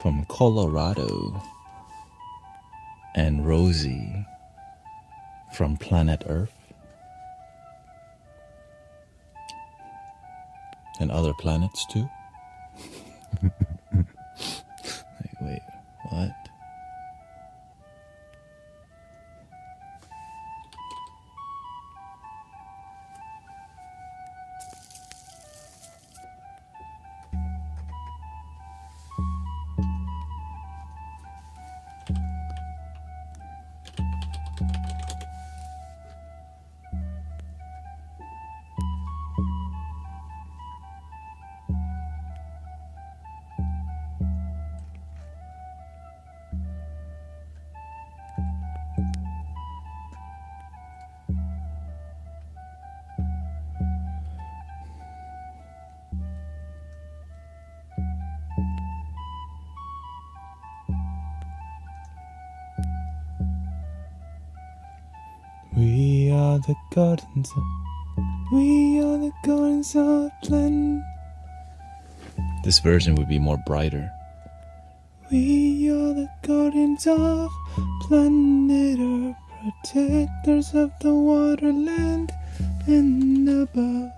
from Colorado, and Rosie from planet Earth, and other planets too. Wait, what? We are the gardens of plenty. This version would be more brighter. We are the guardians of planet Earth, protectors of the waterland and above.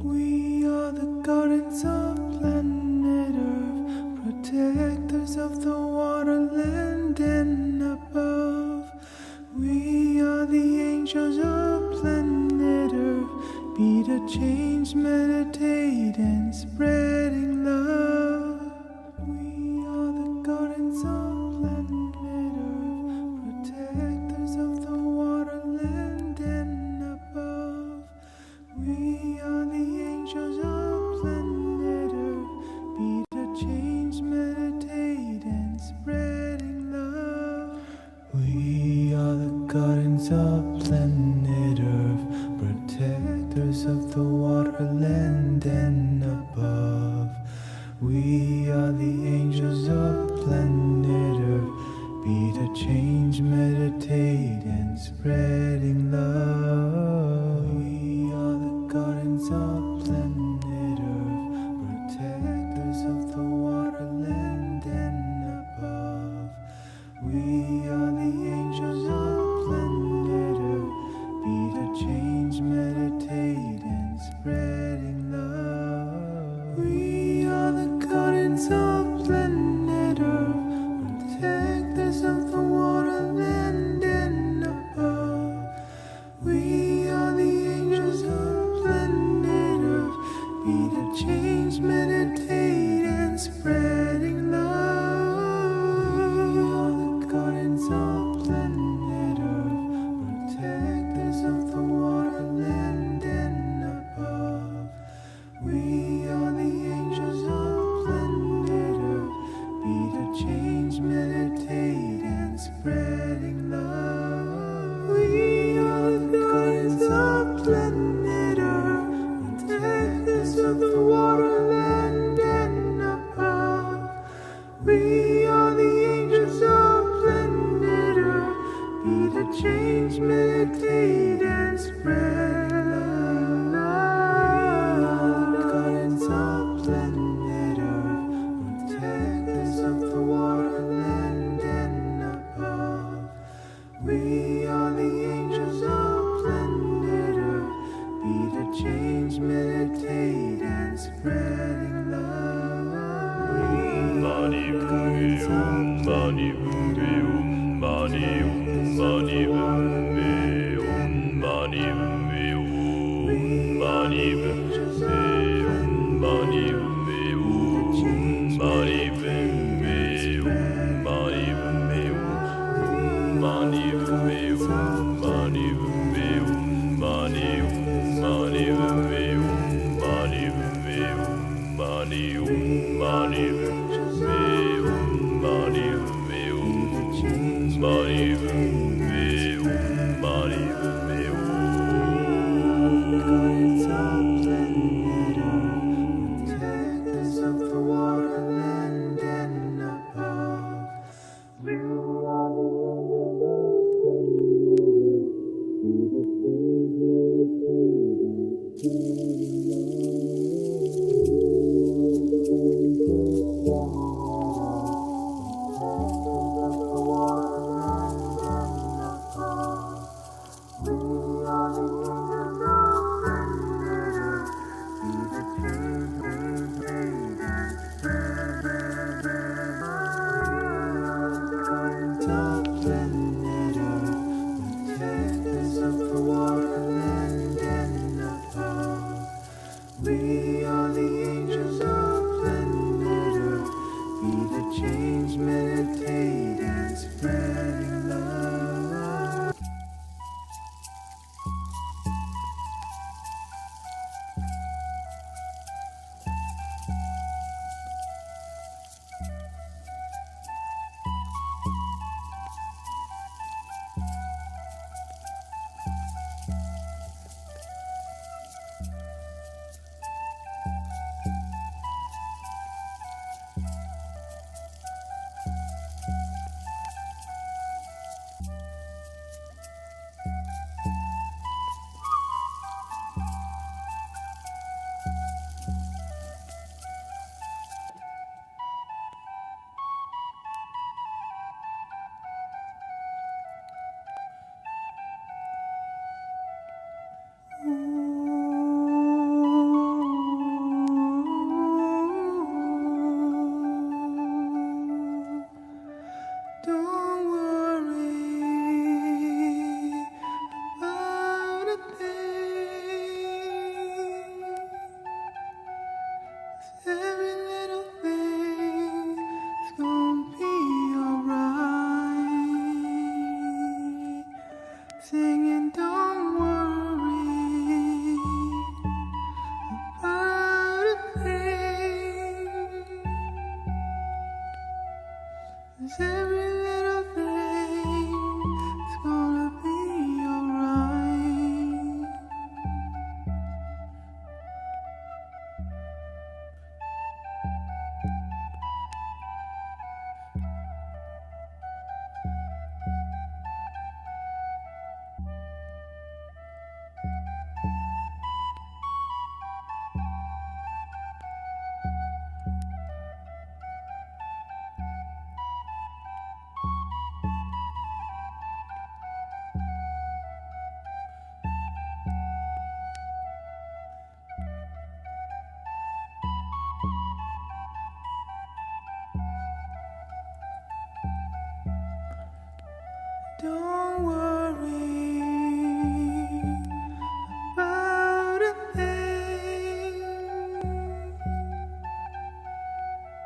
We are the guardians of planet Earth, protectors of the waterland and above. We are the angels of planet Earth, be the change, meditate and spreading love. We are the guardians of planet Earth, gardens of planet Earth, protectors of the waterland and above. We are the angels of planet Earth, be the change, meditate and spreading love. We are the gardens of planet Earth, protectors of the waterland and above. We are the angels of planet Earth, be the change, meditate and spreading love. We are the gardens of planet Earth, protectors of the waterland and above. We are the angels of planet Earth, be the change, meditate and spreading love. We are the gardens of planet Earth, protectors of the waterland and above. We are the angels of planet Earth, be the change, meditate and spreading love. We are the gardens of planet Earth, protectors of the waterland and above. We are the angels of planet Earth, be the change, meditate and spread love. We are the gardens of planet Earth, protectors of the waterland and above. We are the angels of planet Earth, be the change, meditate and spreading love. Mani Bhumi, Mani Bhumi, Mani Mani Bhumi, Mani Bhumi, Mani Bhumi, Mani Bhumi, Mani Bhumi, Mani Bhumi, Mani Bhumi, Mani Bhumi, Mani Mani Bhumi, Mani Bhumi, Mani Mani protectors of the waterland and above. We are the Don't worry about a thing.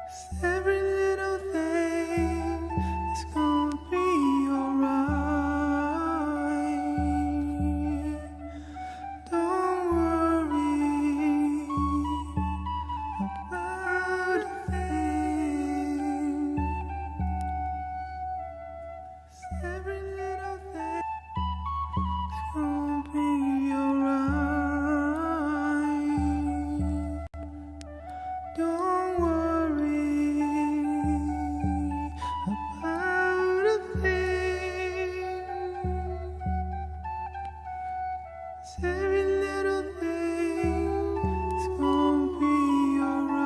'Cause every little thing is gonna be alright. Don't worry about a thing. 'Cause every little thing is gonna be alright. Don't worry about a thing. 'Cause every little thing is gonna be alright.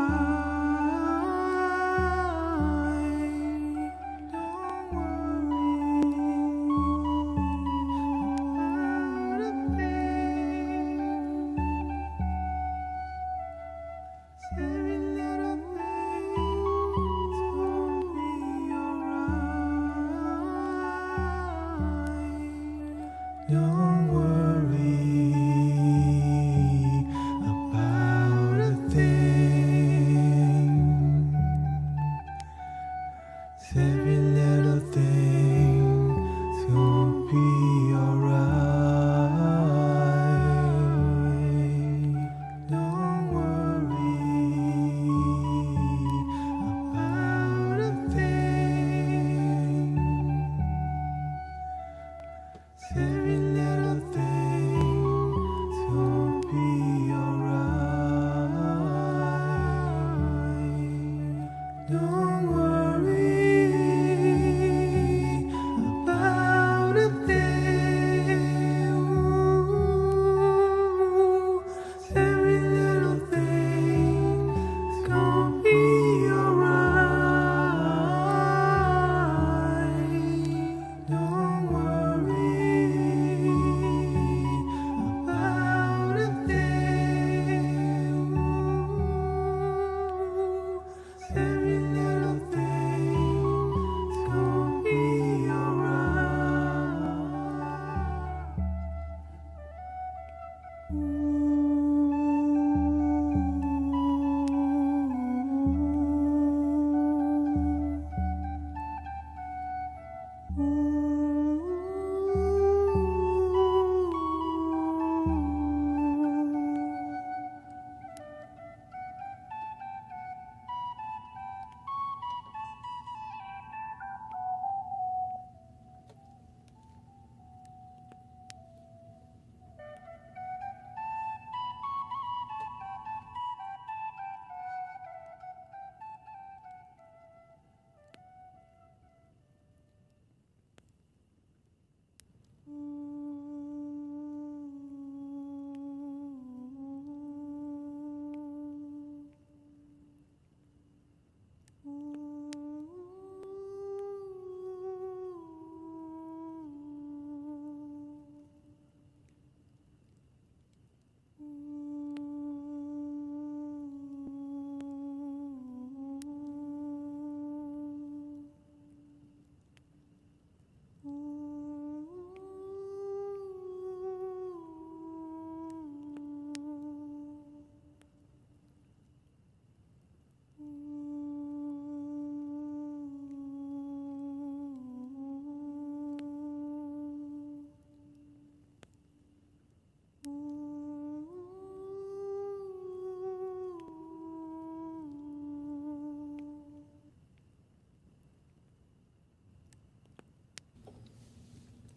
Don't worry about a thing. 'Cause every little thing is gonna be alright. Don't worry about a thing. 'Cause every little thing is gonna be alright. Don't worry about a thing. 'Cause every little thing is gonna be alright. Don't worry about a thing. Ooh, every little thing is gonna be alright. Don't worry about a thing. Ooh, every little thing is gonna be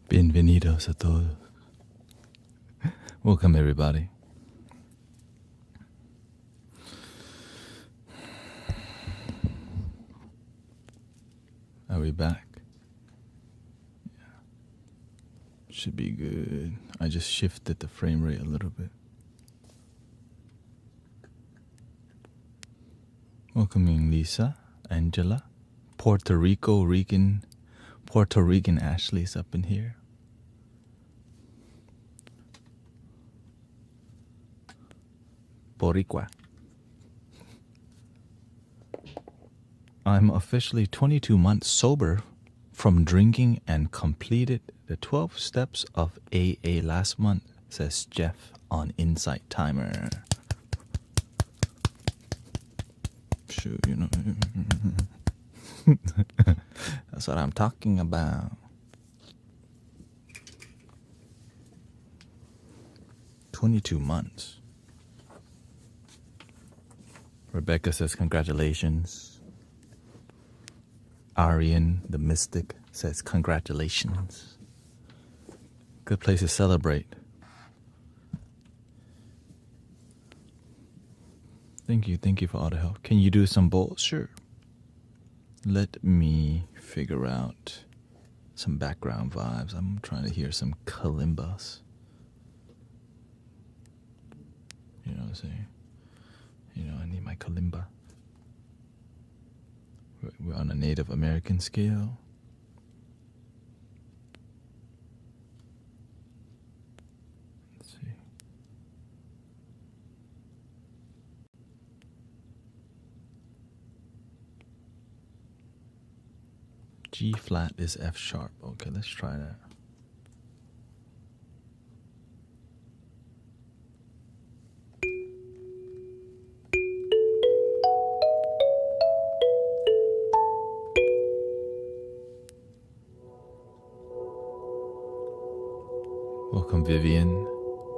Bienvenidos a todos. Welcome, everybody. Are we back? Yeah. Should be good. I just shifted the frame rate a little bit. Welcoming Lisa, Angela, Puerto Rican Ashley's up in here. Boricua. I'm officially 22 months sober from drinking and completed the 12 steps of AA last month, says Jeff on Insight Timer. Shoot, you know. That's what I'm talking about. 22 months. Rebecca says congratulations. Aryan, the mystic, says congratulations. Good place to celebrate. Thank you for all the help. Can you do some bowls? Sure. Let me figure out some background vibes. I'm trying to hear some kalimbas. You know what I'm saying? You know, I need my kalimba. We're on a Native American scale. Let's see. G flat is F sharp. Okay, let's try that. Welcome Vivian,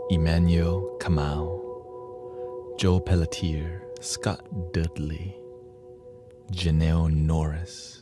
Emmanuel Kamau, Joe Pelletier, Scott Dudley, Janelle Norris.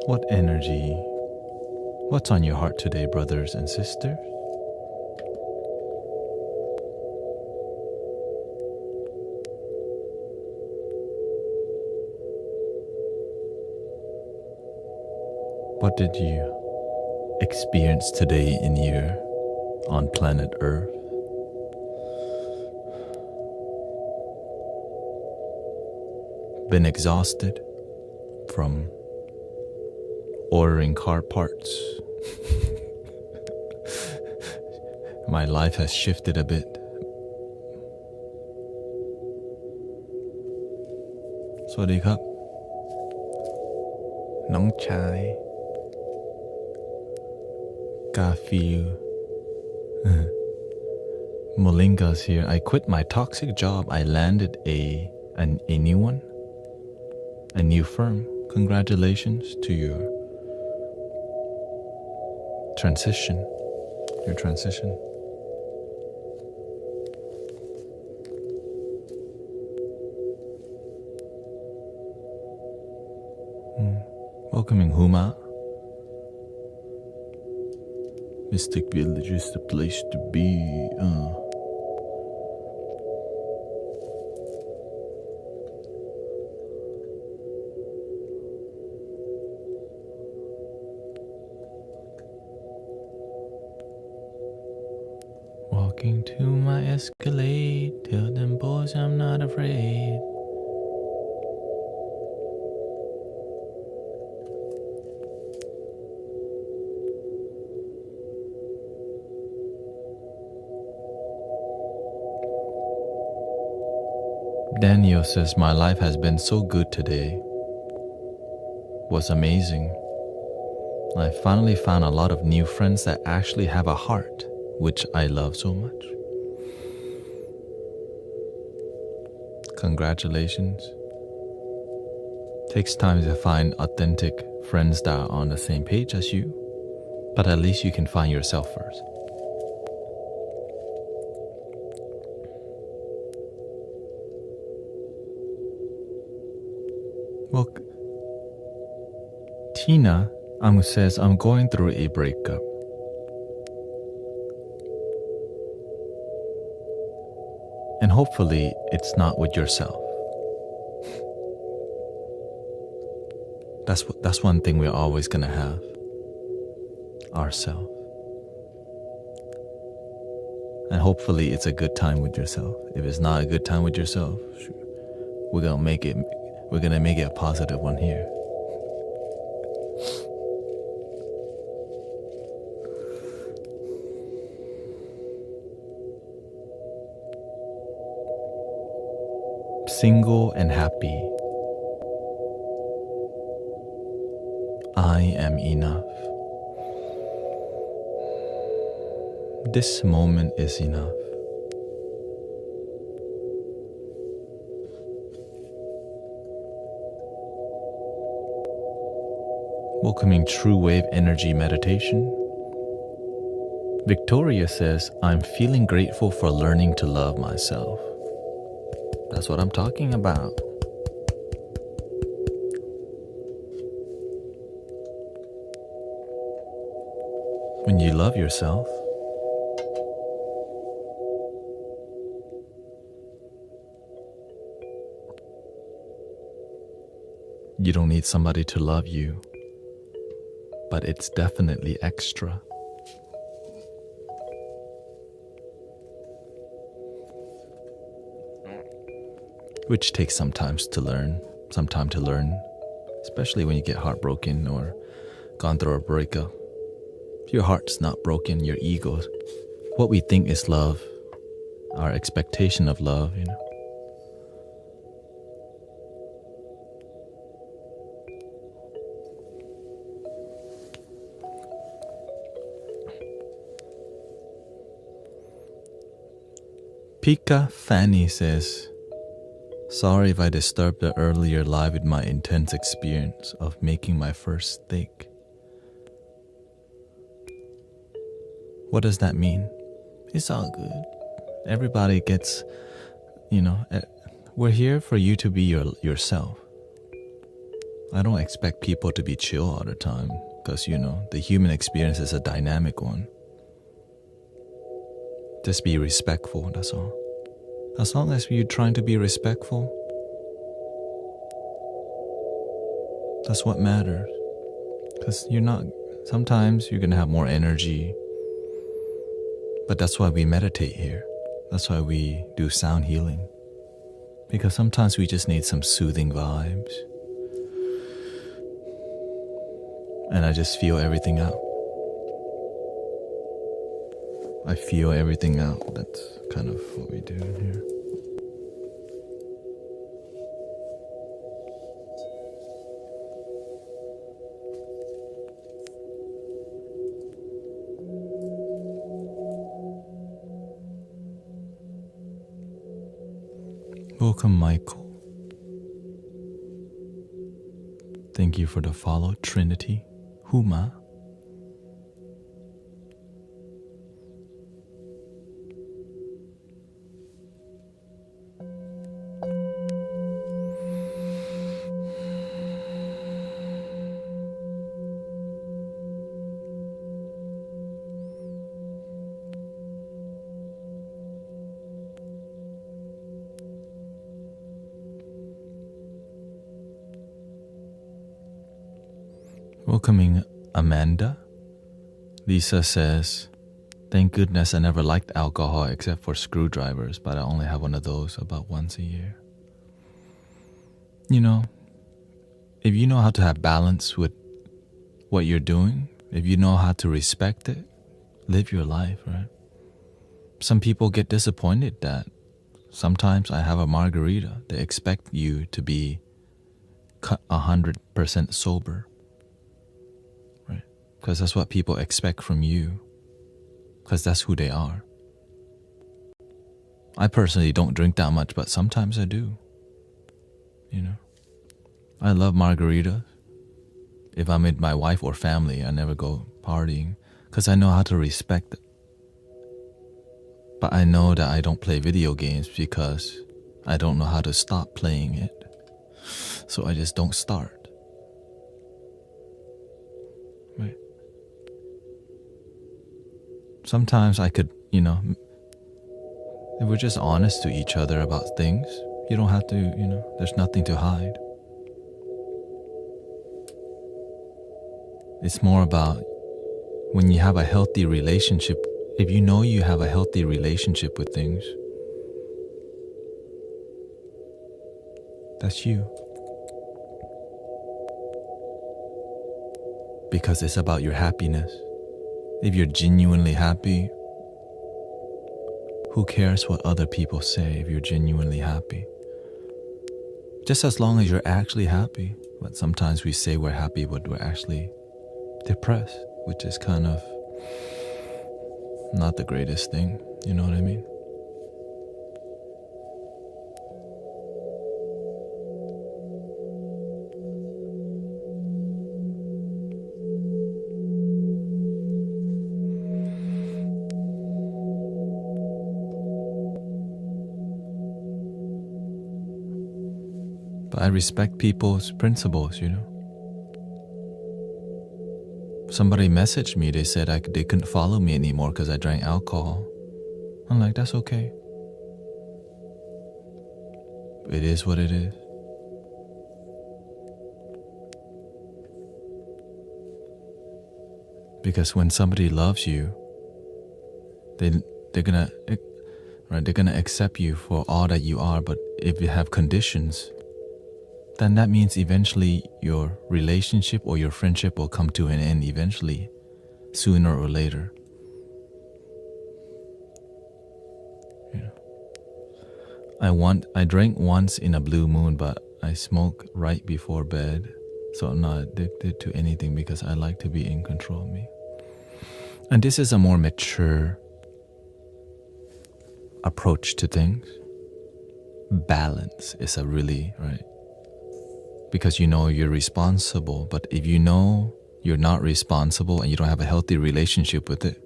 What energy? What's on your heart today, brothers and sisters? What did you experience today in your on planet Earth? Been exhausted from ordering car parts? My life has shifted a bit. สวัสดีครับน้องชายกาฟิลMolinga's here. I quit my toxic job. I landed a new one, a new firm. Congratulations to your transition. Your transition. Welcoming Huma. Mystic Village is the place to be. Walking to my Escalade, tell them boys I'm not afraid. Daniel says, my life has been so good today. Was amazing. I finally found a lot of new friends that actually have a heart, which I love so much. Congratulations. Takes time to find authentic friends that are on the same page as you, but at least you can find yourself first. Well, Tina says, I'm going through a breakup. And hopefully it's not with yourself. That's one thing we're always gonna have. Ourselves. And hopefully it's a good time with yourself. If it's not a good time with yourself, we're gonna make it a positive one here. Single and happy. I am enough. This moment is enough. Welcoming True Wave Energy Meditation. Victoria says, I'm feeling grateful for learning to love myself. That's what I'm talking about. When you love yourself, you don't need somebody to love you, but it's definitely extra. Which takes some time to learn, especially when you get heartbroken or gone through a breakup. If your heart's not broken, your ego, what we think is love, our expectation of love, Pika Fanny says, sorry if I disturbed the earlier live with my intense experience of making my first steak. What does that mean? It's all good. Everybody gets, we're here for you to be yourself. I don't expect people to be chill all the time because, the human experience is a dynamic one. Just be respectful, that's all. As long as you're trying to be respectful, that's what matters. Because sometimes you're going to have more energy. But that's why we meditate here. That's why we do sound healing. Because sometimes we just need some soothing vibes. And I just feel everything out. I feel everything out. That's kind of what we do here. Welcome, Michael. Thank you for the follow, Trinity. Huma. Welcoming Amanda. Lisa says, thank goodness I never liked alcohol except for screwdrivers, but I only have one of those about once a year. You know, if you know how to have balance with what you're doing, if you know how to respect it, live your life, right? Some people get disappointed that sometimes I have a margarita. They expect you to be 100% sober. Because that's what people expect from you. Because that's who they are. I personally don't drink that much, but sometimes I do. You know, I love margaritas. If I'm with my wife or family, I never go partying because I know how to respect it. But I know that I don't play video games because I don't know how to stop playing it. So I just don't start. Right. Sometimes I could, you know, if we're just honest to each other about things, you don't have to, you know, there's nothing to hide. It's more about when you have a healthy relationship, if you know you have a healthy relationship with things, that's you. Because it's about your happiness. If you're genuinely happy, who cares what other people say if you're genuinely happy? Just as long as you're actually happy. But sometimes we say we're happy, but we're actually depressed, which is kind of not the greatest thing. You know what I mean? But I respect people's principles, you know. Somebody messaged me, they said they couldn't follow me anymore because I drank alcohol. I'm like, that's okay. It is what it is. Because when somebody loves you, they're gonna accept you for all that you are. But if you have conditions, then that means eventually your relationship or your friendship will come to an end eventually, sooner or later. Yeah. I drank once in a blue moon, but I smoke right before bed, so I'm not addicted to anything because I like to be in control of me. And this is a more mature approach to things. Balance is a really, right? Because you know you're responsible, but if you know you're not responsible and you don't have a healthy relationship with it,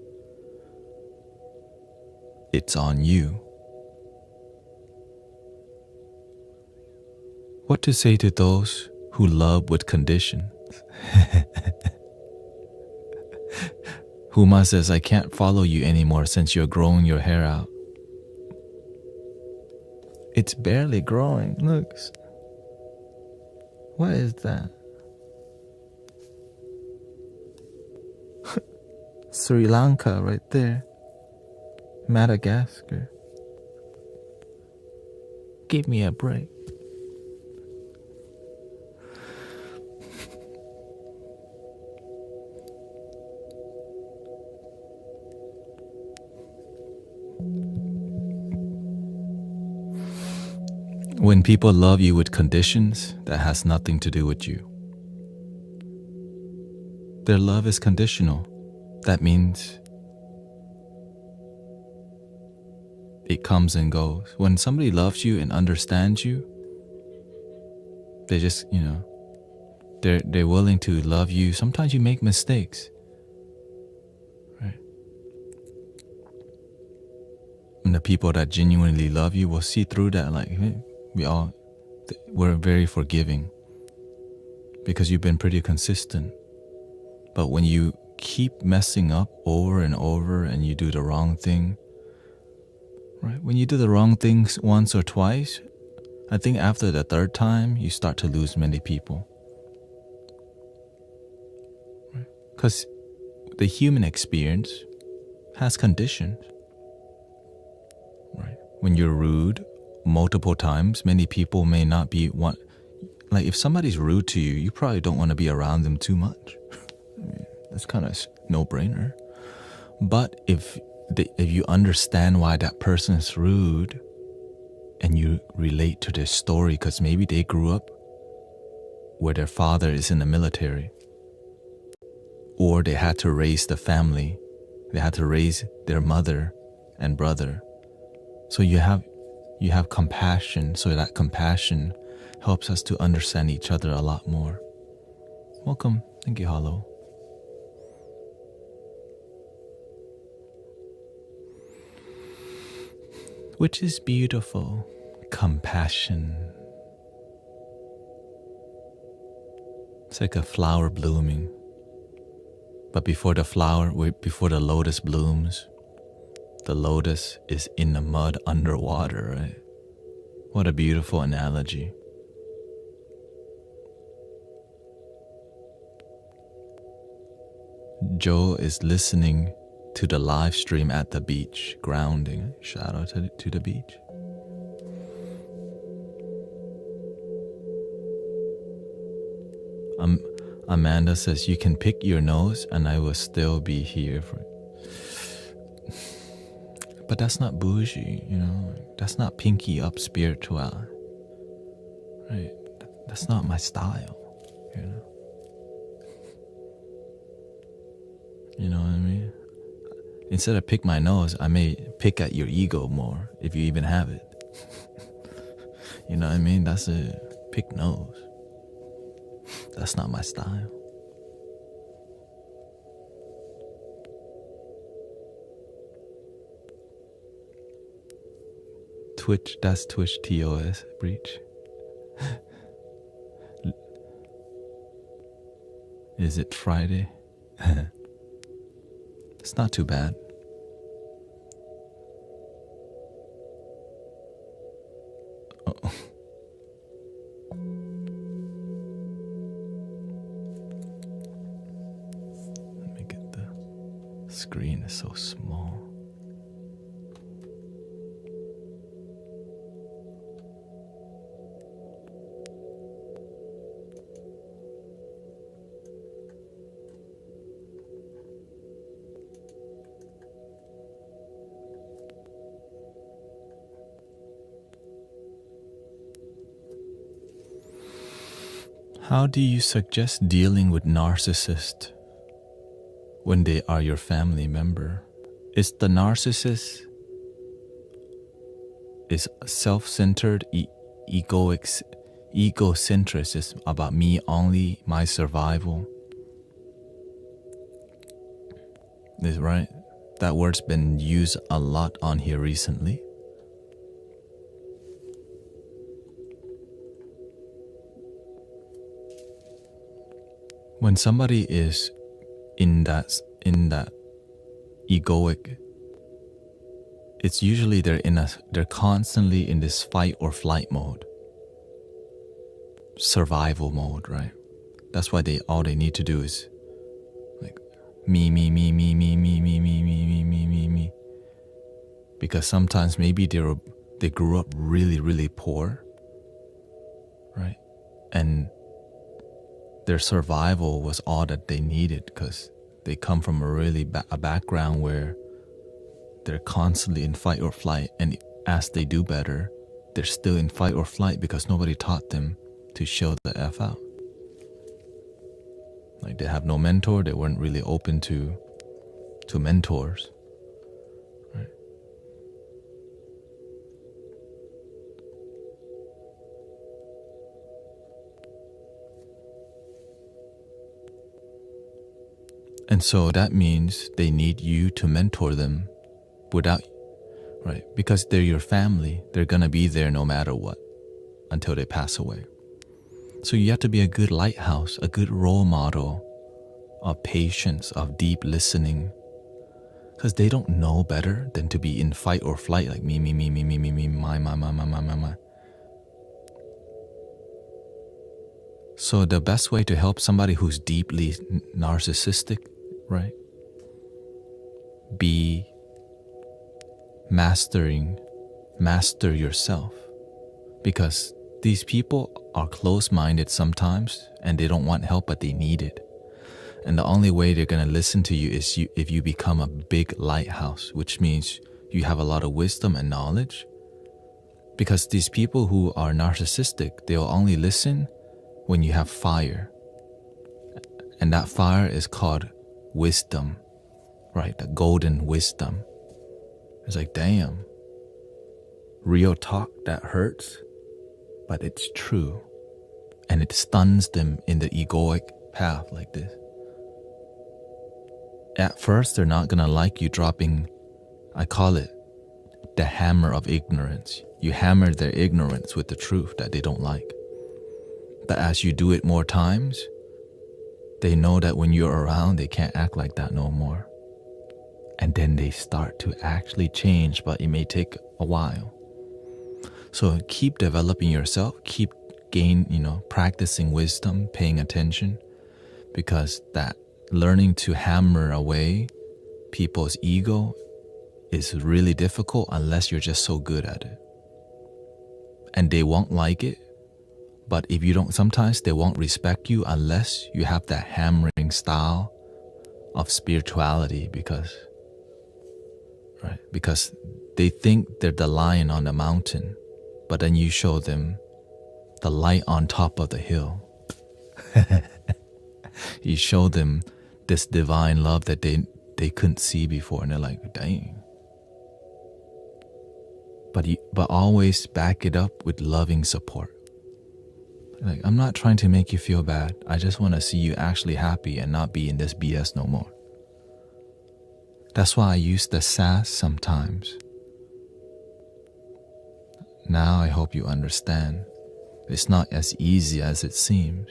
it's on you. What to say to those who love with conditions? Huma says, I can't follow you anymore since you're growing your hair out. It's barely growing, look. What is that? Sri Lanka right there. Madagascar. Give me a break. When people love you with conditions, that has nothing to do with you. Their love is conditional. That means it comes and goes. When somebody loves you and understands you, they just, they're willing to love you. Sometimes you make mistakes, right? And the people that genuinely love you will see through that. Like, hey, we're very forgiving because you've been pretty consistent. But when you keep messing up over and over and you do the wrong thing, right? When you do the wrong things once or twice, I think after the third time, you start to lose many people. Because the human experience has conditions, right? When you're rude multiple times, many people may not be like if somebody's rude to you, you probably don't want to be around them too much. That's kind of no-brainer. But if you understand why that person is rude and you relate to their story, because maybe they grew up where their father is in the military, or they had to raise the family, they had to raise their mother and brother. So you have compassion, so that compassion helps us to understand each other a lot more. Welcome. Thank you, Hollow. Which is beautiful. Compassion. It's like a flower blooming. But before the lotus blooms, the lotus is in the mud underwater, right? What a beautiful analogy. Joe is listening to the live stream at the beach, grounding. Shout out to the beach. Amanda says, you can pick your nose and I will still be here for it. But that's not bougie, That's not pinky up spiritual. Right? That's not my style, You know what I mean? Instead of pick my nose, I may pick at your ego more, if you even have it. You know what I mean? That's a pick nose. That's not my style. Twitch, that's Twitch TOS, Breach. Is it Friday? It's not too bad. Uh-oh. Let me get the screen is so small. How do you suggest dealing with narcissists when they are your family member? Is the narcissist is self-centered, egocentric, is about me only, my survival? Is right? That word's been used a lot on here recently. When somebody is in that egoic, it's usually they're constantly in this fight or flight mode, survival mode, right? That's why all they need to do is like me, because sometimes maybe they grew up really, really poor, right? And their survival was all that they needed because they come from a background where they're constantly in fight or flight, and as they do better, they're still in fight or flight because nobody taught them to show the F out. Like they have no mentor, they weren't really open to mentors. Right? And so that means they need you to mentor them without, right? Because they're your family. They're going to be there no matter what until they pass away. So you have to be a good lighthouse, a good role model of patience, of deep listening. Because they don't know better than to be in fight or flight, like me, my. So the best way to help somebody who's deeply narcissistic, right? Be master yourself. Because these people are close-minded sometimes and they don't want help, but they need it. And the only way they're going to listen to you is if you become a big lighthouse, which means you have a lot of wisdom and knowledge. Because these people who are narcissistic, they'll only listen when you have fire. And that fire is called wisdom, right? The golden wisdom. It's like, damn, real talk that hurts, but it's true. And it stuns them in the egoic path like this. At first, they're not going to like you dropping, I call it the hammer of ignorance. You hammer their ignorance with the truth that they don't like. But as you do it more times, they know that when you're around, they can't act like that no more. And then they start to actually change, but it may take a while. So keep developing yourself, keep practicing wisdom, paying attention, because that learning to hammer away people's ego is really difficult unless you're just so good at it. And they won't like it, but if you don't, sometimes they won't respect you unless you have that hammering style of spirituality, because they think they're the lion on the mountain, but then you show them the light on top of the hill. You show them this divine love that they couldn't see before, and they're like, dang. But always back it up with loving support. Like, I'm not trying to make you feel bad. I just want to see you actually happy and not be in this BS no more. That's why I use the sass sometimes. Now I hope you understand. It's not as easy as it seems.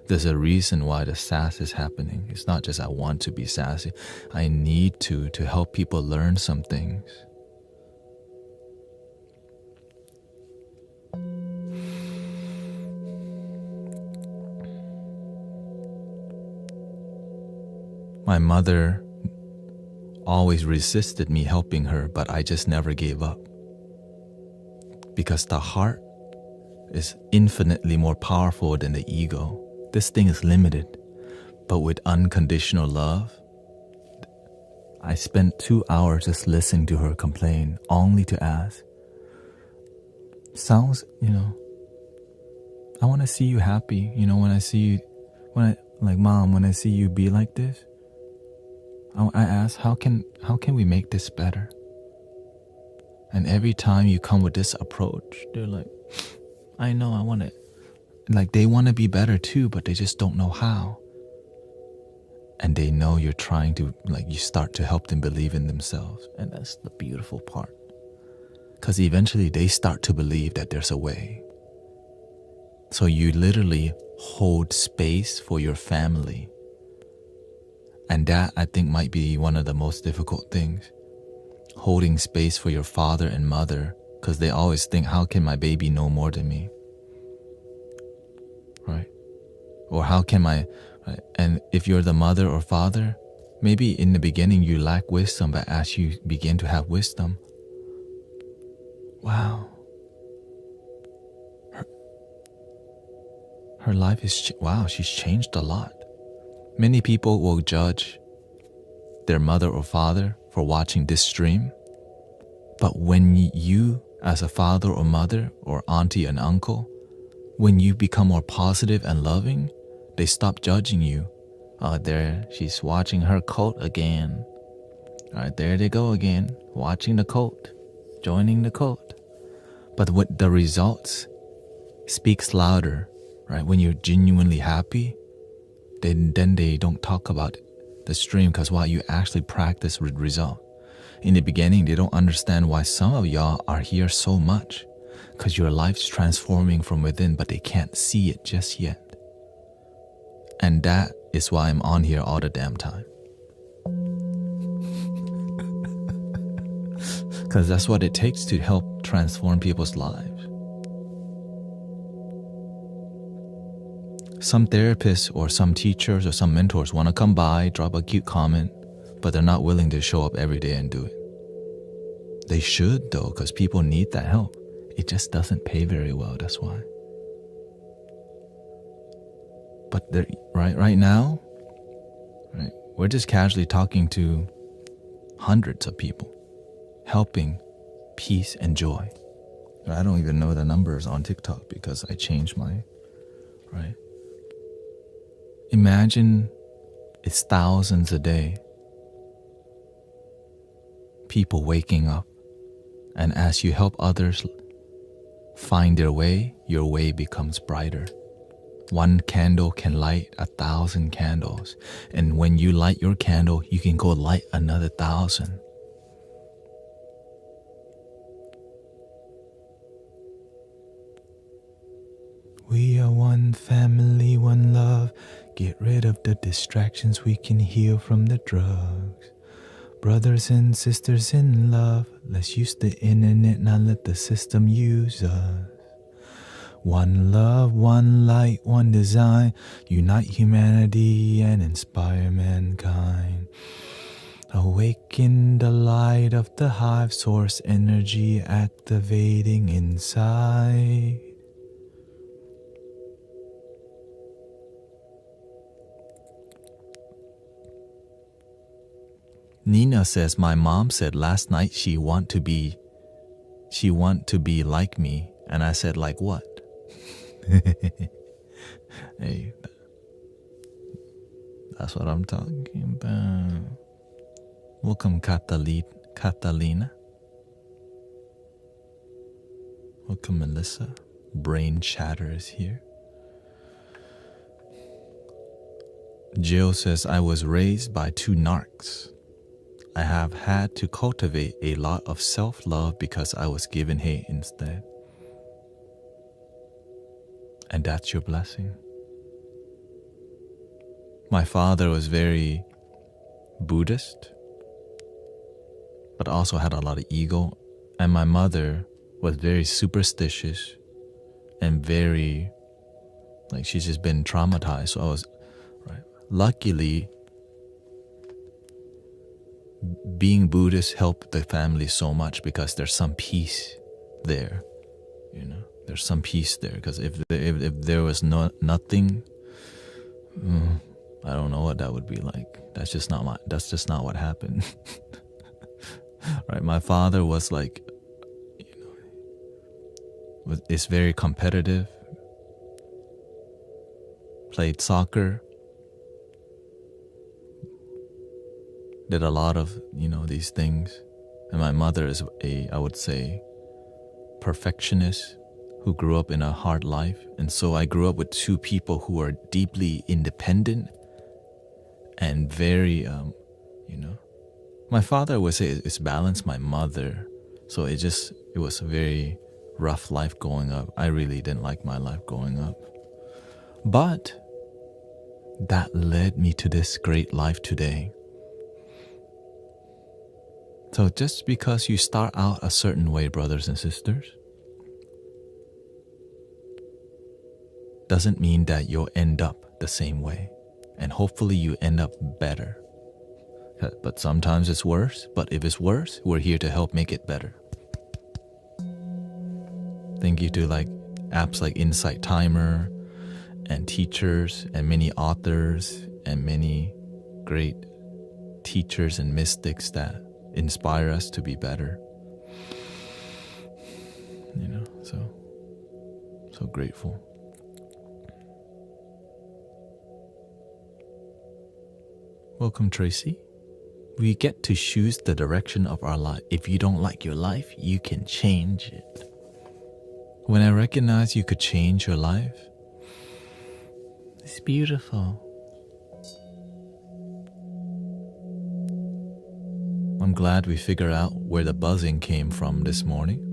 There's a reason why the sass is happening. It's not just I want to be sassy. I need to help people learn some things. My mother always resisted me helping her, but I just never gave up. Because the heart is infinitely more powerful than the ego. This thing is limited, but with unconditional love, I spent 2 hours just listening to her complain, only to ask, sounds, I want to see you happy. When I see you, Mom, when I see you be like this, I ask, how can we make this better? And every time you come with this approach, they're like, I know, I want it. Like, they want to be better too, but they just don't know how. And they know you're trying to, you start to help them believe in themselves. And that's the beautiful part. Because eventually they start to believe that there's a way. So you literally hold space for your family. And that, I think, might be one of the most difficult things. Holding space for your father and mother, because they always think, how can my baby know more than me? Right? Or how can right? And if you're the mother or father, maybe in the beginning you lack wisdom, but as you begin to have wisdom, wow. Her life is, she's changed a lot. Many people will judge their mother or father for watching this stream. But when you, as a father or mother or auntie and uncle, when you become more positive and loving, they stop judging you. Oh, there, she's watching her cult again. All right, there they go again, watching the cult, joining the cult. But what the results speaks louder, right? When you're genuinely happy, then they don't talk about the stream, because while you actually practice with result. In the beginning, they don't understand why some of y'all are here so much, because your life's transforming from within, but they can't see it just yet. And that is why I'm on here all the damn time. Because that's what it takes to help transform people's lives. Some therapists or some teachers or some mentors want to come by, drop a cute comment, but they're not willing to show up every day and do it. They should though, because people need that help. It just doesn't pay very well, that's why. But right now, right, we're just casually talking to hundreds of people, helping peace and joy. I don't even know the numbers on TikTok because I changed my, right? Imagine it's thousands a day. People waking up, and as you help others find their way, your way becomes brighter. One candle can light 1,000 candles, and when you light your candle, you can go light another 1,000. We are one family, one love. Get rid of the distractions, we can heal from the drugs. Brothers and sisters in love, let's use the internet, not let the system use us. One love, one light, one design, unite humanity and inspire mankind. Awaken the light of the hive source energy activating inside. Nina says, my mom said last night she want to be like me. And I said, like what? Hey, that's what I'm talking about. Welcome, Catalina. Welcome, Melissa. Brain Chatter is here. Jill says, I was raised by 2 narcs. I have had to cultivate a lot of self-love because I was given hate instead. And that's your blessing. My father was very Buddhist, but also had a lot of ego. And my mother was very superstitious and very, like, she's just been traumatized. So I was, right. Luckily, being Buddhist helped the family so much because there's some peace there, you know. There's some peace there because if there was nothing, I don't know what that would be like. That's just not what happened. Right? My father was like, you know, is very competitive. Played soccer. Did a lot of, you know, these things. And my mother is I would say, perfectionist who grew up in a hard life. And so I grew up with 2 people who are deeply independent and very, you know, my father would say it's balanced. My mother, so it was a very rough life growing up. I really didn't like my life growing up. But that led me to this great life today. So just because you start out a certain way, brothers and sisters, doesn't mean that you'll end up the same way. And hopefully you end up better. But sometimes it's worse. But if it's worse, we're here to help make it better. Thank you to like apps like Insight Timer and teachers and many authors and many great teachers and mystics that inspire us to be better. You know, so grateful. Welcome, Tracy. We get to choose the direction of our life. If you don't like your life, you can change it. When I recognize you could change your life, it's beautiful. glad we figured out where the buzzing came from this morning.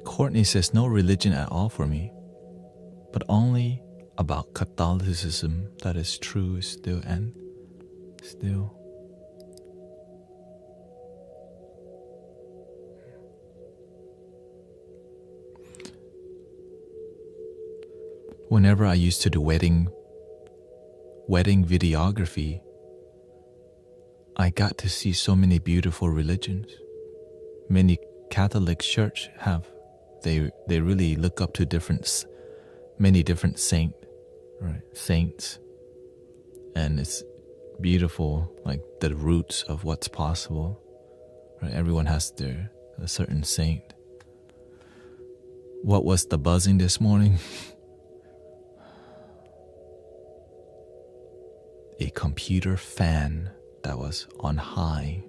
Courtney says no religion at all for me, but only about Catholicism that is true still and still. Whenever I used to do wedding videography, I got to see so many beautiful religions. Many Catholic church have, they really look up to many different saints, and it's beautiful, like the roots of what's possible, right? Everyone has a certain saint. What was the buzzing this morning? A computer fan that was on high.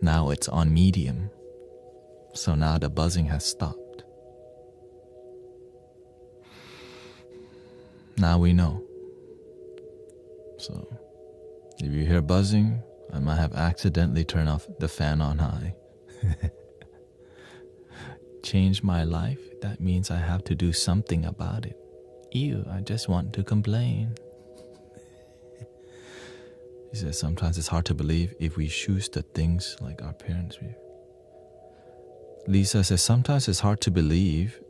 Now it's on medium. So now the buzzing has stopped. Now we know. So if you hear buzzing, I might have accidentally turned off the fan on high. Change my life? That means I have to do something about it. Ew, I just want to complain. He says sometimes it's hard to believe if we choose the things like our parents. Lisa says sometimes it's hard to believe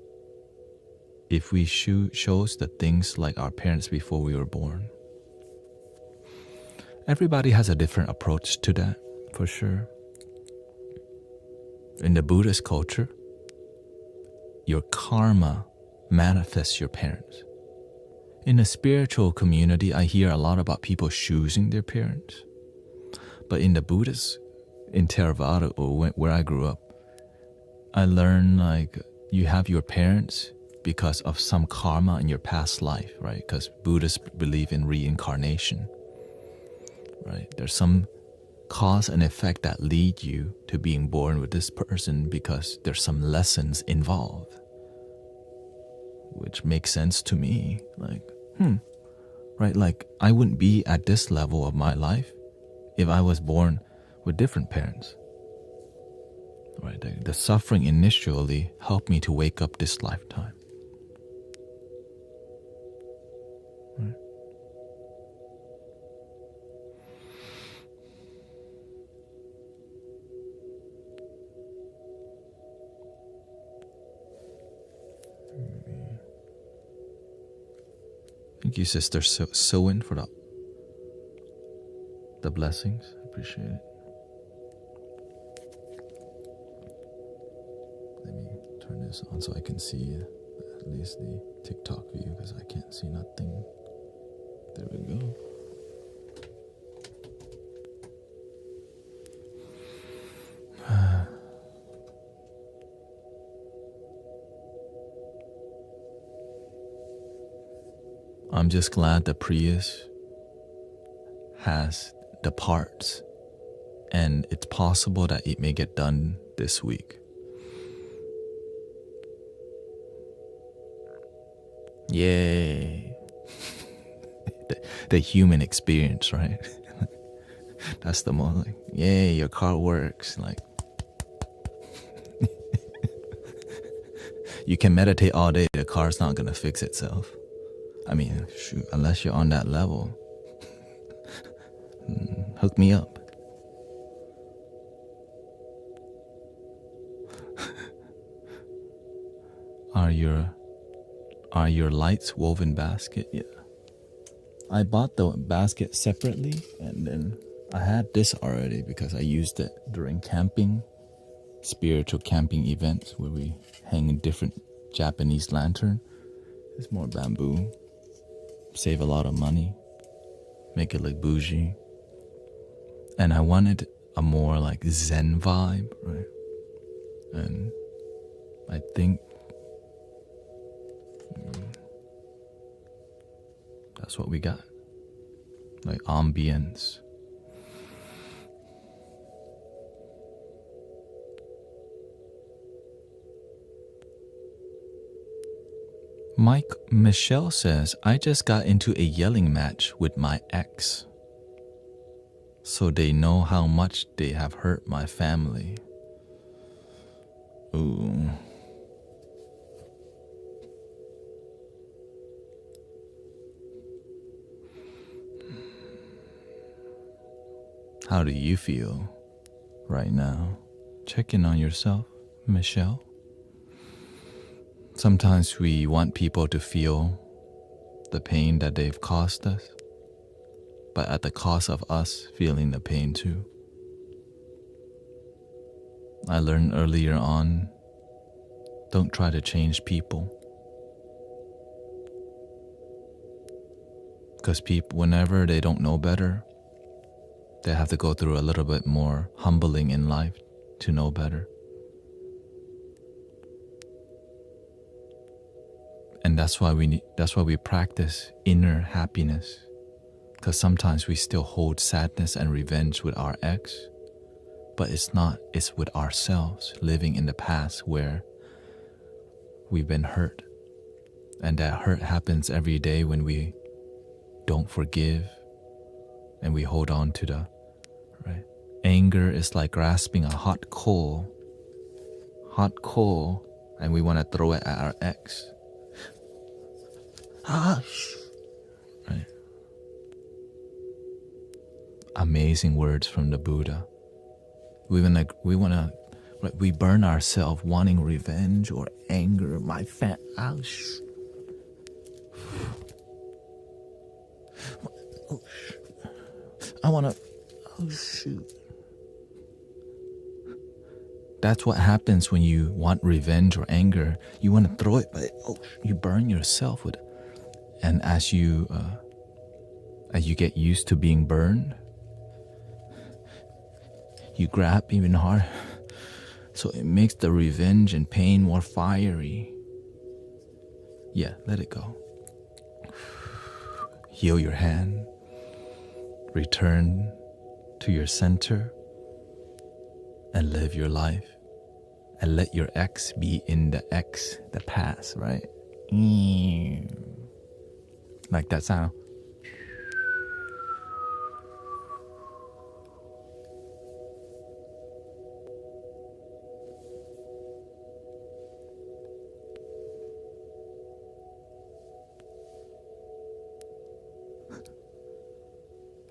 if we chose the things like our parents before we were born. Everybody has a different approach to that, for sure. In the Buddhist culture, your karma manifests your parents. In the spiritual community, I hear a lot about people choosing their parents. But in the Buddhist, in Theravada, or where I grew up, I learned like you have your parents because of some karma in your past life, right? Because Buddhists believe in reincarnation, right? There's some cause and effect that lead you to being born with this person because there's some lessons involved, which makes sense to me. Like, right? Like I wouldn't be at this level of my life if I was born with different parents, right? The suffering initially helped me to wake up this lifetime. Right? Thank you, Sister Soin, for the blessings. I appreciate it. Let me turn this on so I can see at least the TikTok view because I can't see nothing. There we go. I'm just glad the Prius has the parts, and it's possible that it may get done this week. Yay. The human experience, right? That's the most like, yay, your car works. Like, you can meditate all day, the car's not gonna fix itself. I mean, shoot, unless you're on that level. Hook me up. Are your lights woven basket? Yeah. I bought the basket separately, and then I had this already because I used it during camping, spiritual camping events where we hang in different Japanese lantern. It's more bamboo. Save a lot of money. Make it look bougie. And I wanted a more like Zen vibe, right? And I think That's what we got. Like ambience. Michelle says, I just got into a yelling match with my ex. So they know how much they have hurt my family. Ooh. How do you feel right now? Check in on yourself, Michelle. Sometimes we want people to feel the pain that they've caused us, but at the cost of us feeling the pain too. I learned earlier on, don't try to change people. Because people, whenever they don't know better, they have to go through a little bit more humbling in life to know better. And that's why we practice inner happiness. Because sometimes we still hold sadness and revenge with our ex, but it's with ourselves living in the past where we've been hurt. And that hurt happens every day when we don't forgive and we hold on to the right. Anger is like grasping a hot coal, and we want to throw it at our ex. Right. Amazing words from the Buddha. We burn ourselves wanting revenge or anger. I want to, shoot. That's what happens when you want revenge or anger. You want to throw it, but you burn yourself with it. And as you get used to being burned, you grab even harder. So it makes the revenge and pain more fiery. Yeah, let it go. Heal your hand. Return to your center and live your life. And let your ex be in the past, right? Like that sound.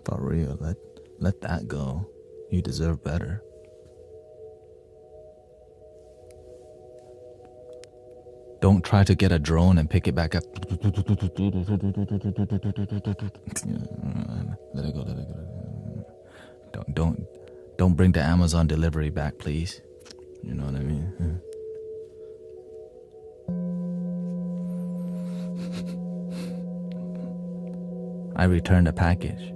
For real, let that go. You deserve better. Don't try to get a drone and pick it back up. Let it go. Don't bring the Amazon delivery back, please. You know what I mean? I returned the package.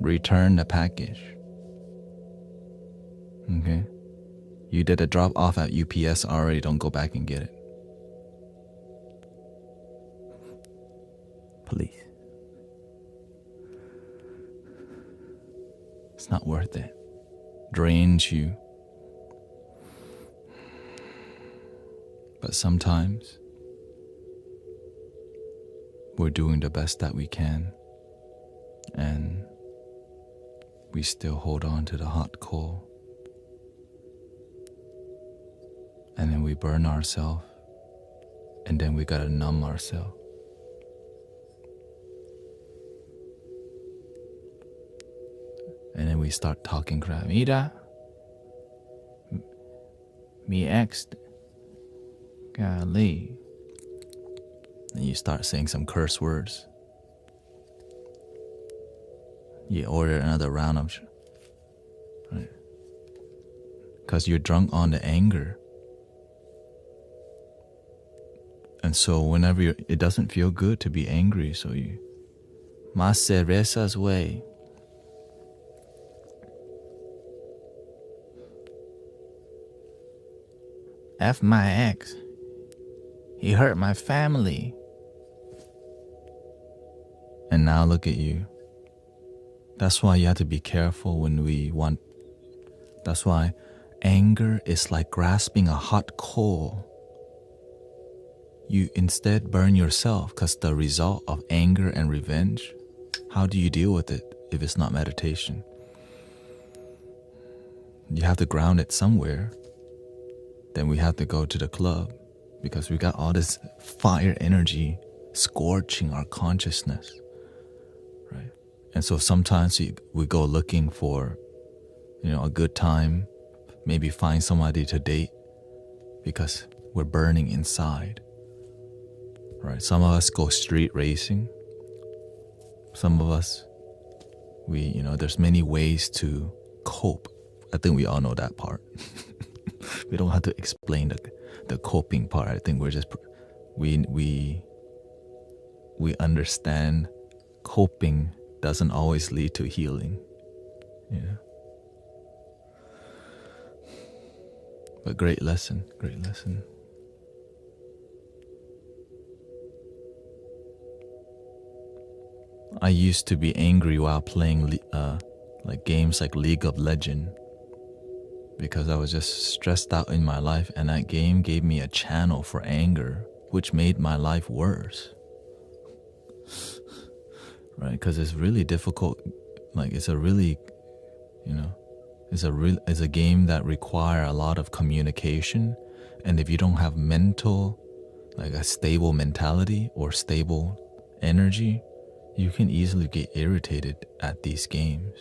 Return the package. Okay? You did a drop off at UPS already, don't go back and get it. Please. It's not worth it. Drains you. But sometimes we're doing the best that we can, and we still hold on to the hot coal. And then we burn ourselves, and then we gotta numb ourselves. And then we start talking crap. Mira, me ex, golly. And you start saying some curse words. You order another round of right? Because you're drunk on the anger. And so whenever it doesn't feel good to be angry, so you más cervezas way. F my ex. He hurt my family. And now look at you. That's why you have to be careful when we want. That's why anger is like grasping a hot coal. You instead burn yourself, because the result of anger and revenge, how do you deal with it if it's not meditation? You have to ground it somewhere. Then we have to go to the club, because we got all this fire energy scorching our consciousness, right? And so sometimes we go looking for, a good time, maybe find somebody to date, because we're burning inside, right? Some of us go street racing. Some of us, there's many ways to cope. I think we all know that part. We don't have to explain the coping part. I think we're just, we understand coping doesn't always lead to healing. But great lesson. I used to be angry while playing like games like League of Legends, because I was just stressed out in my life, and that game gave me a channel for anger, which made my life worse. Right? Because it's really difficult. Like it's a really, it's a game that require a lot of communication, and if you don't have like a stable mentality or stable energy, you can easily get irritated at these games.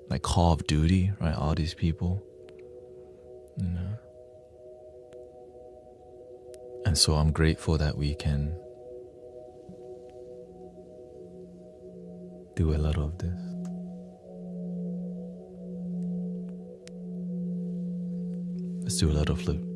Like Call of Duty, right? All these people, And so I'm grateful that we can do a little of this. Let's do a little flute.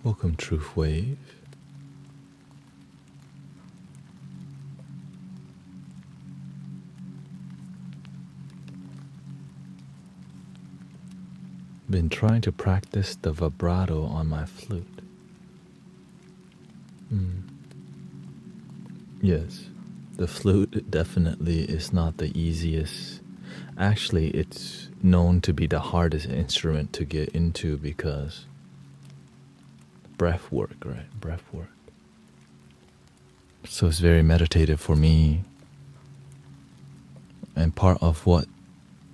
Welcome, Truth Wave. Been trying to practice the vibrato on my flute. Yes, the flute definitely is not the easiest. Actually, it's known to be the hardest instrument to get into because breath work, right? Breath work. So it's very meditative for me. And part of what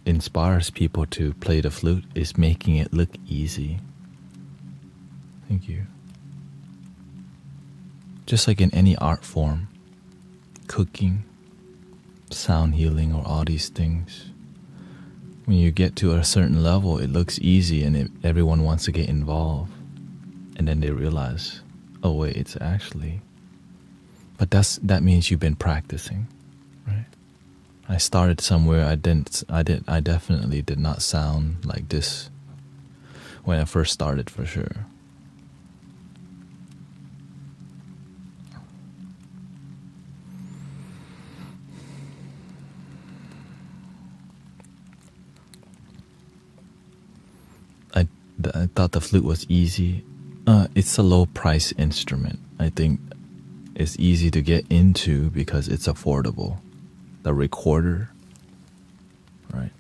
inspires people to play the flute is making it look easy. Thank you. Just like in any art form, cooking, sound healing, or all these things, when you get to a certain level, it looks easy and everyone wants to get involved. And then they realize, oh wait, it's actually... But that means you've been practicing, right? I started somewhere. I definitely did not sound like this when I first started, for sure. I thought the flute was easy. It's a low price instrument. I think it's easy to get into because it's affordable. The recorder, right?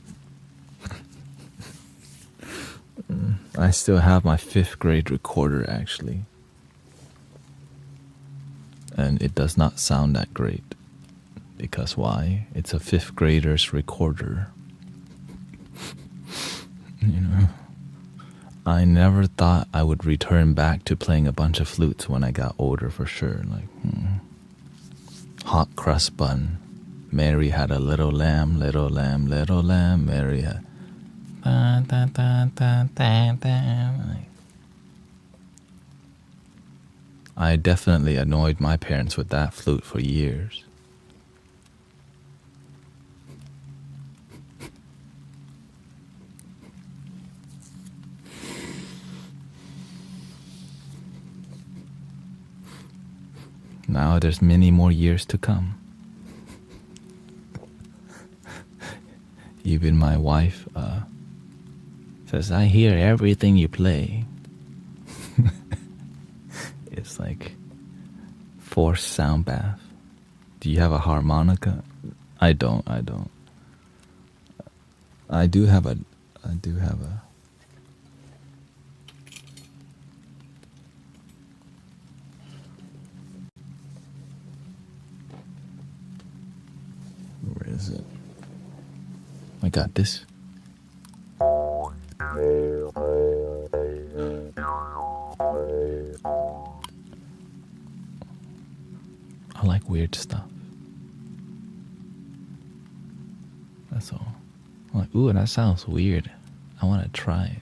I still have my 5th grade recorder, actually. And it does not sound that great. Because why? It's a 5th grader's recorder. You know? I never thought I would return back to playing a bunch of flutes when I got older, for sure. Like, hot crust bun. Mary had a little lamb, little lamb, little lamb. Mary had... I definitely annoyed my parents with that flute for years. Now there's many more years to come. Even my wife says, I hear everything you play. It's like forced sound bath. Do you have a harmonica? I don't. I do have a... Where is it? I got this. I like weird stuff. That's all. I'm like, ooh, that sounds weird. I want to try it.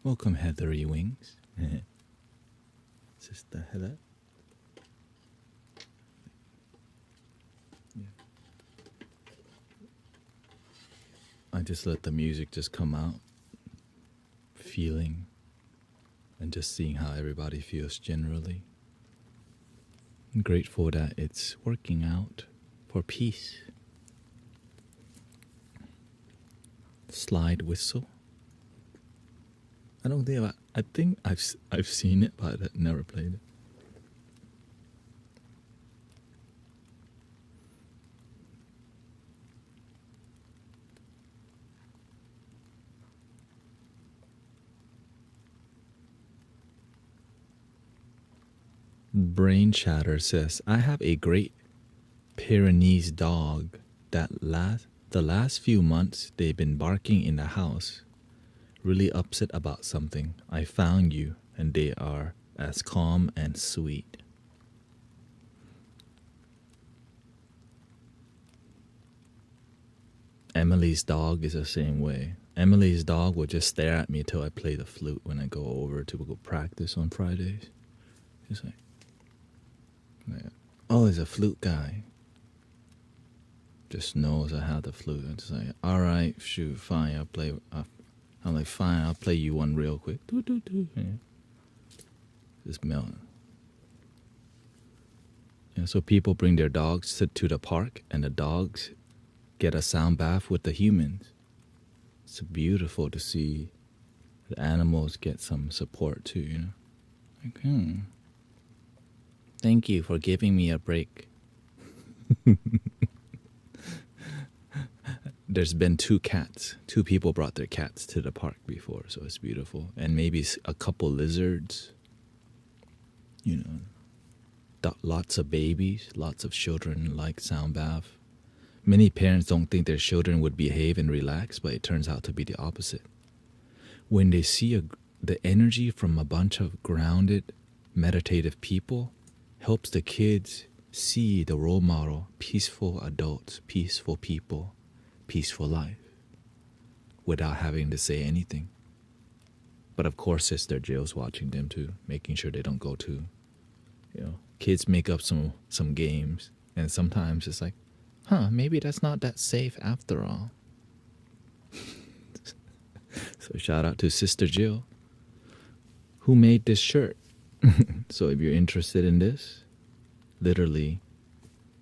Welcome, Heathery Wings. Sister Heather. Yeah. I just let the music just come out, feeling, and just seeing how everybody feels generally. I'm grateful that it's working out for peace. Slide whistle. I don't think I think I've seen it, but I've never played it. Brain Chatter says, I have a great Pyrenees dog that the last few months they've been barking in the house, really upset about something. I found you, and they are as calm and sweet. Emily's dog is the same way. Emily's dog will just stare at me till I play the flute when I go over to go practice on Fridays. She's like, oh, he's a flute guy. Just knows I have the flute. I'm just like, all right, shoot, fine, I'll play. I'm like, fine, I'll play you one real quick. Yeah. Just melting. Yeah, so people bring their dogs to the park, and the dogs get a sound bath with the humans. It's beautiful to see the animals get some support too, you know. Like, thank you for giving me a break. There's been 2 cats. 2 people brought their cats to the park before, so it's beautiful. And maybe a couple lizards. You know, lots of babies, lots of children like sound bath. Many parents don't think their children would behave and relax, but it turns out to be the opposite. When they see the energy from a bunch of grounded, meditative people, helps the kids see the role model, peaceful adults, peaceful people, peaceful life, without having to say anything. But of course, Sister Jill's watching them too, making sure they don't go too, you know, kids make up some games, and sometimes it's like, maybe that's not that safe after all. So shout out to Sister Jill, who made this shirt. So if you're interested in this, literally,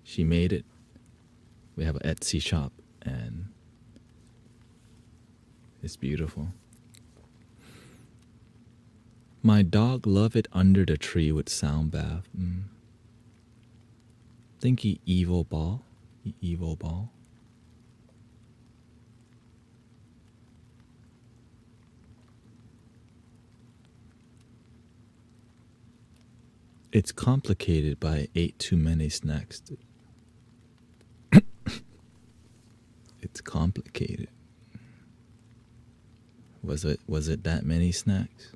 she made it. We have an Etsy shop, and it's beautiful. My dog love it under the tree with sound bath. Think he evil ball. Evil ball. It's complicated, but I ate too many snacks. It's complicated. Was it that many snacks?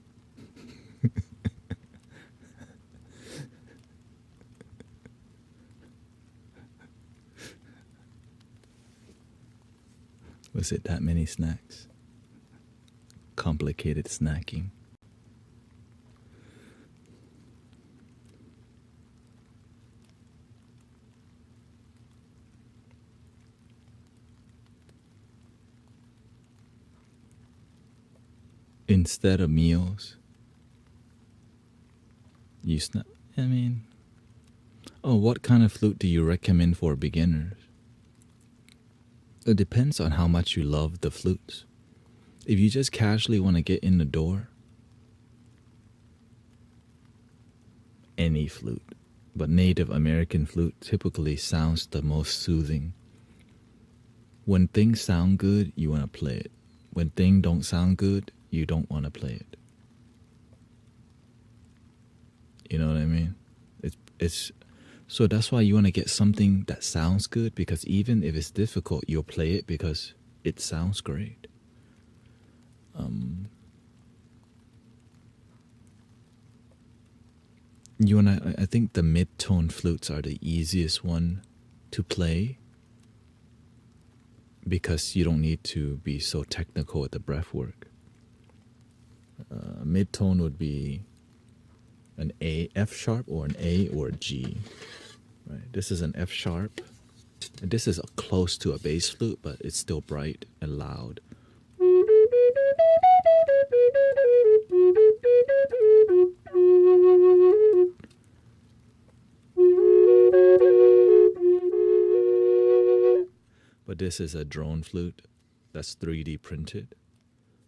Was it that many snacks? Complicated snacking. Instead of meals, you snack. I mean, what kind of flute do you recommend for beginners? It depends on how much you love the flutes. If you just casually want to get in the door, any flute, but Native American flute typically sounds the most soothing. When things sound good, you want to play it. When things don't sound good, you don't want to play it. You know what I mean? It's so that's why you want to get something that sounds good, because even if it's difficult, you'll play it because it sounds great. I think the mid-tone flutes are the easiest one to play because you don't need to be so technical with the breath work. Mid-tone would be an A, F sharp, or an A or a G. Right. This is an F sharp. And this is close to a bass flute, but it's still bright and loud. But this is a drone flute that's 3D printed.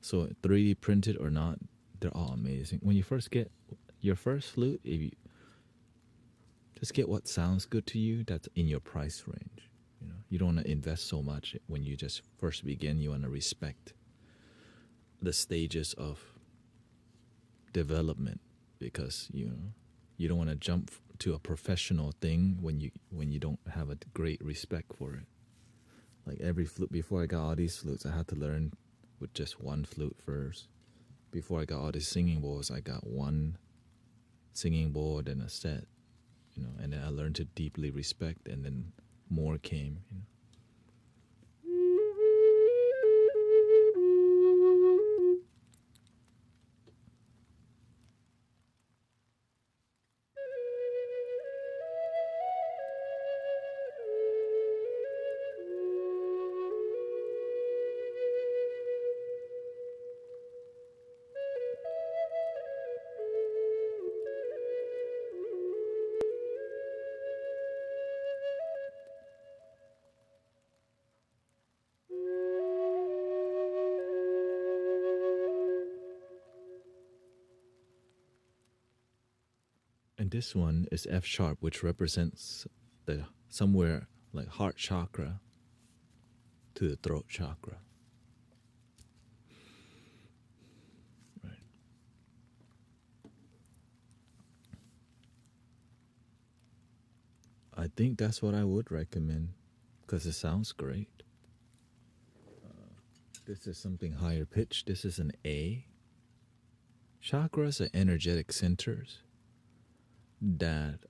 So 3D printed or not, they're all amazing. When you first get your first flute, if you just get what sounds good to you, that's in your price range. You know, you don't want to invest so much when you just first begin. You want to respect the stages of development, because you don't want to jump to a professional thing when you don't have a great respect for it. Like every flute, before I got all these flutes, I had to learn with just one flute first. Before I got all these singing bowls, I got one singing bowl and a set, and then I learned to deeply respect, and then more came, And this one is F sharp, which represents the somewhere like heart chakra to the throat chakra. Right. I think that's what I would recommend, because it sounds great. This is something higher pitch. This is an A. Chakras are energetic centers that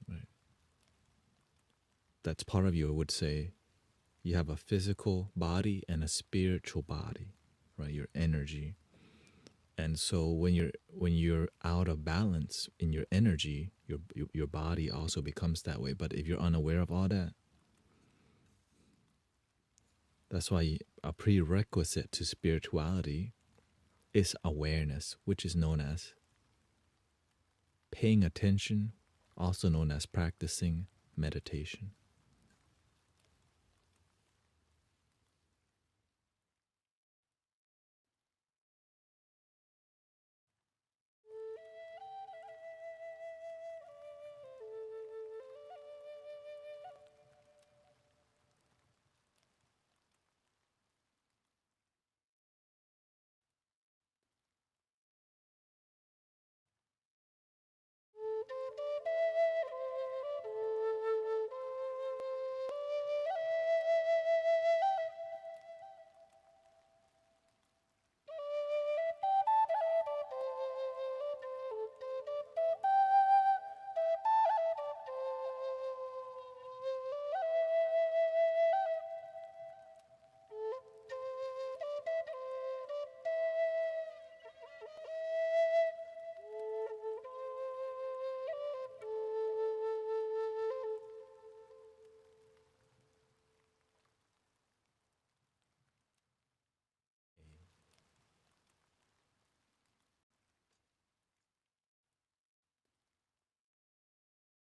right, that's part of you. I would say you have a physical body and a spiritual body, right? Your energy. And so when you're out of balance in your energy, your body also becomes that way. But if you're unaware of all that, that's why a prerequisite to spirituality is awareness, which is known as paying attention, also known as practicing meditation.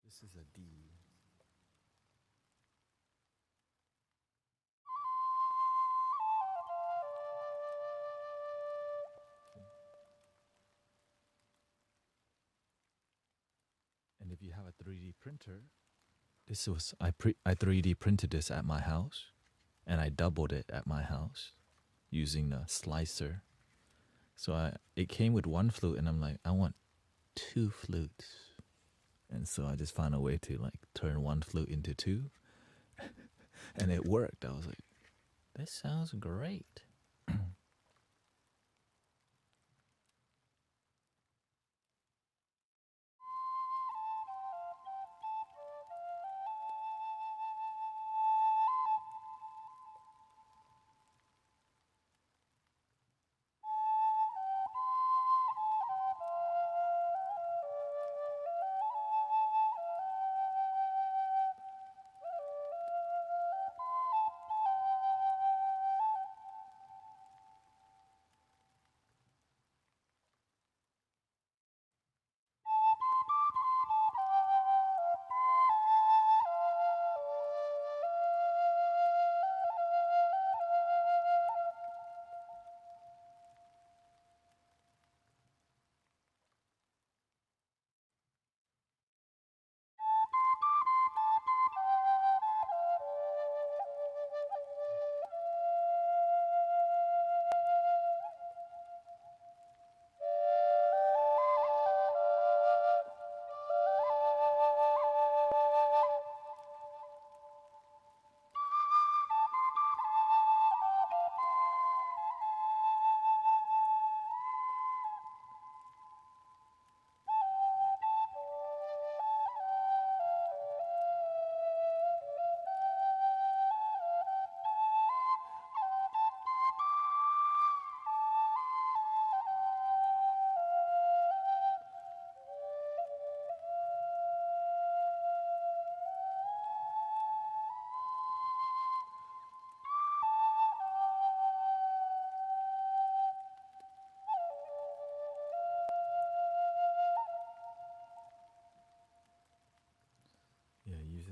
This is a D. And if you have a 3D printer, this was I 3D printed this at my house, and I doubled it at my house using the slicer. So it came with one flute, and I'm like, I want 2 flutes. And so I just found a way to like turn one flute into 2, and it worked. I was like, this sounds great.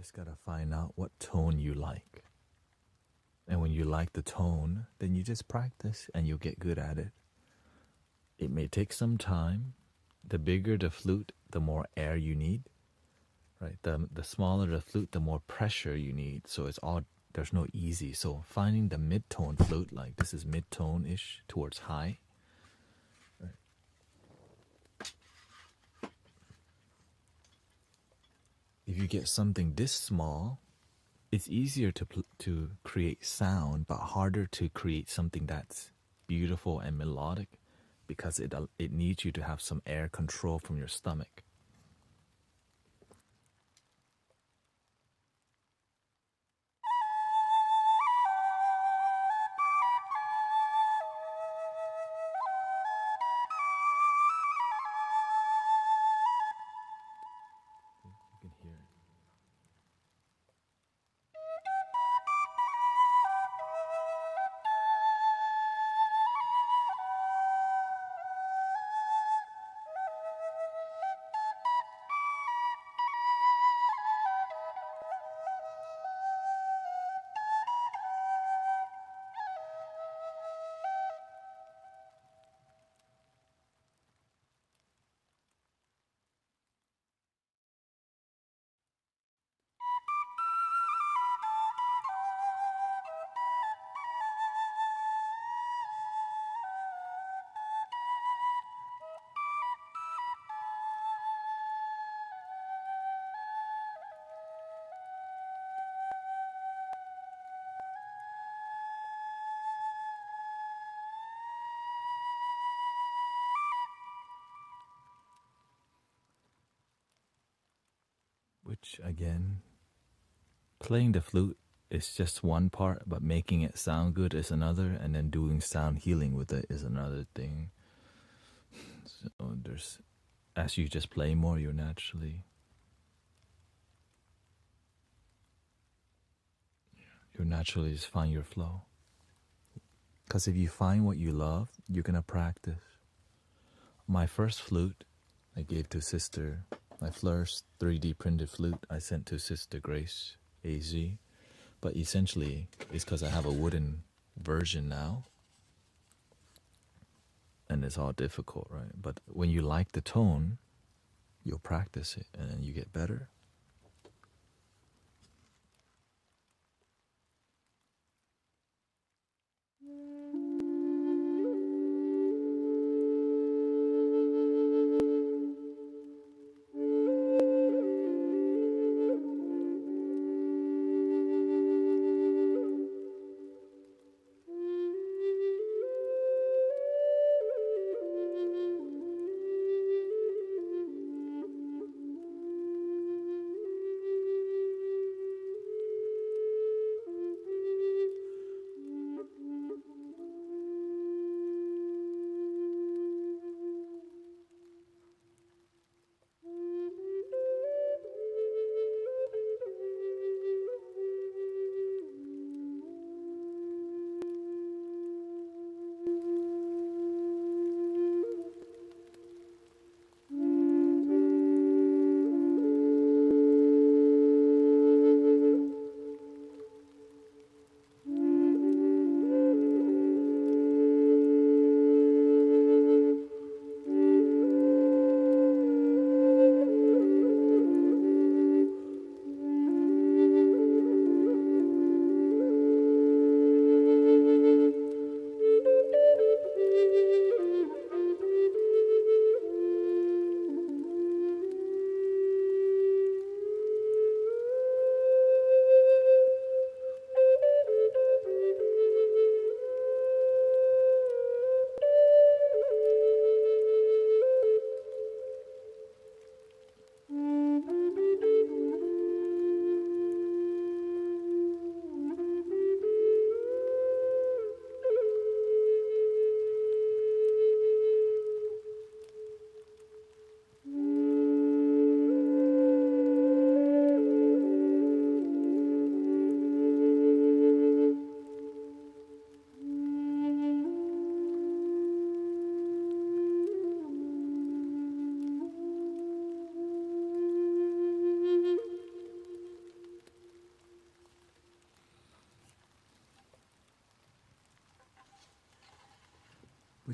just gotta find out what tone you like. And when you like the tone, then you just practice and you'll get good at it. It may take some time. The bigger the flute, the more air you need. Right? The smaller the flute, the more pressure you need. So there's no easy. So finding the mid-tone flute, like this is mid-tone-ish towards high. Right? If you get something this small, it's easier to create sound, but harder to create something that's beautiful and melodic, because it needs you to have some air control from your stomach. You can hear it. Which, again, playing the flute is just one part, but making it sound good is another, and then doing sound healing with it is another thing. So as you just play more, you naturally just find your flow. Because if you find what you love, you're gonna practice. My first flute I gave to sister. My first 3D printed flute I sent to Sister Grace AZ. But essentially, it's because I have a wooden version now. And it's all difficult, right? But when you like the tone, you'll practice it and then you get better.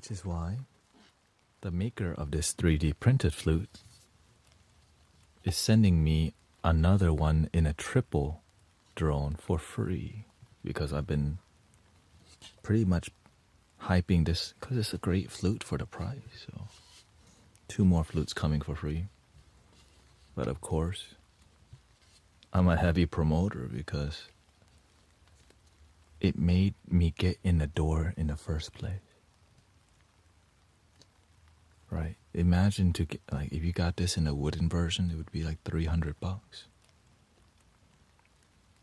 Which is why the maker of this 3D printed flute is sending me another one in a triple drone for free, because I've been pretty much hyping this because it's a great flute for the price. So 2 more flutes coming for free. But of course, I'm a heavy promoter because it made me get in the door in the first place. Right? Imagine to get, like, if you got this in a wooden version, it would be like $300.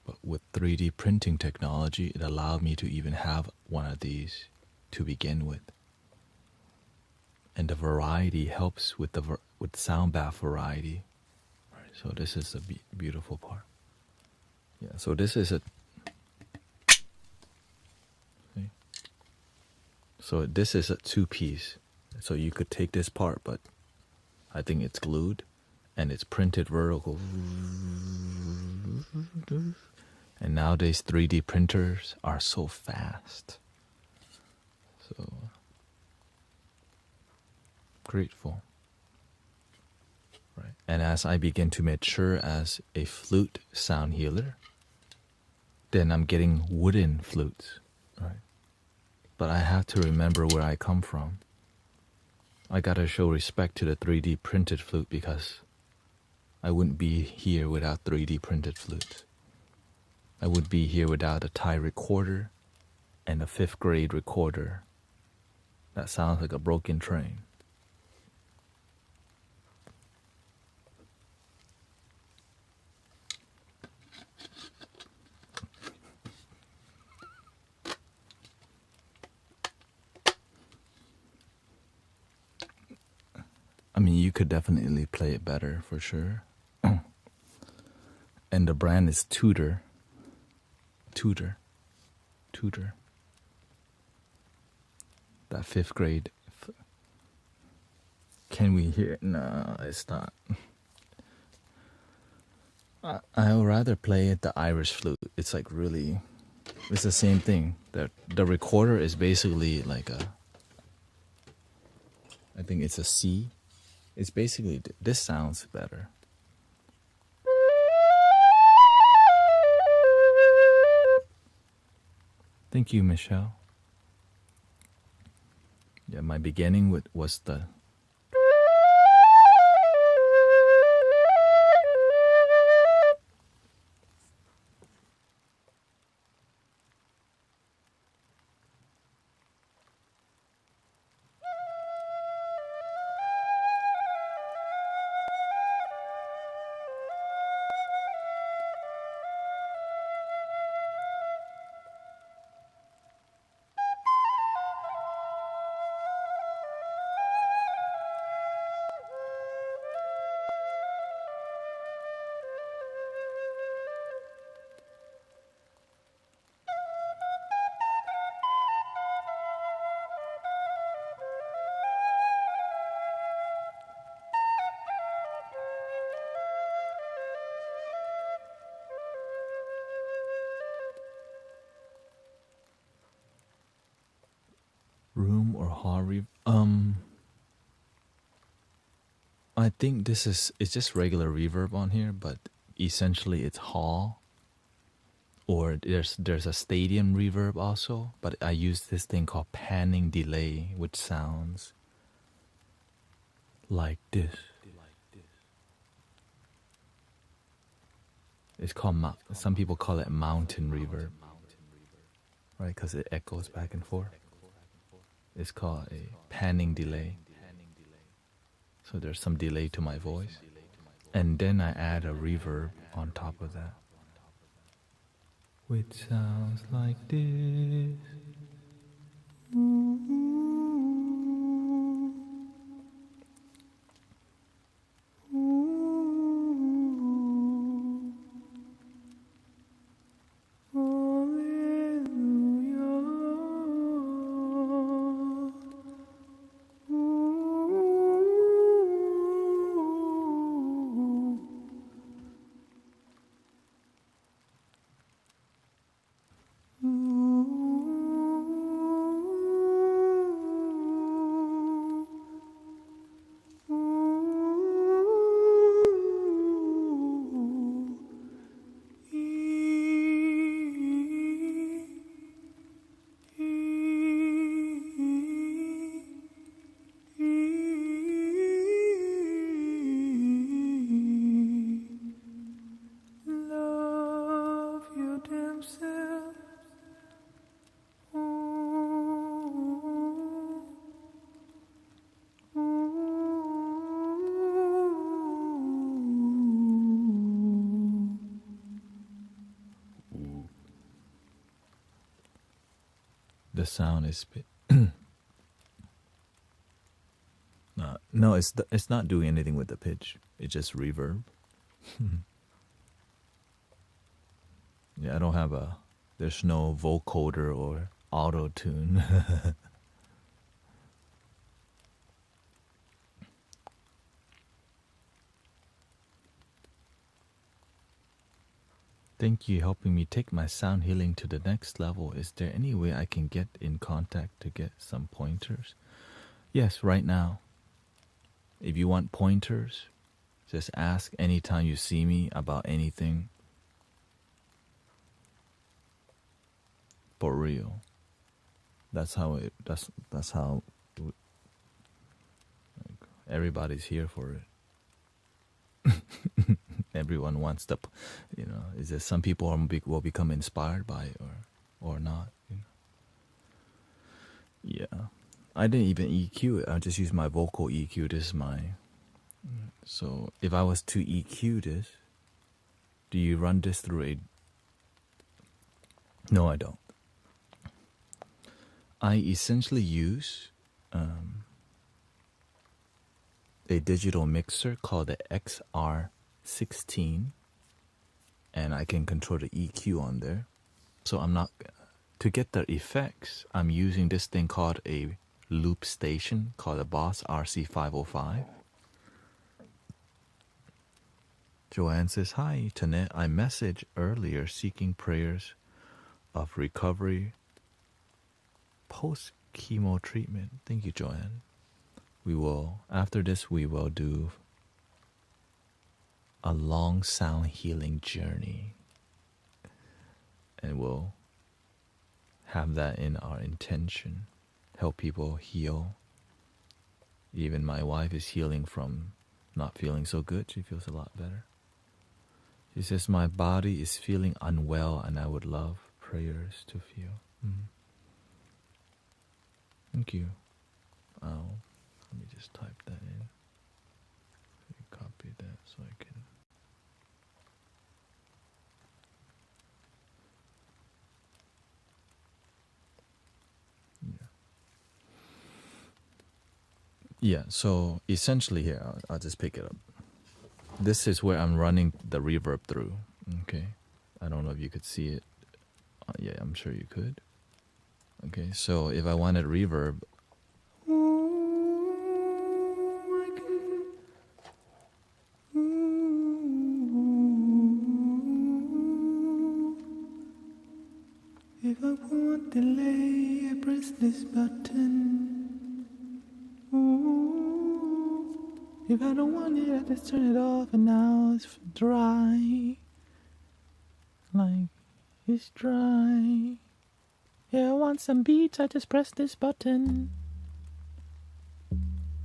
But with 3D printing technology, it allowed me to even have one of these to begin with. And the variety helps with with sound bath variety. Right? So this is the beautiful part. Yeah, so this is a... See? So this is a 2-piece. So you could take this part, but I think it's glued and it's printed vertical. And nowadays 3D printers are so fast. So grateful. Right. And as I begin to mature as a flute sound healer, then I'm getting wooden flutes. Right. But I have to remember where I come from. I gotta show respect to the 3D printed flute because I wouldn't be here without 3D printed flutes. I would be here without a Thai recorder and a 5th grade recorder that sounds like a broken train. I mean, you could definitely play it better for sure. And the brand is Tudor. That 5th grade. Can we hear it? No, it's not. I would rather play it the Irish flute. It's like really, it's the same thing. The recorder is basically like I think it's a C. It's basically, this sounds better. Thank you, Michelle. Yeah, my beginning was the... Room or hall I think it's just regular reverb on here, but essentially it's hall, or there's a stadium reverb also, but I use this thing called panning delay, which sounds like this. It's called, some people call it mountain reverb, right? Because it echoes back and forth. It's called a panning delay. So there's some delay to my voice. And then I add a reverb on top of that, which sounds like this. The sound is no, it's not doing anything with the pitch. It's just reverb. Yeah, I don't have there's no vocoder or auto tune. Thank you helping me take my sound healing to the next level. Is there any way I can get in contact to get some pointers? Yes, right now. If you want pointers, just ask anytime you see me about anything. For real. That's how everybody's here for it. Everyone wants the, is there some people will become inspired by it or not. Yeah. I didn't even EQ it. I just used my vocal EQ. This is so if I was to EQ this, do you run this through a... No, I don't. I essentially use a digital mixer called the XR16, and I can control the EQ on there. So I'm not... To get the effects, I'm using this thing called a loop station called the Boss RC505. Joanne says, hi, Tanet. I messaged earlier seeking prayers of recovery post-chemo treatment. Thank you, Joanne. After this, we will do a long sound healing journey. And we'll have that in our intention. Help people heal. Even my wife is healing from not feeling so good. She feels a lot better. She says, my body is feeling unwell and I would love prayers to feel. Thank you. Let me just type that in. Copy that so I can... Yeah, so essentially here, I'll just pick it up. This is where I'm running the reverb through, okay? I don't know if you could see it. Yeah, I'm sure you could. Okay, so if I wanted reverb, if I want delay, I press this button. If I don't want it, I just turn it off, and now it's dry. Like, it's dry. Yeah, I want some beats, I just press this button.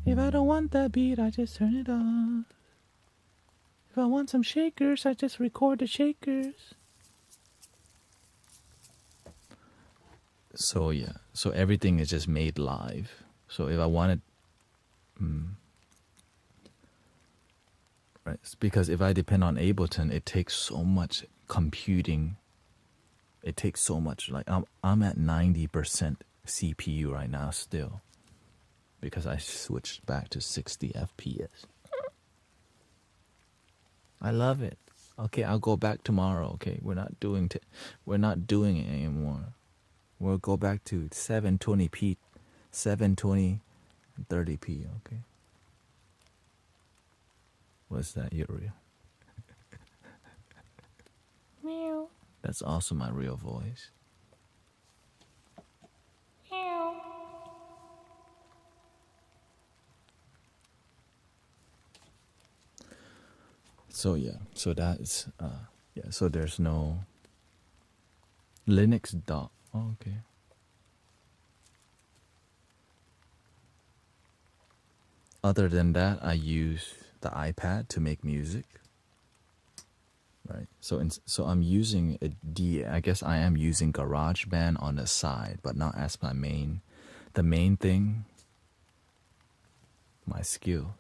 If I don't want that beat, I just turn it off. If I want some shakers, I just record the shakers. so yeah, so everything is just made live. So if I wanted... Right. Because if I depend on Ableton, it takes so much computing. It takes so much. Like I'm at 90% CPU right now still, because I switched back to 60 FPS. I love it. Okay, I'll go back tomorrow. Okay, we're not doing it anymore. We'll go back to 720p, 720 and 30p. Okay. What's that, Uriel? Meow. That's also my real voice. Meow. So yeah, so that's so there's no Linux dot. Oh, okay. Other than that, I use the iPad to make music. Right. So I'm using I guess I am using GarageBand on the side, but not as my main. The main thing, my skills.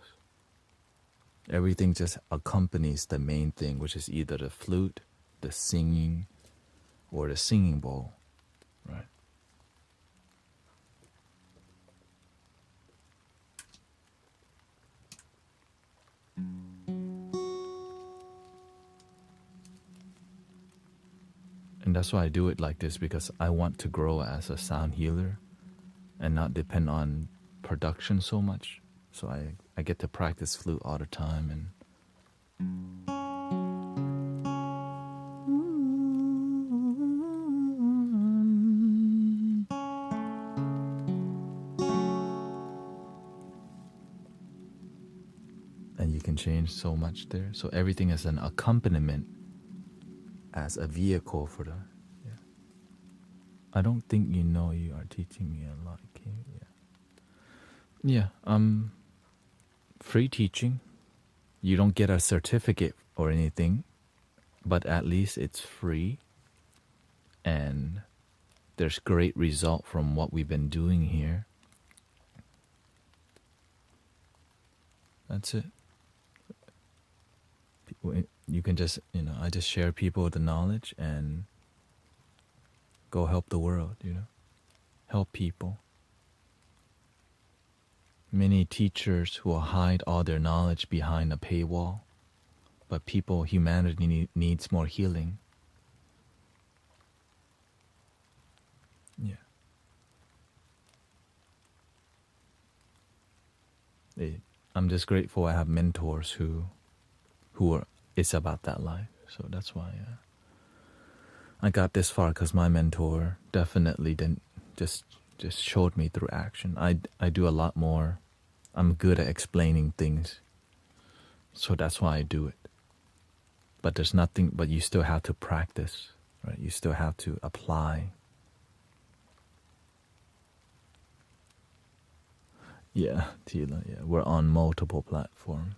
Everything just accompanies the main thing, which is either the flute, the singing, or the singing bowl. Right. And that's why I do it like this, because I want to grow as a sound healer and not depend on production so much. So I get to practice flute all the time. And you can change so much there. So everything is an accompaniment as a vehicle for the... Yeah. I don't think you know you are teaching me a lot. Okay? Yeah. Free teaching. You don't get a certificate or anything, but at least it's free. And there's great result from what we've been doing here. That's it. You can just, I just share people the knowledge and go help the world, help people. Many teachers who will hide all their knowledge behind a paywall, but humanity needs more healing. Yeah. I'm just grateful I have mentors who it's about that life. So that's why I got this far, because my mentor definitely didn't just showed me through action. I do a lot more. I'm good at explaining things, so that's why I do it. But there's nothing. But you still have to practice, right? You still have to apply. Yeah, Tila. Yeah, we're on multiple platforms.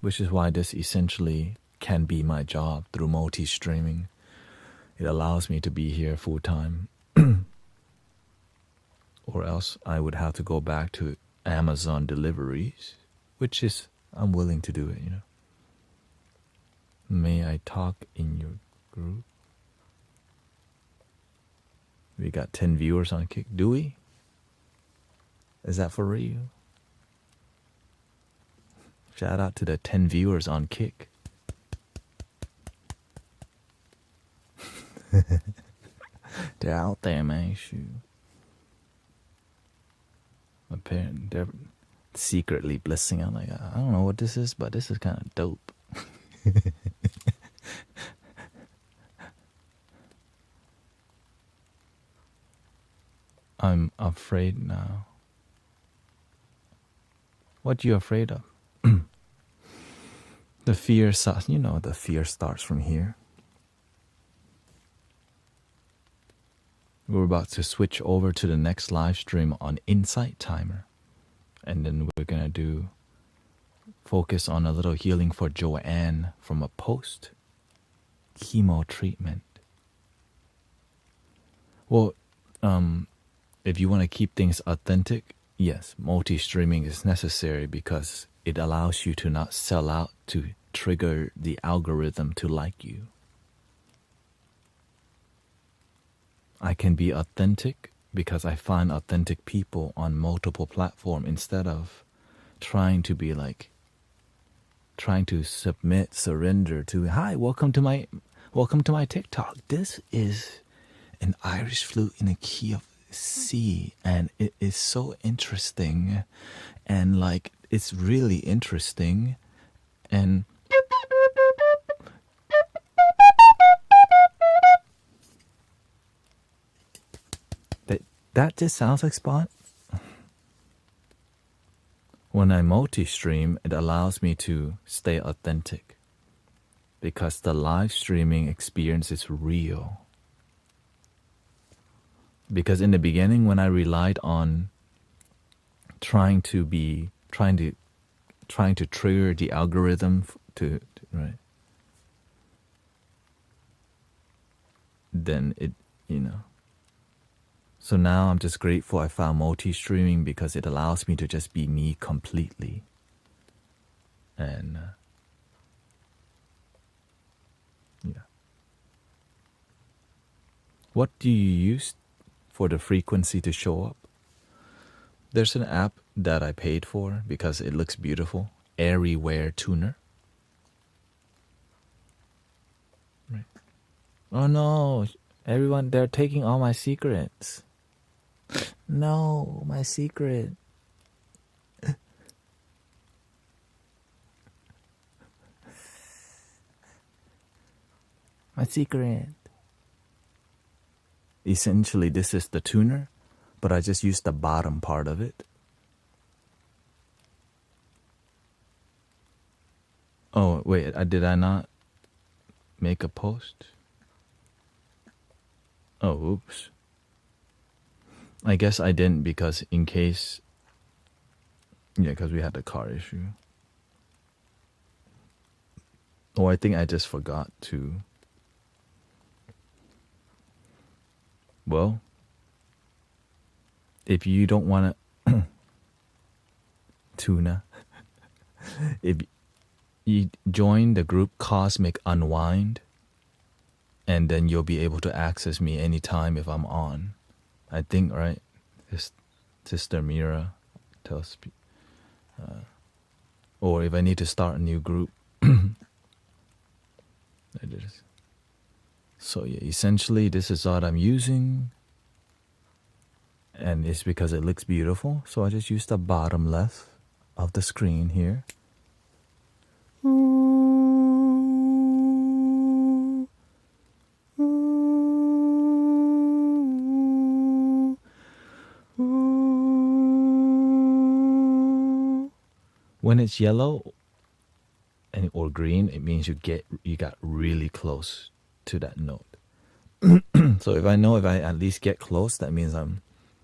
Which is why this essentially can be my job through multi-streaming. It allows me to be here full time. Or else I would have to go back to Amazon deliveries, which is, I'm willing to do it, May I talk in your group? We got 10 viewers on Kick. Do we? Is that for real? Shout out to the 10 viewers on Kick. They're out there, man. Shoot. My parents, they're secretly blissing out. Like, I don't know what this is, but this is kind of dope. I'm afraid now. What you afraid of? The fear, the fear starts from here. We're about to switch over to the next live stream on Insight Timer. And then we're going to focus on a little healing for Joanne from a post-chemo treatment. Well, if you want to keep things authentic, yes, multi-streaming is necessary because it allows you to not sell out to trigger the algorithm to like you. I can be authentic because I find authentic people on multiple platforms instead of trying to surrender to, hi, welcome to my TikTok. This is an Irish flute in a key of C, and it is so interesting, and it's really interesting, and that just sounds like Spot. When I multi-stream, it allows me to stay authentic because the live streaming experience is real. Because in the beginning, when I relied on trying to trigger the algorithm to right, then it, So now I'm just grateful I found multi-streaming because it allows me to just be me completely. And yeah. What do you use for the frequency to show up? There's an app that I paid for because it looks beautiful. airy-wear tuner. Right. Oh no, everyone, they're taking all my secrets. No, my secret. My secret. Essentially, this is the tuner, but I just used the bottom part of it. Oh, wait, did I not make a post? Oh, oops. I guess I didn't because in case... Yeah, because we had the car issue. Oh, I think I just forgot to... Well, if you don't want to... Tuna. If you join the group Cosmic Unwind, and then you'll be able to access me anytime if I'm on. I think, right? Sister Mira tells me. Or if I need to start a new group. So yeah, essentially this is what I'm using. And it's because it looks beautiful. So I just use the bottom left of the screen here. When it's yellow or green, it means you got really close to that note. So if I at least get close, that means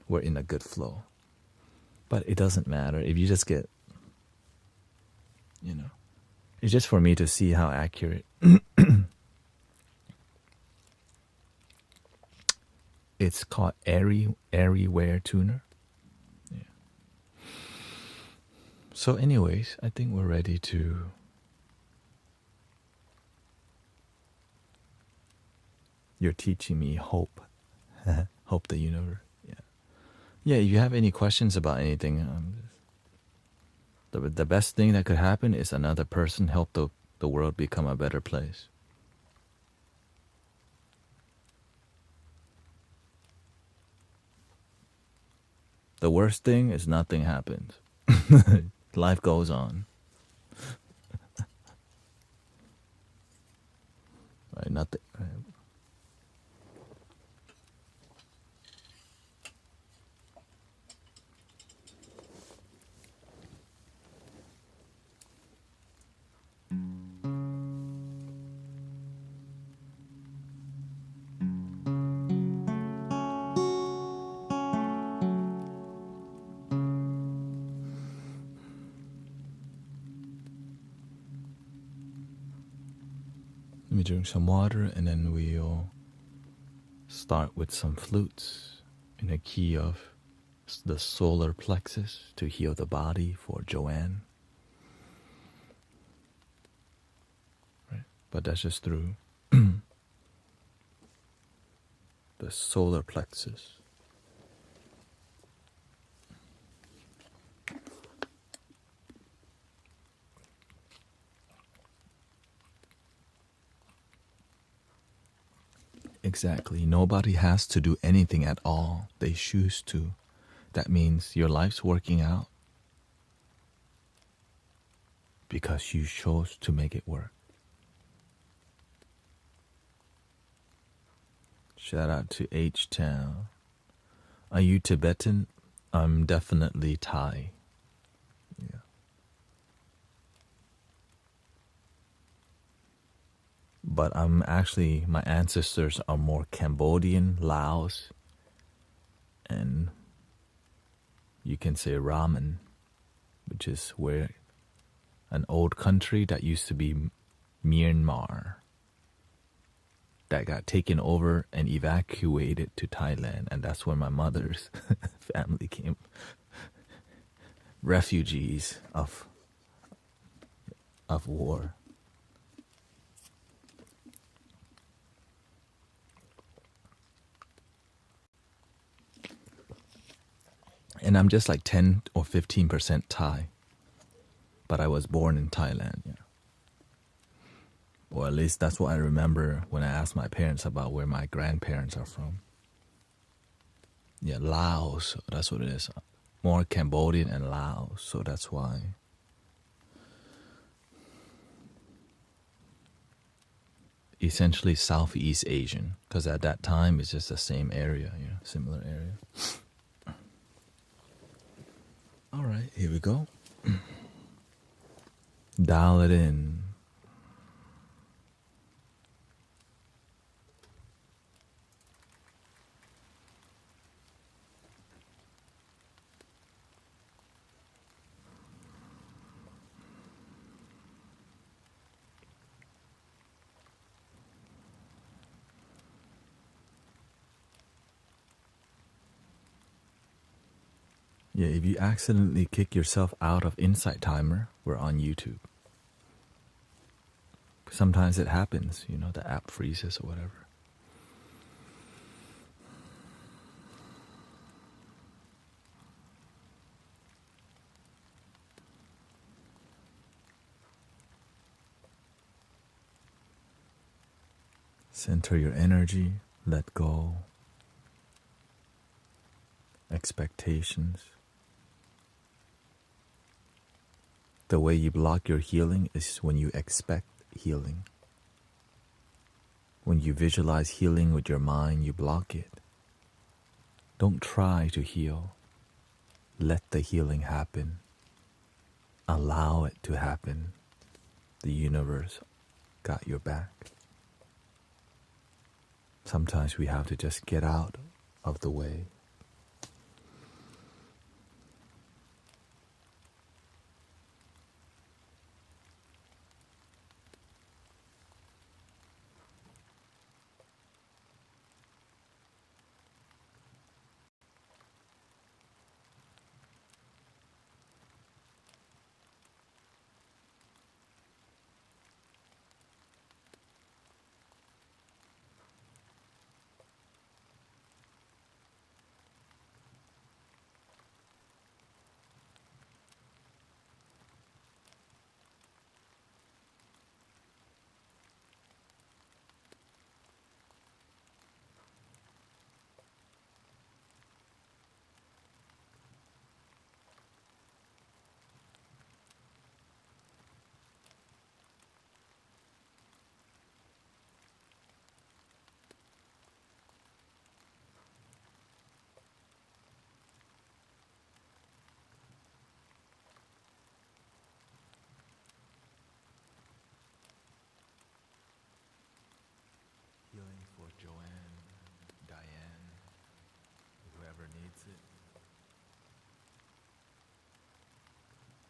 we're in a good flow. But it doesn't matter if you just get, it's just for me to see how accurate. It's called airy-wear tuner. Yeah. So anyways, I think we're ready to you're teaching me hope. Hope the universe. Yeah. Yeah, if you have any questions about anything, the best thing that could happen is another person help the world become a better place. The worst thing is nothing happens. Life goes on. Right, nothing. Right. Let me drink some water and then we'll start with some flutes in a key of the solar plexus to heal the body for Joanne. Right. But that's just through the solar plexus. Exactly. Nobody has to do anything at all. They choose to. That means your life's working out because you chose to make it work. Shout out to H-Town. Are you Tibetan? I'm definitely Thai. Yeah. But my ancestors are more Cambodian, Laos, and you can say ramen, which is where an old country that used to be Myanmar that got taken over and evacuated to Thailand, and that's where my mother's family came. Refugees of war. And I'm just like 10 or 15% Thai. but I was born in Thailand. Yeah. Or at least that's what I remember when I asked my parents about where my grandparents are from. Yeah, Laos, that's what it is. More Cambodian and Laos, so that's why. Essentially Southeast Asian, because at that time it's just the same area, similar area. All right, here we go. Dial it in. Yeah, if you accidentally kick yourself out of Insight Timer, we're on YouTube. Sometimes it happens, the app freezes or whatever. Center your energy, let go. Expectations. The way you block your healing is when you expect healing. When you visualize healing with your mind, you block it. Don't try to heal. Let the healing happen. Allow it to happen. The universe got your back. Sometimes we have to just get out of the way. Healing for Joanne, Diane, whoever needs it.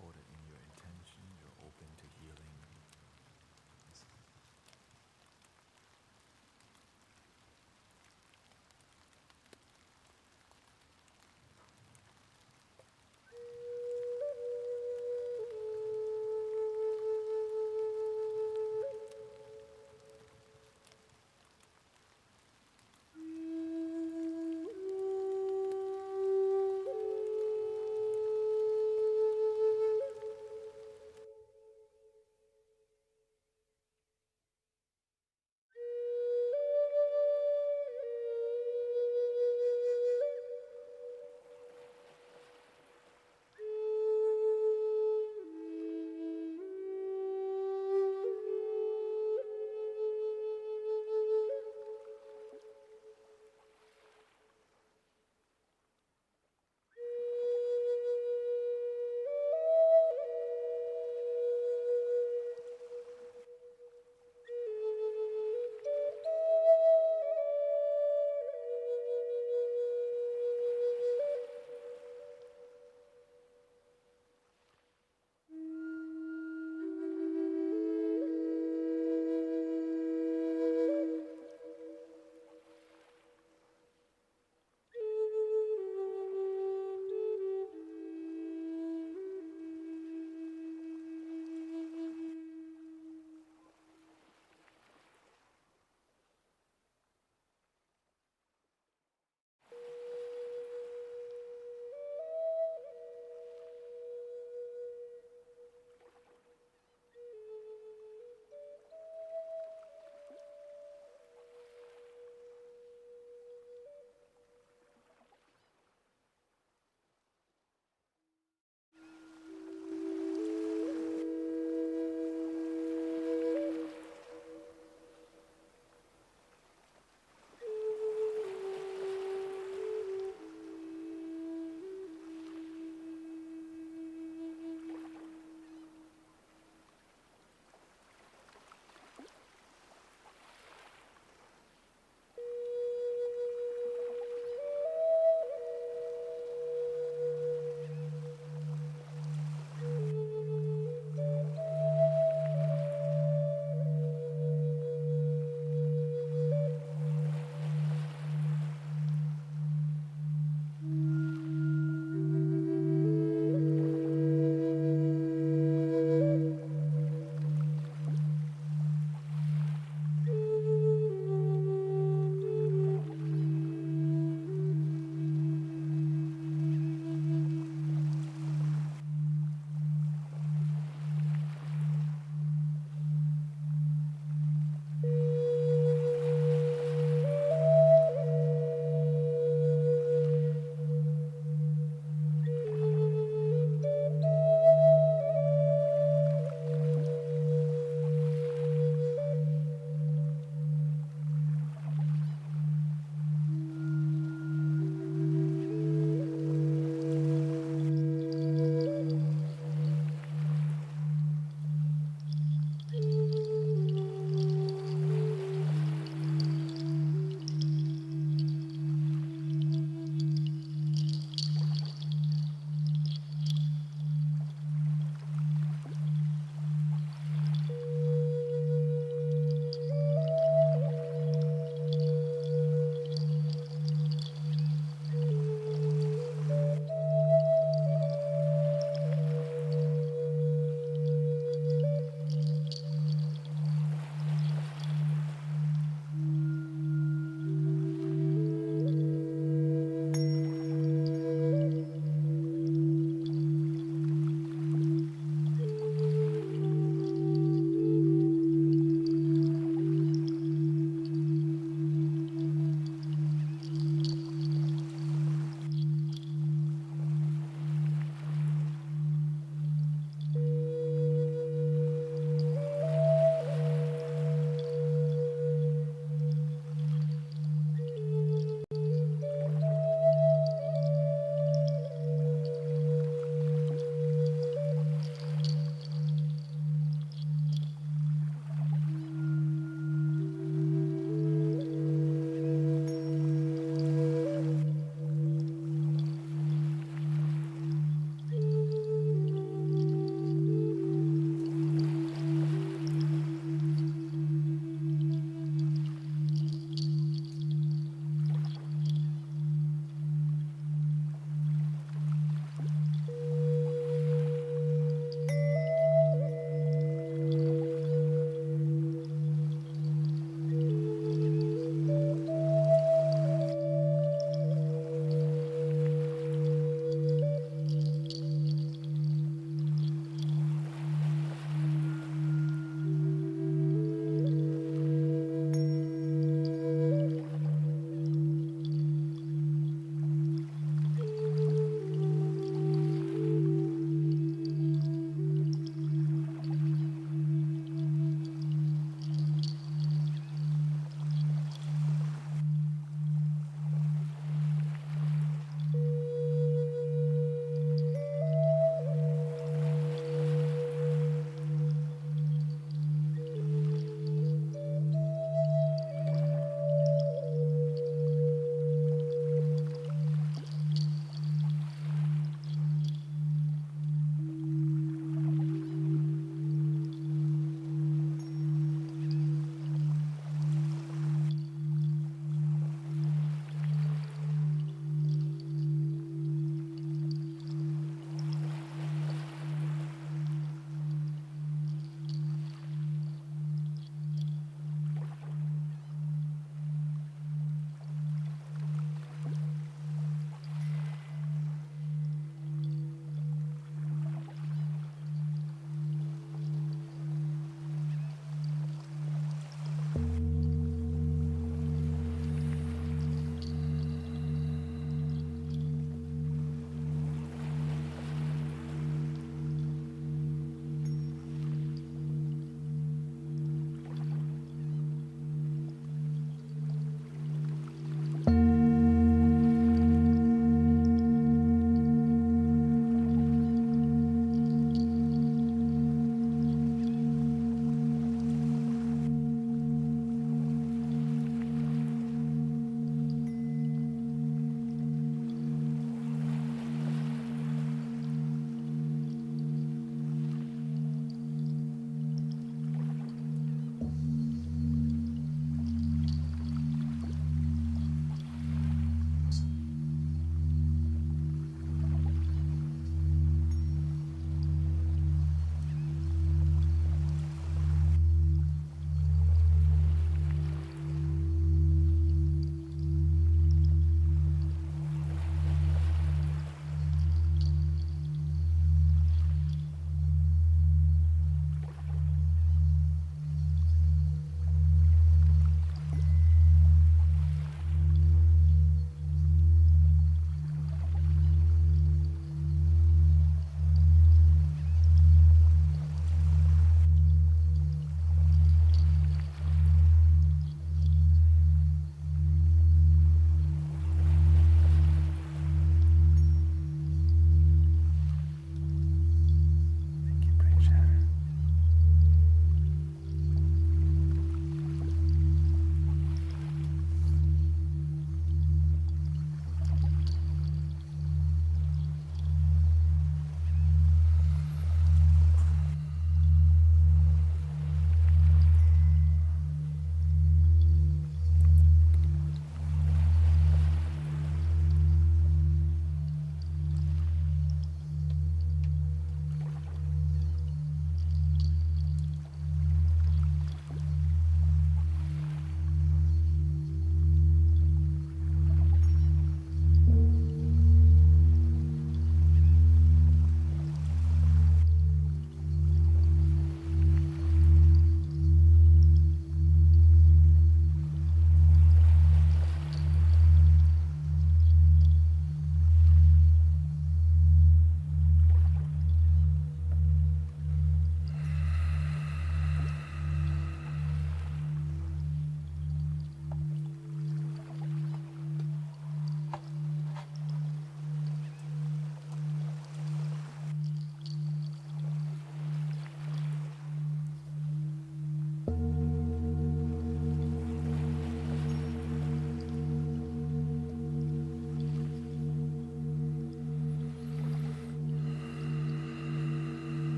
Hold it in your intention. You're open to healing.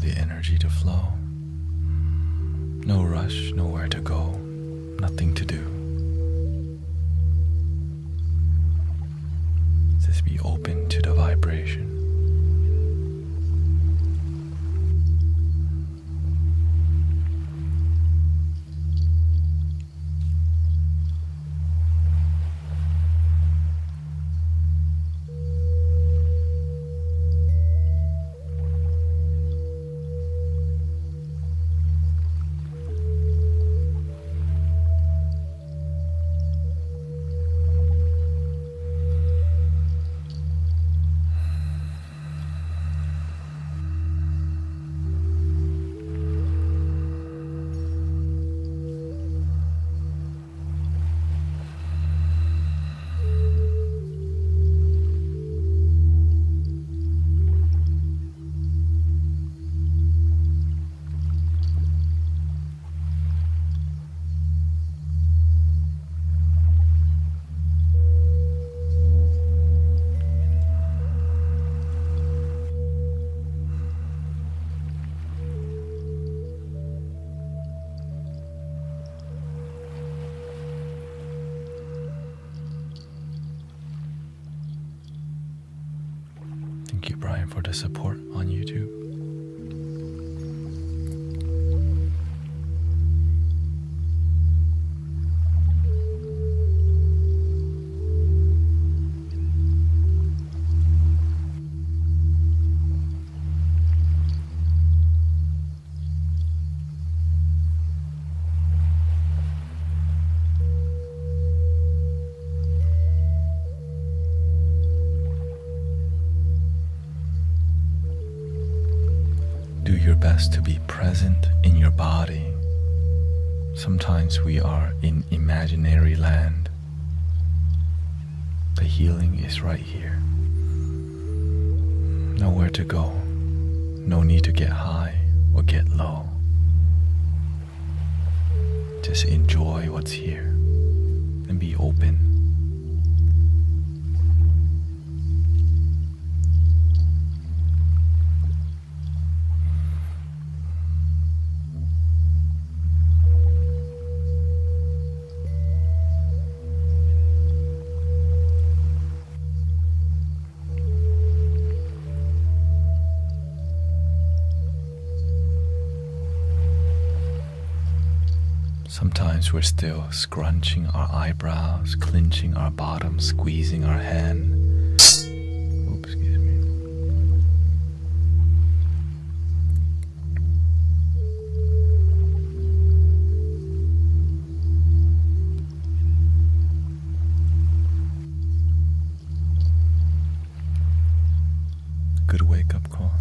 the energy to flow. No rush, nowhere to go, nothing to do. Just be open to the vibration. Thank you, Brian, for the support on YouTube. Do your best to be present in your body. Sometimes we are in imaginary land. The healing is right here. Nowhere to go. No need to get high or get low. Just enjoy what's here and be open. Sometimes we're still scrunching our eyebrows, clenching our bottom, squeezing our hand. Oops, excuse me. Good wake-up call.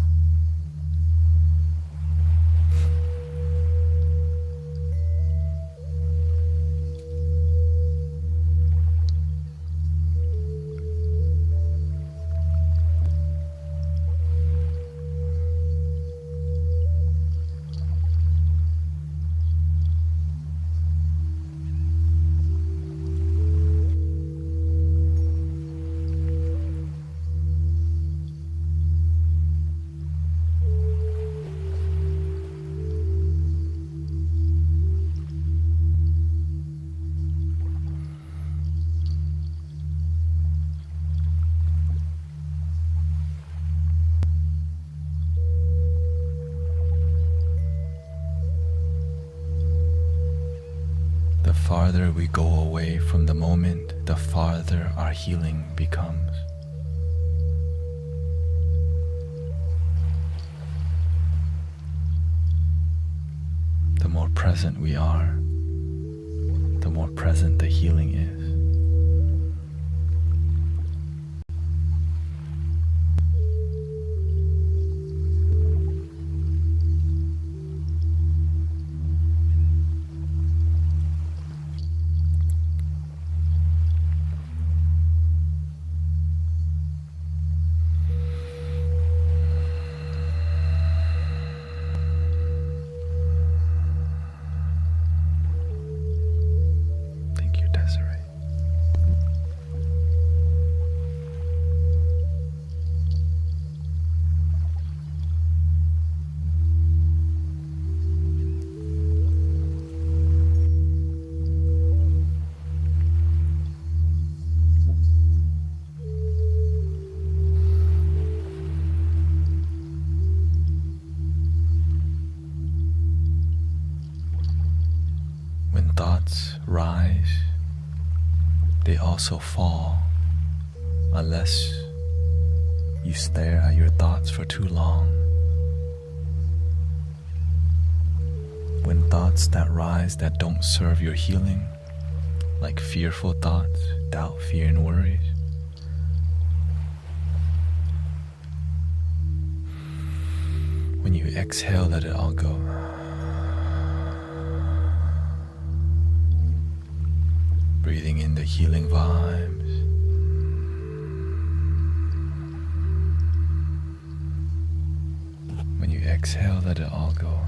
The farther we go away from the moment, the farther our healing becomes. The more present we are, the more present the healing is. Desiree. rise, they also fall unless you stare at your thoughts for too long. When thoughts that rise that don't serve your healing, like fearful thoughts, doubt, fear, and worries, when you exhale, let it all go. Breathing in the healing vibes. When you exhale, let it all go.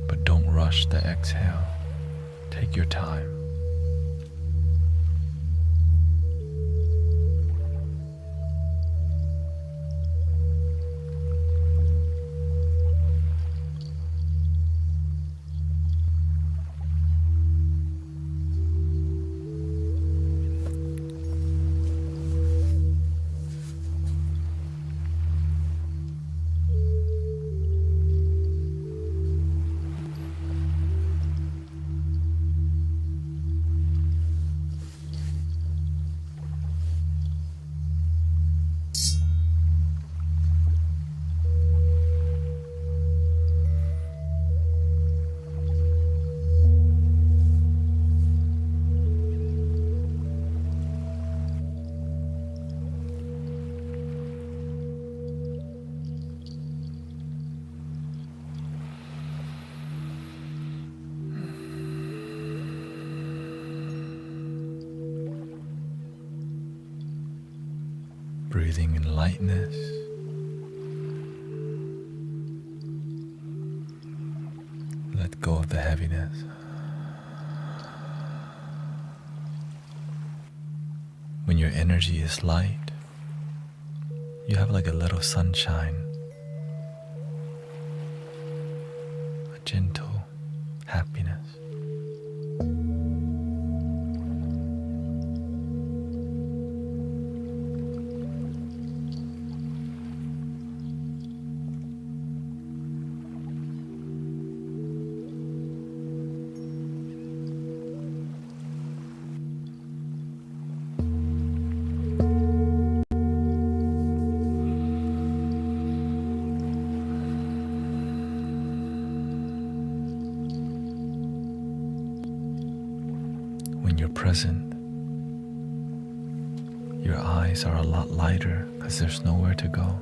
But don't rush the exhale. Take your time. Breathing in lightness. Let go of the heaviness. When your energy is light, you have like a little sunshine, a gentle happiness. When you're present, your eyes are a lot lighter because there's nowhere to go.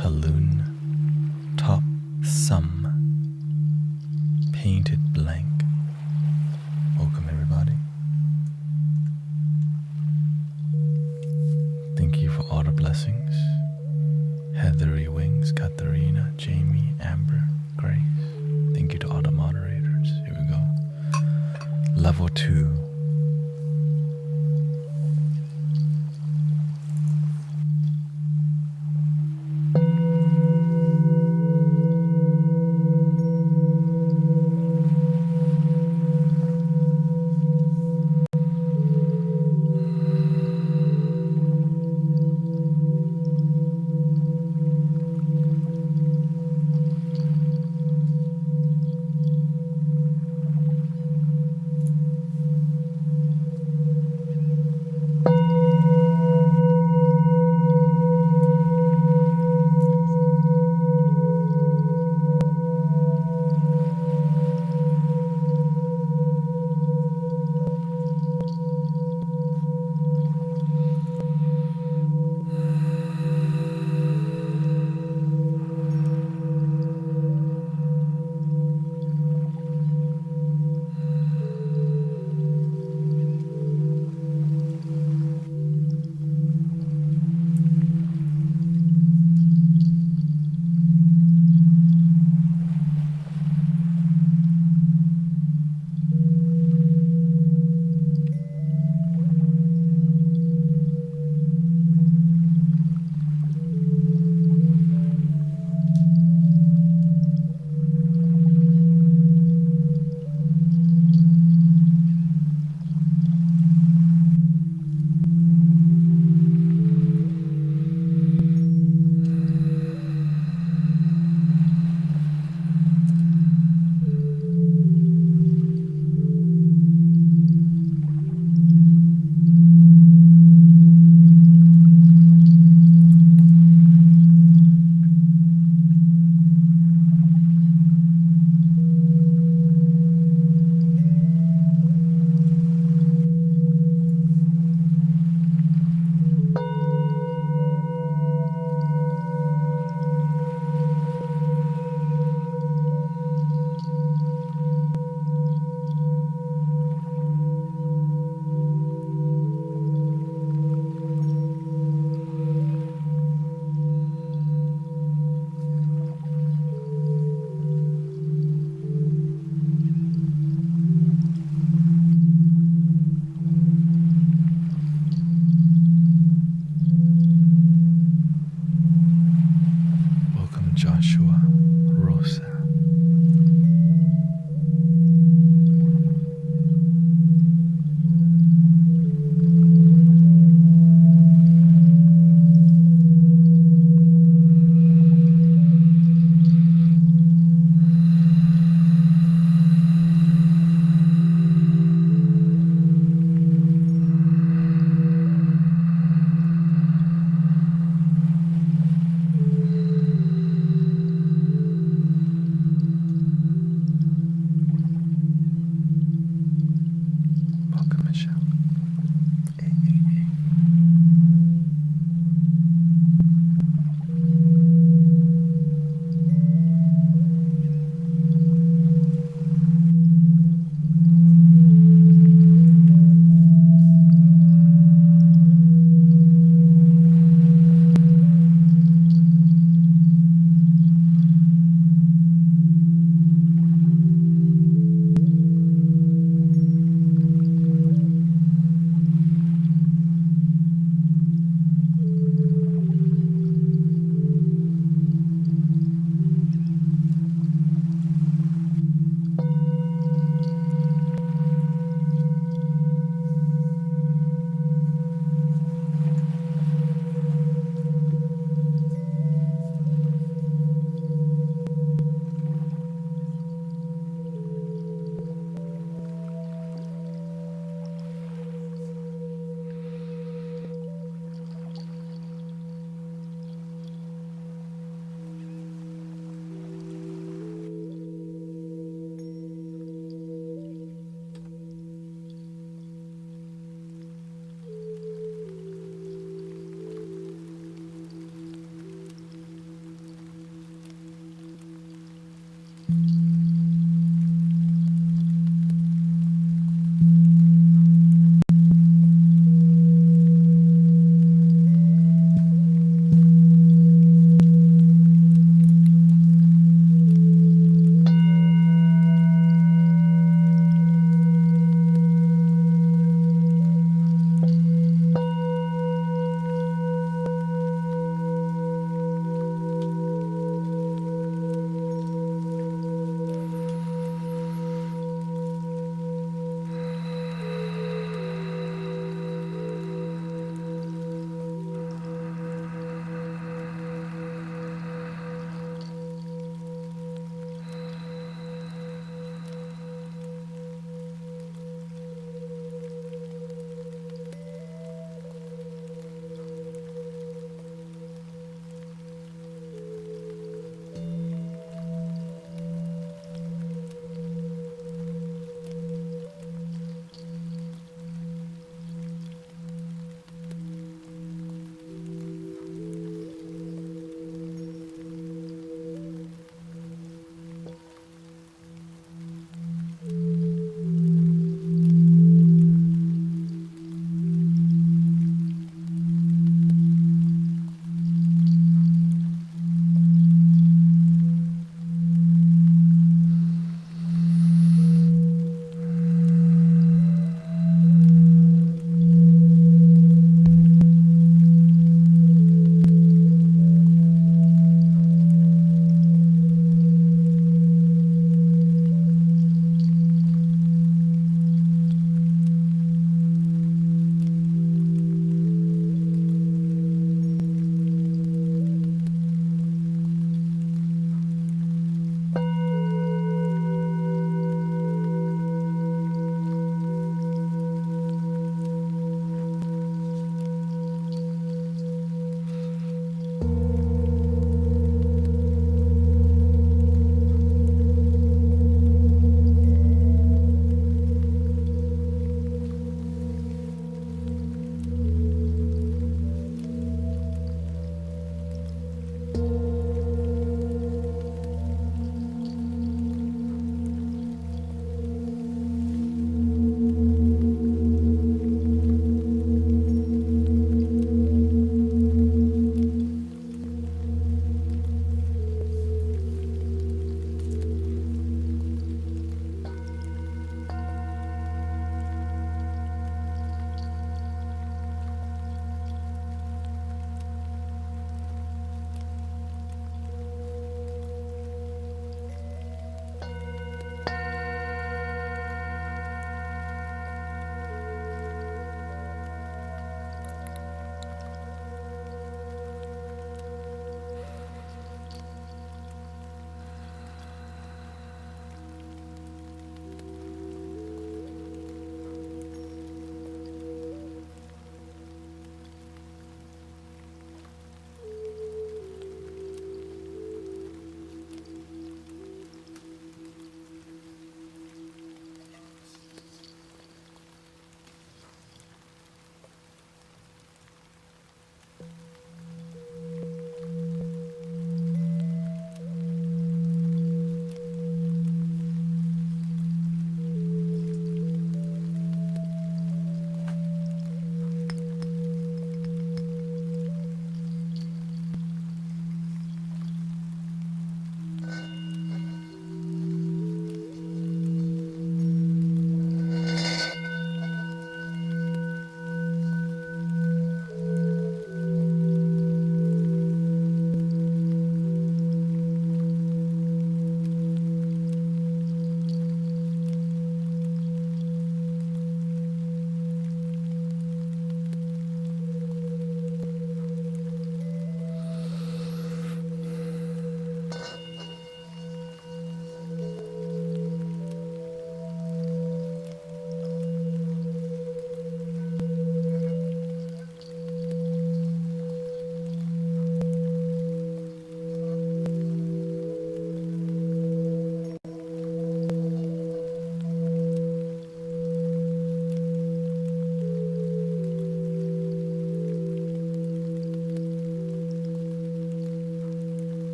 Kalun Top Sum Painted Blank. Welcome everybody. Thank you for all the blessings. Heathery Wings, Katharina, Jamie, Amber, Grace. Thank you to all the moderators. Here we go. Level 2. Joshua, Rosa.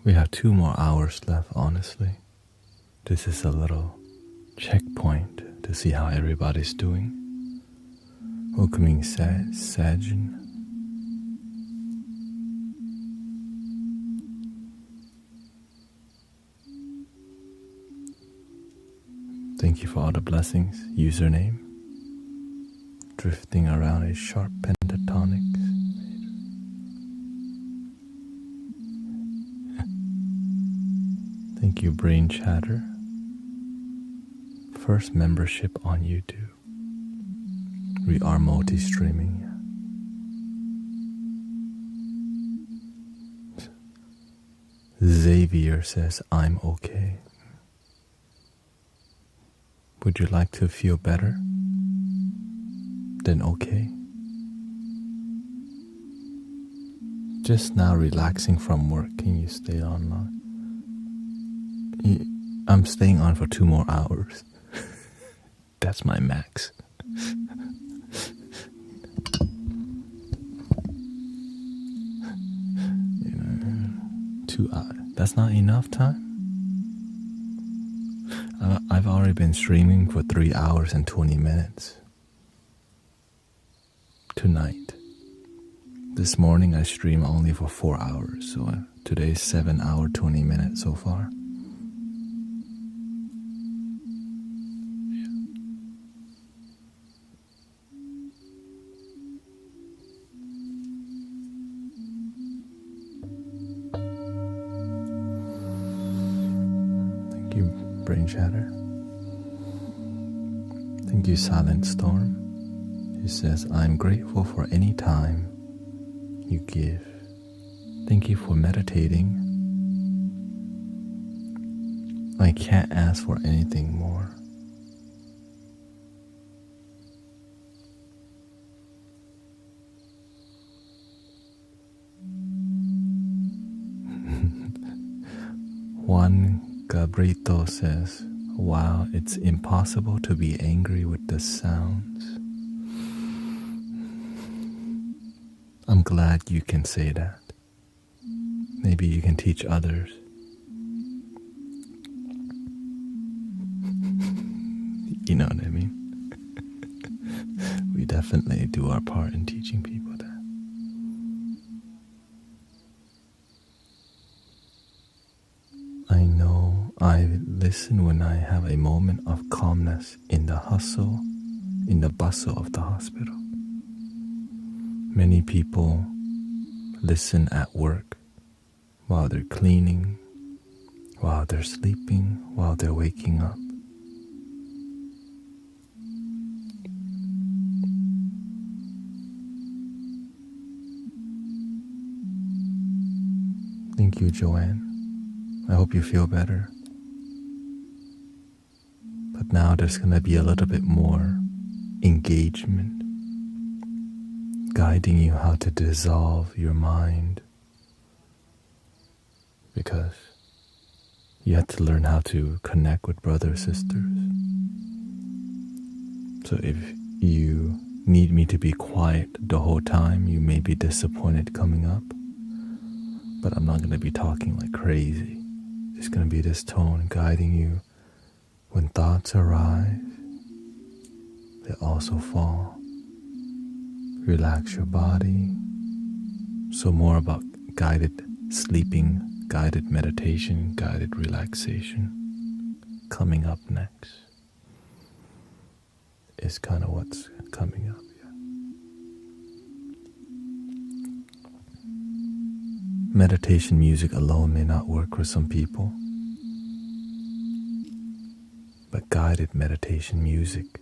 We have 2 more hours left, honestly. This is a little checkpoint to see how everybody's doing. Welcoming Sajin. Thank you for all the blessings. Username. Drifting around a sharp pentatonic. Thank you, Brain Chatter. First membership on YouTube. We are multi-streaming. Xavier says, I'm okay. Would you like to feel better? Then okay. Just now relaxing from work. Can you stay online? I'm staying on for 2 more hours. That's my max. 2 hours. That's not enough time? I've already been streaming for 3 hours and 20 minutes. Tonight. This morning I stream only for 4 hours, so today's 7 hour 20 minutes so far. Thank you, Brain Chatter. Thank you, Silent Storm. He says, I'm grateful for any time you give. Thank you for meditating. I can't ask for anything more. Juan Gabrito says, wow, it's impossible to be angry with the sounds. I'm glad you can say that. Maybe you can teach others. You know what I mean? We definitely do our part in teaching people that. I know I listen when I have a moment of calmness in the hustle, in the bustle of the hospital. Many people listen at work, while they're cleaning, while they're sleeping, while they're waking up. Thank you, Joanne. I hope you feel better. But now there's going to be a little bit more engagement, guiding you how to dissolve your mind, because you have to learn how to connect with brothers, sisters. So if you need me to be quiet the whole time, you may be disappointed coming up, but I'm not going to be talking like crazy. It's going to be this tone guiding you. When thoughts arise, they also fall. Relax your body. So more about guided sleeping, guided meditation, guided relaxation. Coming up next is kind of what's coming up. Meditation music alone may not work for some people, but guided meditation music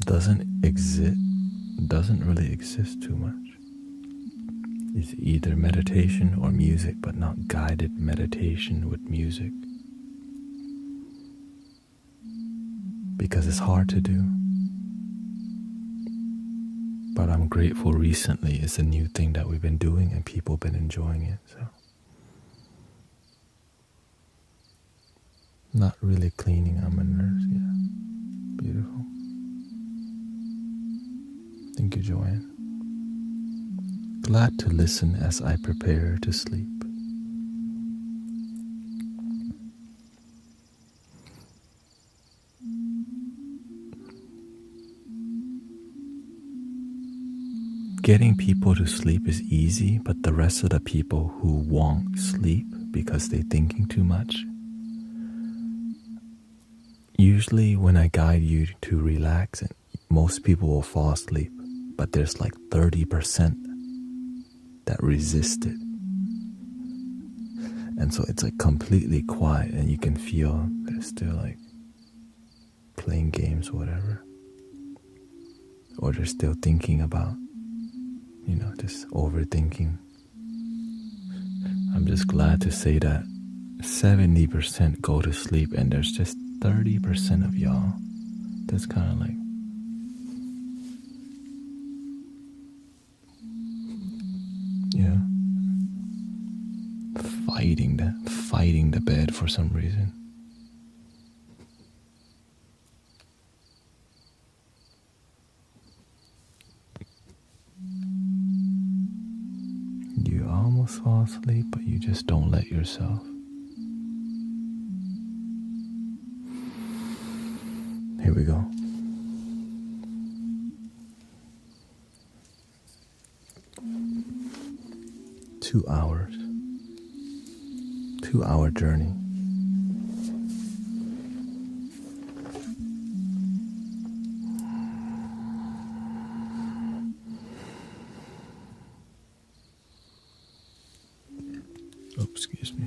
doesn't really exist too much. It's either meditation or music, but not guided meditation with music, because it's hard to do. But I'm grateful recently it's a new thing that we've been doing and people have been enjoying it. So not really cleaning, I'm a nurse, yeah. Beautiful. Thank you, Joanne. Glad to listen as I prepare to sleep. Getting people to sleep is easy, but the rest of the people who won't sleep because they're thinking too much, usually when I guide you to relax, most people will fall asleep, but there's like 30% that resist it. And so it's like completely quiet and you can feel they're still like playing games or whatever. Or they're still thinking about, just overthinking. I'm just glad to say that 70% go to sleep and there's just 30% of y'all that's kind of like fighting the bed for some reason. You almost fall asleep, but you just don't let yourself. Here we go. Two hours. 2-hour journey. Oh, excuse me.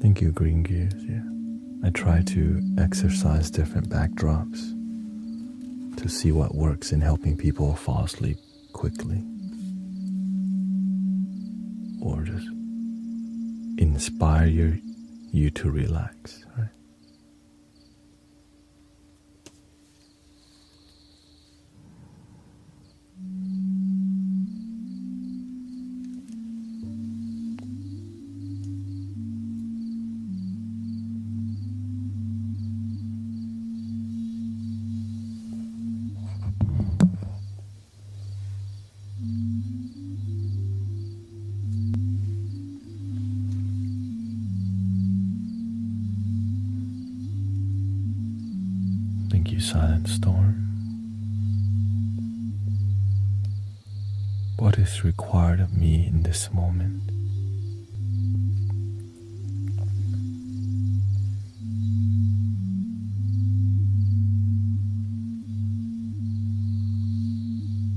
Thank you, Green Gears. Yeah, I try to exercise different backdrops to see what works in helping people fall asleep quickly, or just inspire you to relax, right? Thank you, Silent Storm. What is required of me in this moment?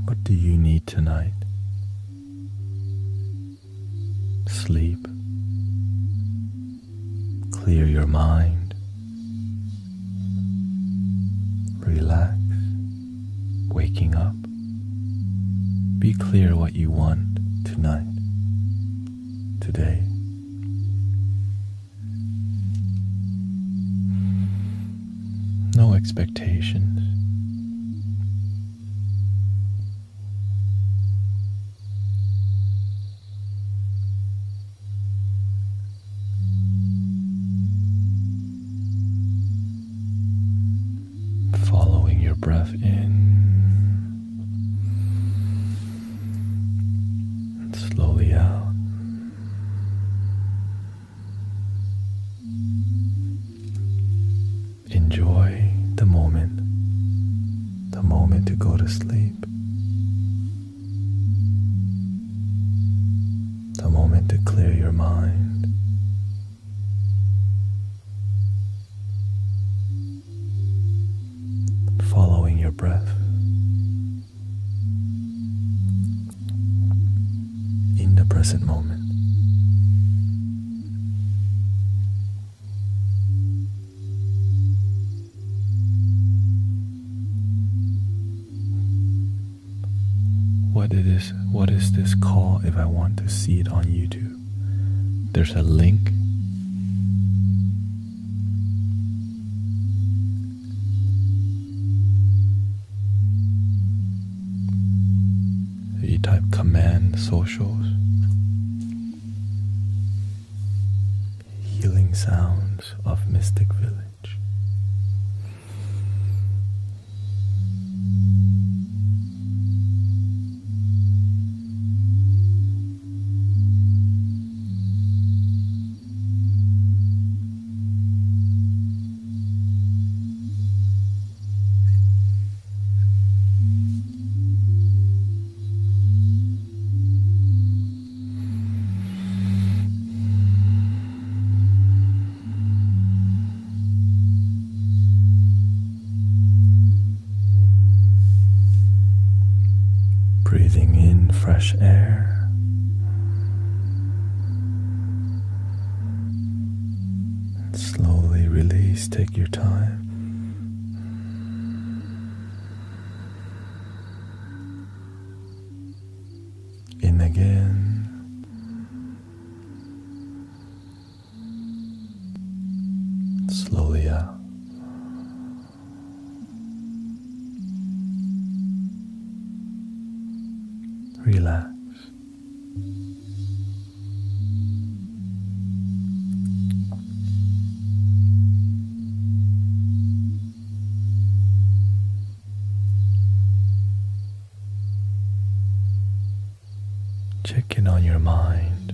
What do you need tonight? Sleep. Clear your mind. Relax. Waking up. Be clear what you want tonight, today. No expectations. Following your breath in and slowly out. Enjoy the moment to go to sleep, the moment to clear your mind. Following your breath in the present moment. What is this call if I want to see it on YouTube? There's a link the socials. Healing sounds of Mystic Village. Breathing in fresh air, and slowly release. Take your time. In again, slowly out. Relax. Check in on your mind.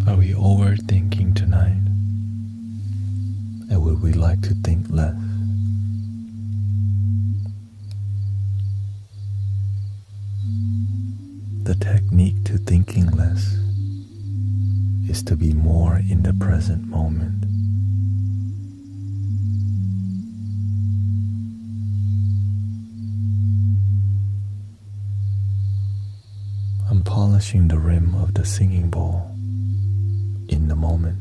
Are we overthinking tonight? And would we like to think less? The technique to thinking less is to be more in the present moment. I'm polishing the rim of the singing bowl in the moment.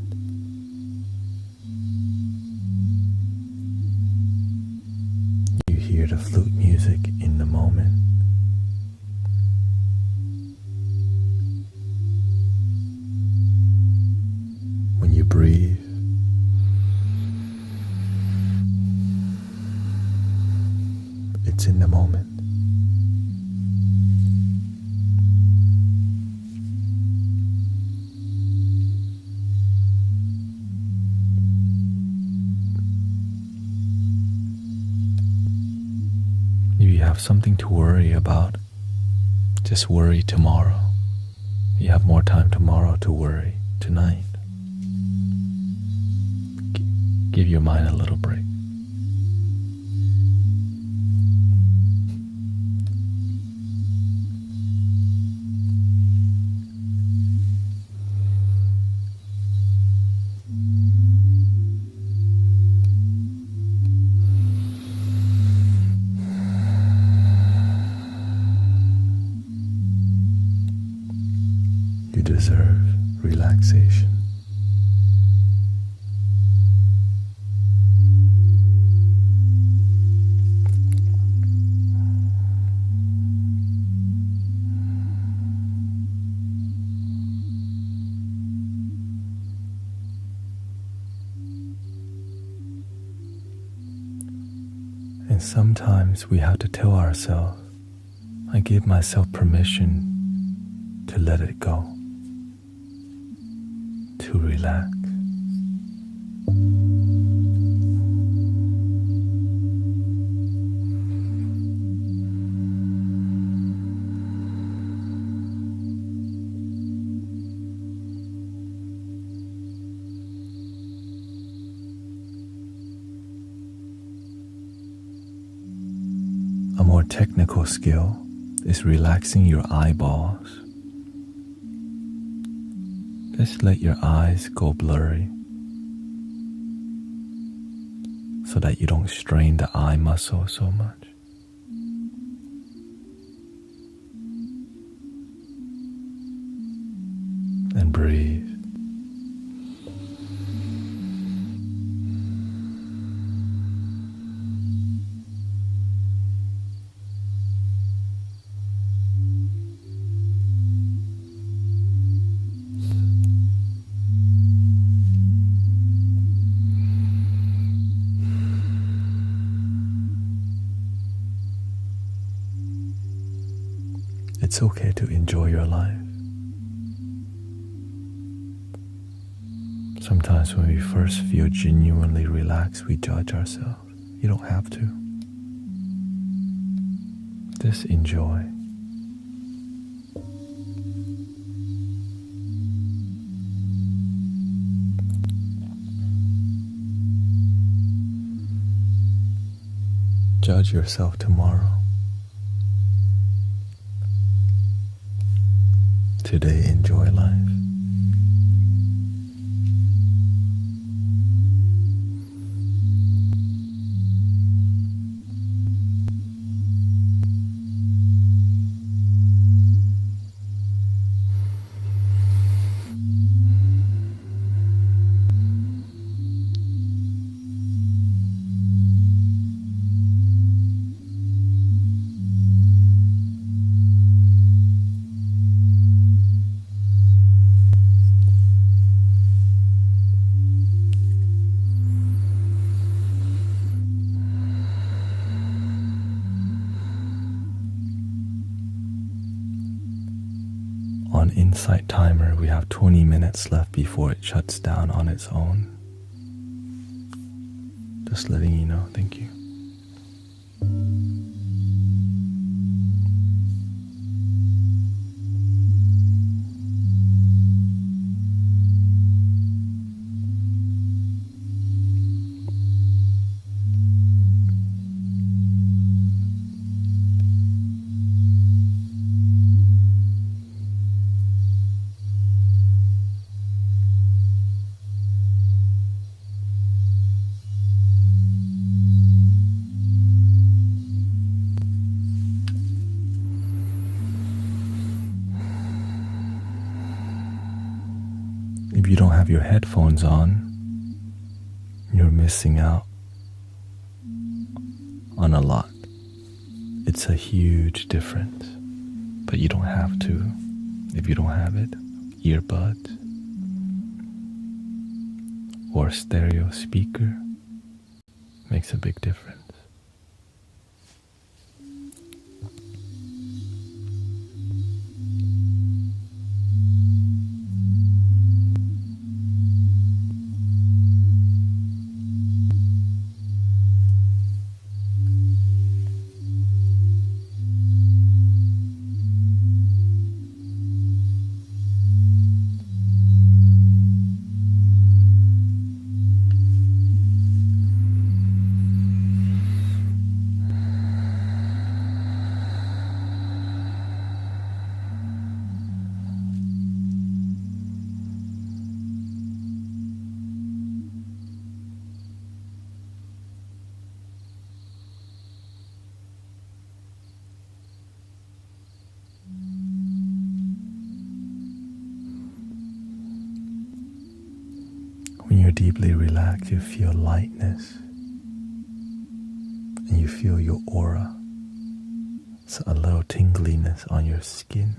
You hear the flute music in the moment. When you breathe, it's in the moment. If you have something to worry about, just worry tomorrow. You have more time tomorrow to worry tonight. Give your mind a little break. You deserve relaxation. And sometimes we have to tell ourselves, I give myself permission to let it go, to relax. A more technical skill is relaxing your eyeballs. Just let your eyes go blurry so that you don't strain the eye muscle so much. And breathe. It's okay to enjoy your life. Sometimes when we first feel genuinely relaxed, we judge ourselves. You don't have to. Just enjoy. Judge yourself tomorrow. Today, enjoy life. On Insight Timer, we have 20 minutes left before it shuts down on its own. Just letting you know. Thank you. If you don't have your headphones on, you're missing out on a lot. It's a huge difference, but you don't have to if you don't have it. Earbuds or stereo speaker makes a big difference. When you're deeply relaxed, you feel lightness and you feel your aura. It's a little tingliness on your skin.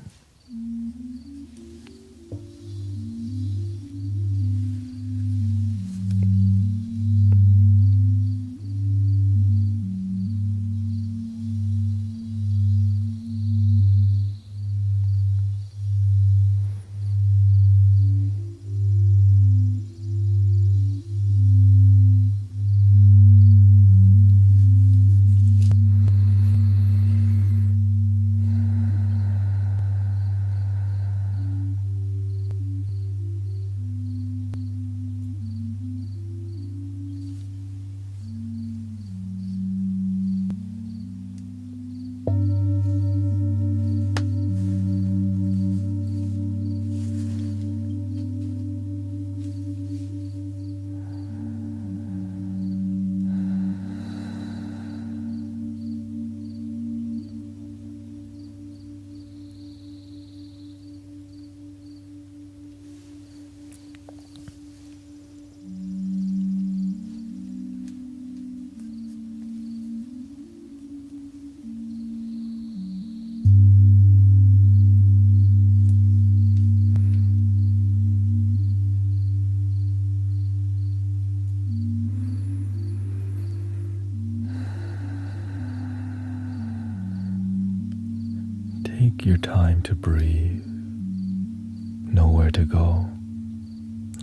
Take your time to breathe. Nowhere to go.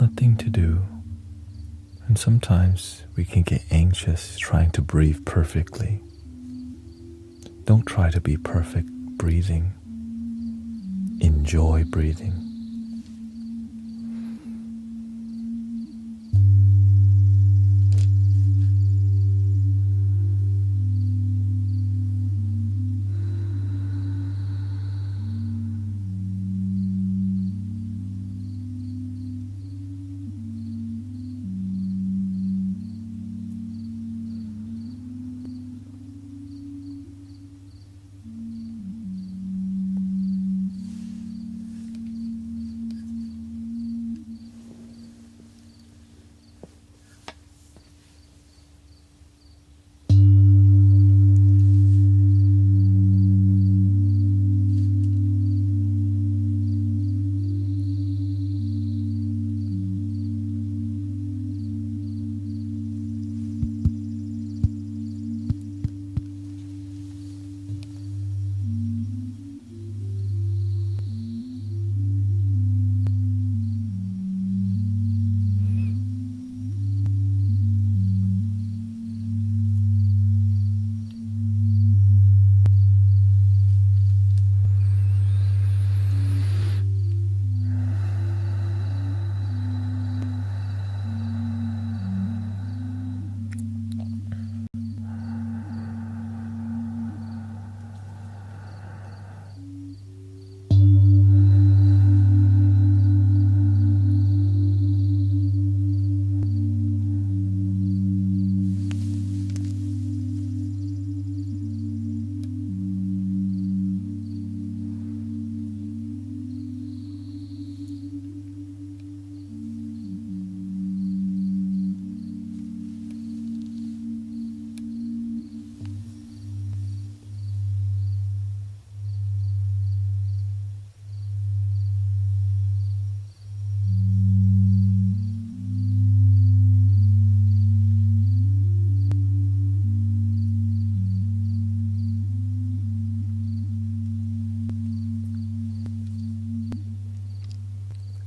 Nothing to do. And sometimes we can get anxious trying to breathe perfectly. Don't try to be perfect breathing. Enjoy breathing.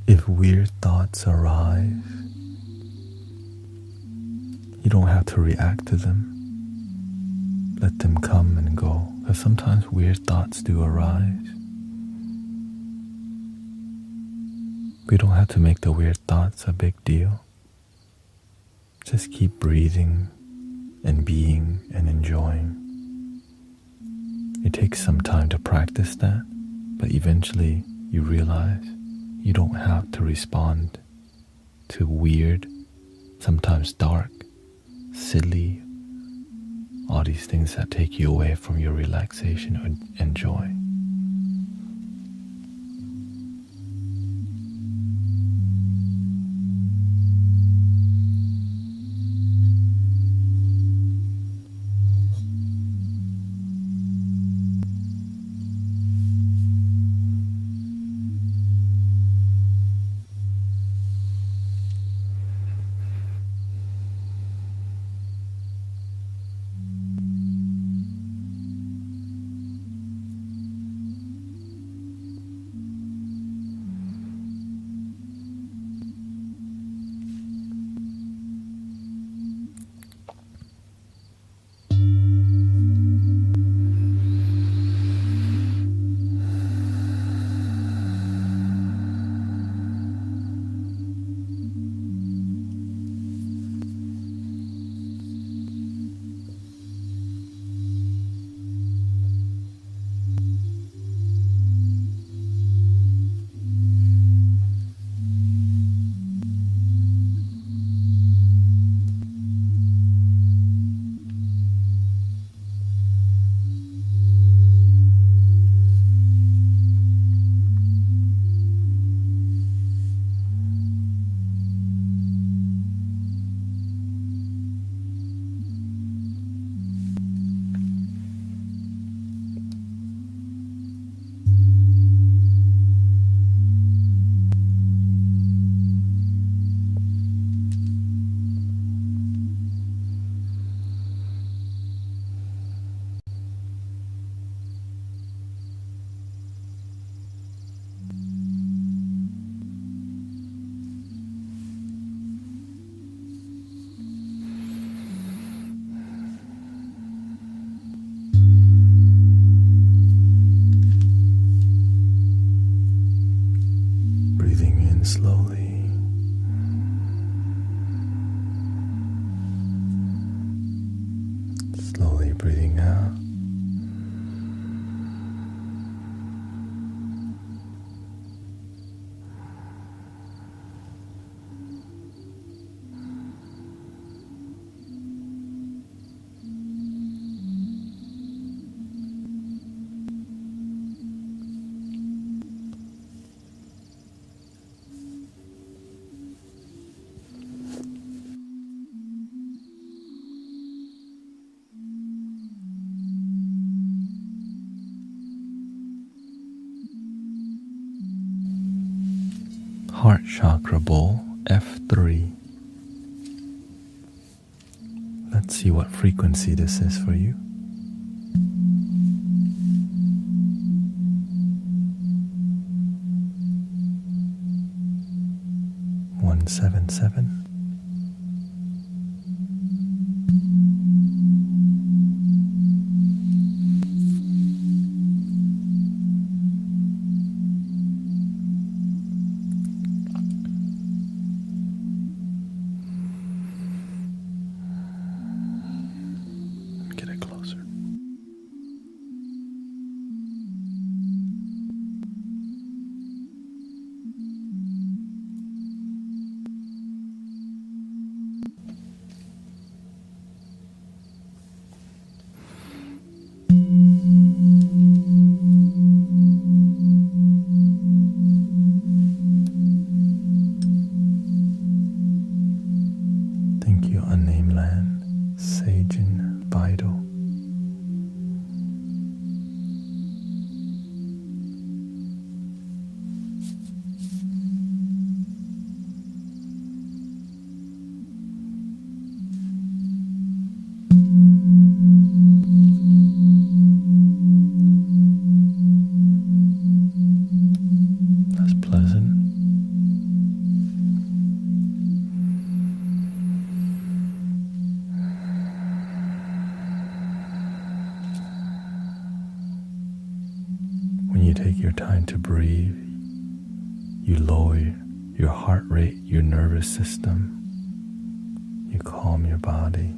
If weird thoughts arise, you don't have to react to them. Let them come and go, because sometimes weird thoughts do arise. We don't have to make the weird thoughts a big deal. Just keep breathing and being and enjoying. It takes some time to practice that, but eventually you realize you don't have to respond to weird, sometimes dark, silly, all these things that take you away from your relaxation and joy. in slowly. Slowly breathing out. Heart chakra bowl, F3. Let's see what frequency this is for you. One seven seven. Get it closer. Thank you, unnamed land, Sajin Vital. That's pleasant. When you take your time to breathe, you lower your heart rate, your nervous system. You calm your body.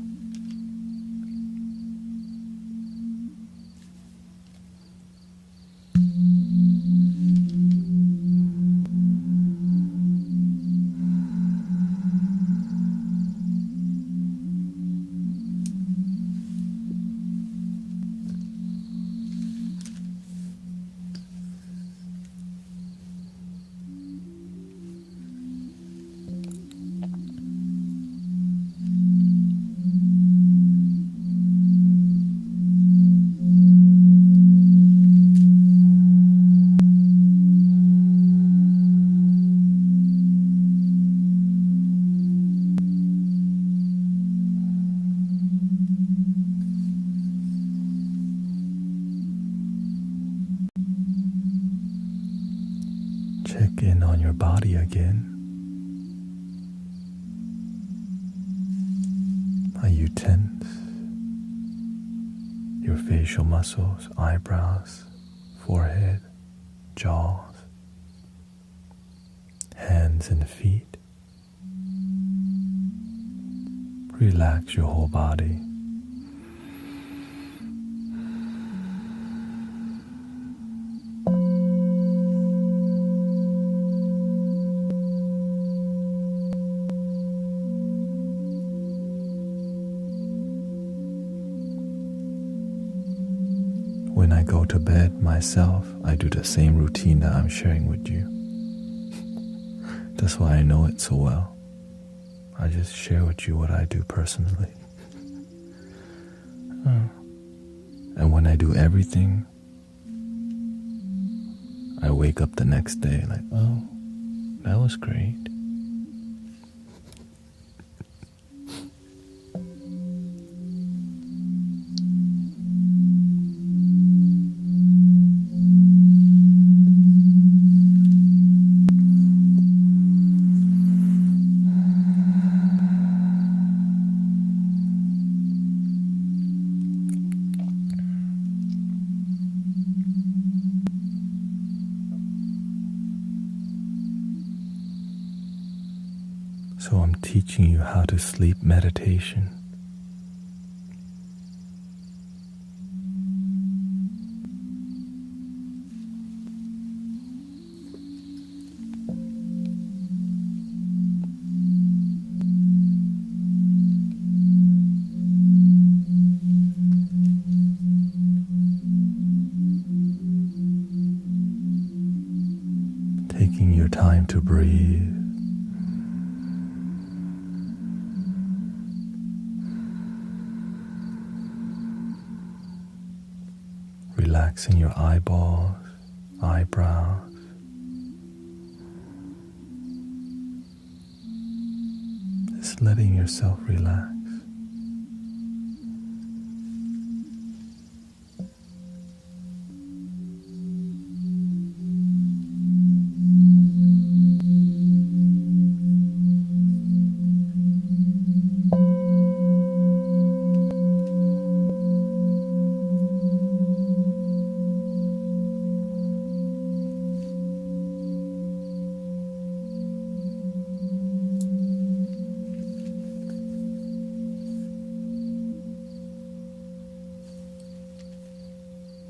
Check in on your body again. Are you tense? Your facial muscles, eyebrows, forehead, jaws, hands and feet. Relax your whole body. When I go to bed myself, I do the same routine that I'm sharing with you. That's why I know it so well. I just share with you what I do personally. And when I do everything, I wake up the next day like, oh, that was great. So I'm teaching you how to sleep meditation. Taking your time to breathe. Relaxing your eyeballs, eyebrows. Just letting yourself relax.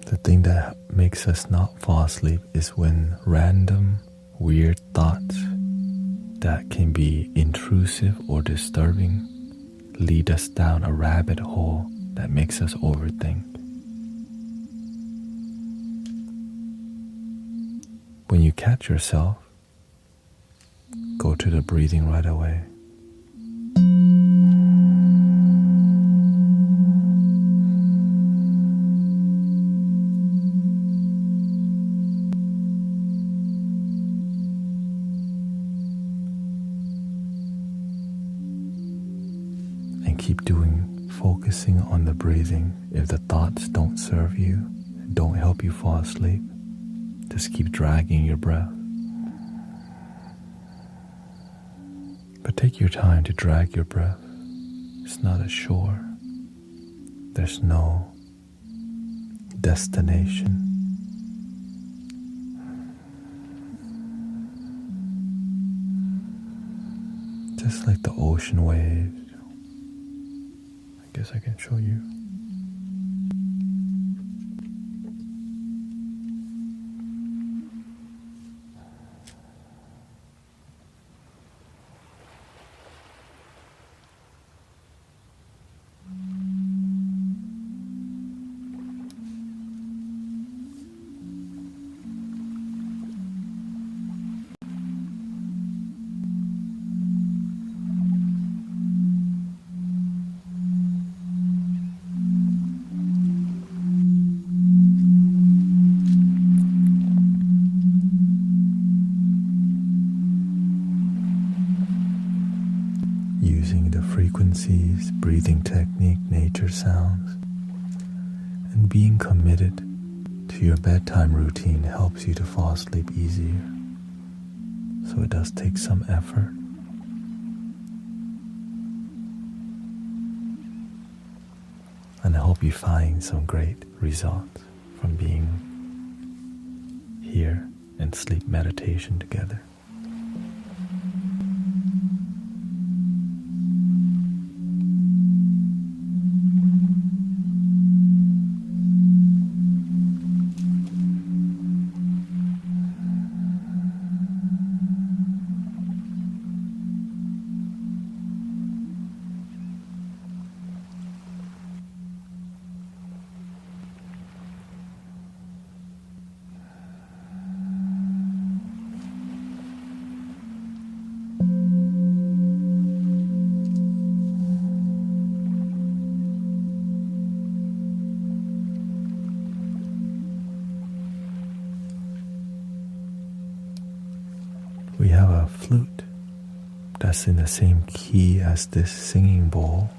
The thing that makes us not fall asleep is when random, weird thoughts that can be intrusive or disturbing lead us down a rabbit hole that makes us overthink. When you catch yourself, go to the breathing right away. Keep focusing on the breathing. If the thoughts don't serve you, don't help you fall asleep, just keep dragging your breath. But take your time to drag your breath. It's not a shore. There's no destination. Just like the ocean waves. I guess I can show you. Using the frequencies, breathing technique, nature sounds, and being committed to your bedtime routine helps you to fall asleep easier. So it does take some effort. And I hope you find some great results from being here and sleep meditation together. We have a flute that's in the same key as this singing bowl.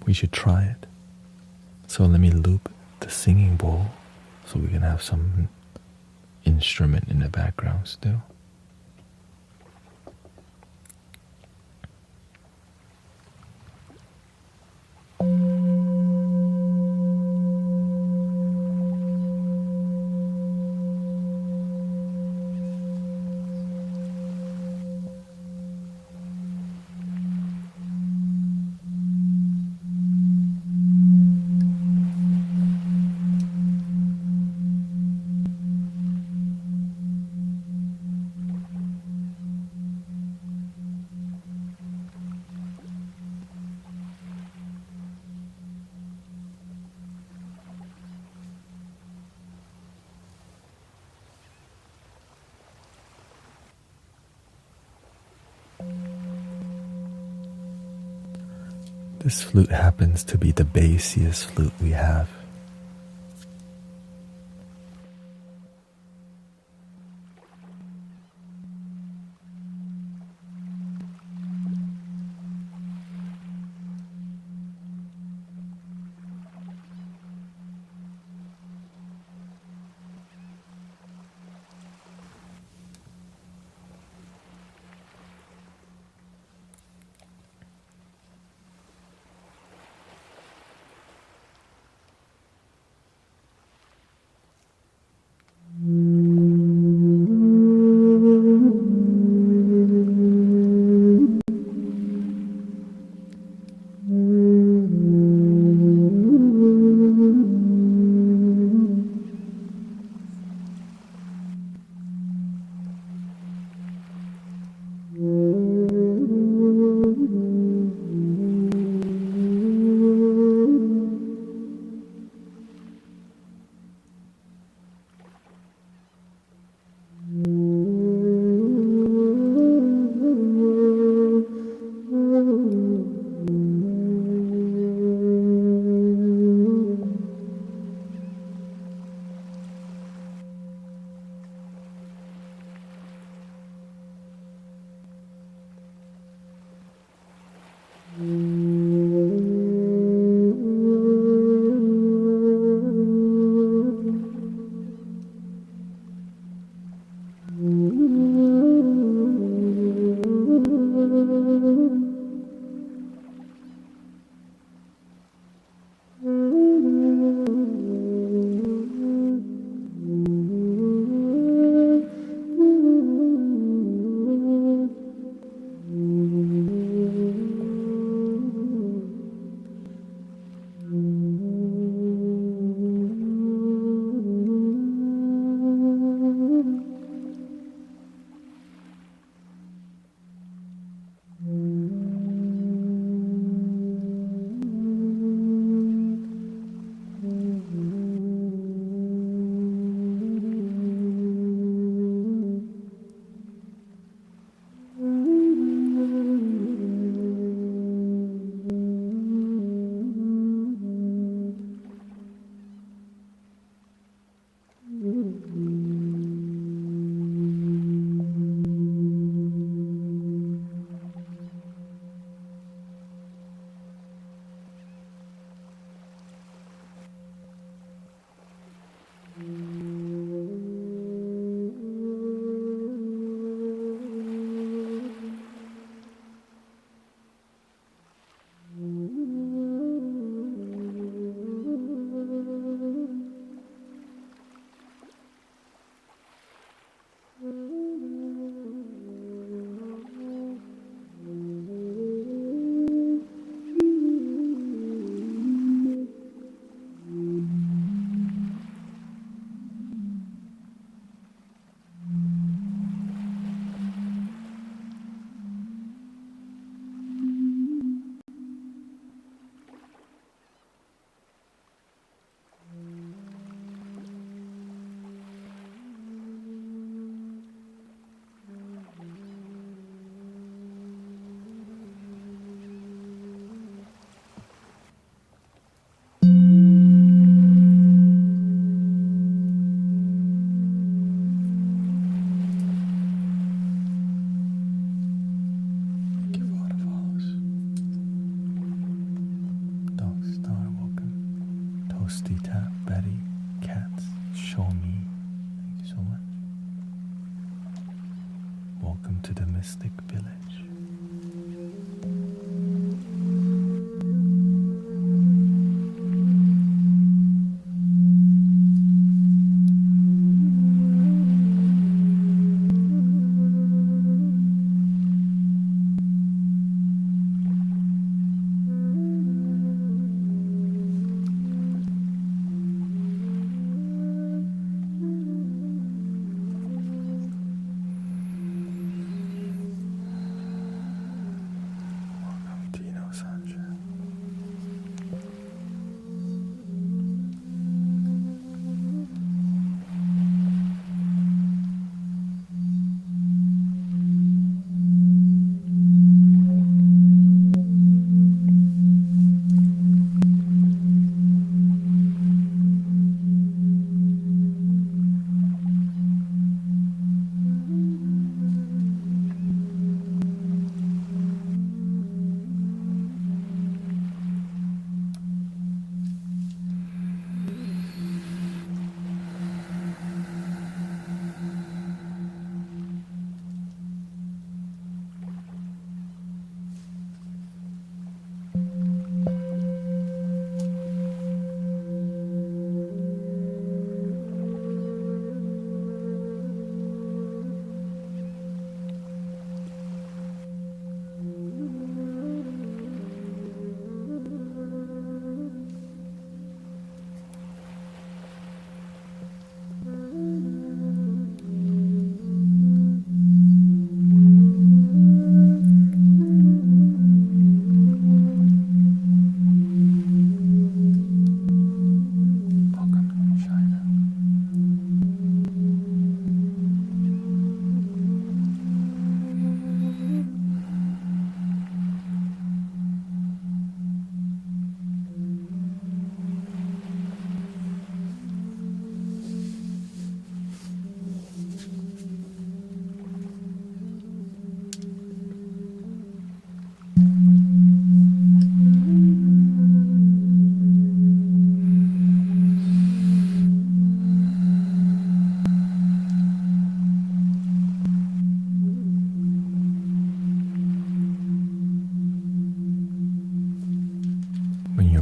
We should try it. So let me loop the singing bowl so we can have some instrument in the background still. This flute happens to be the bassiest flute we have.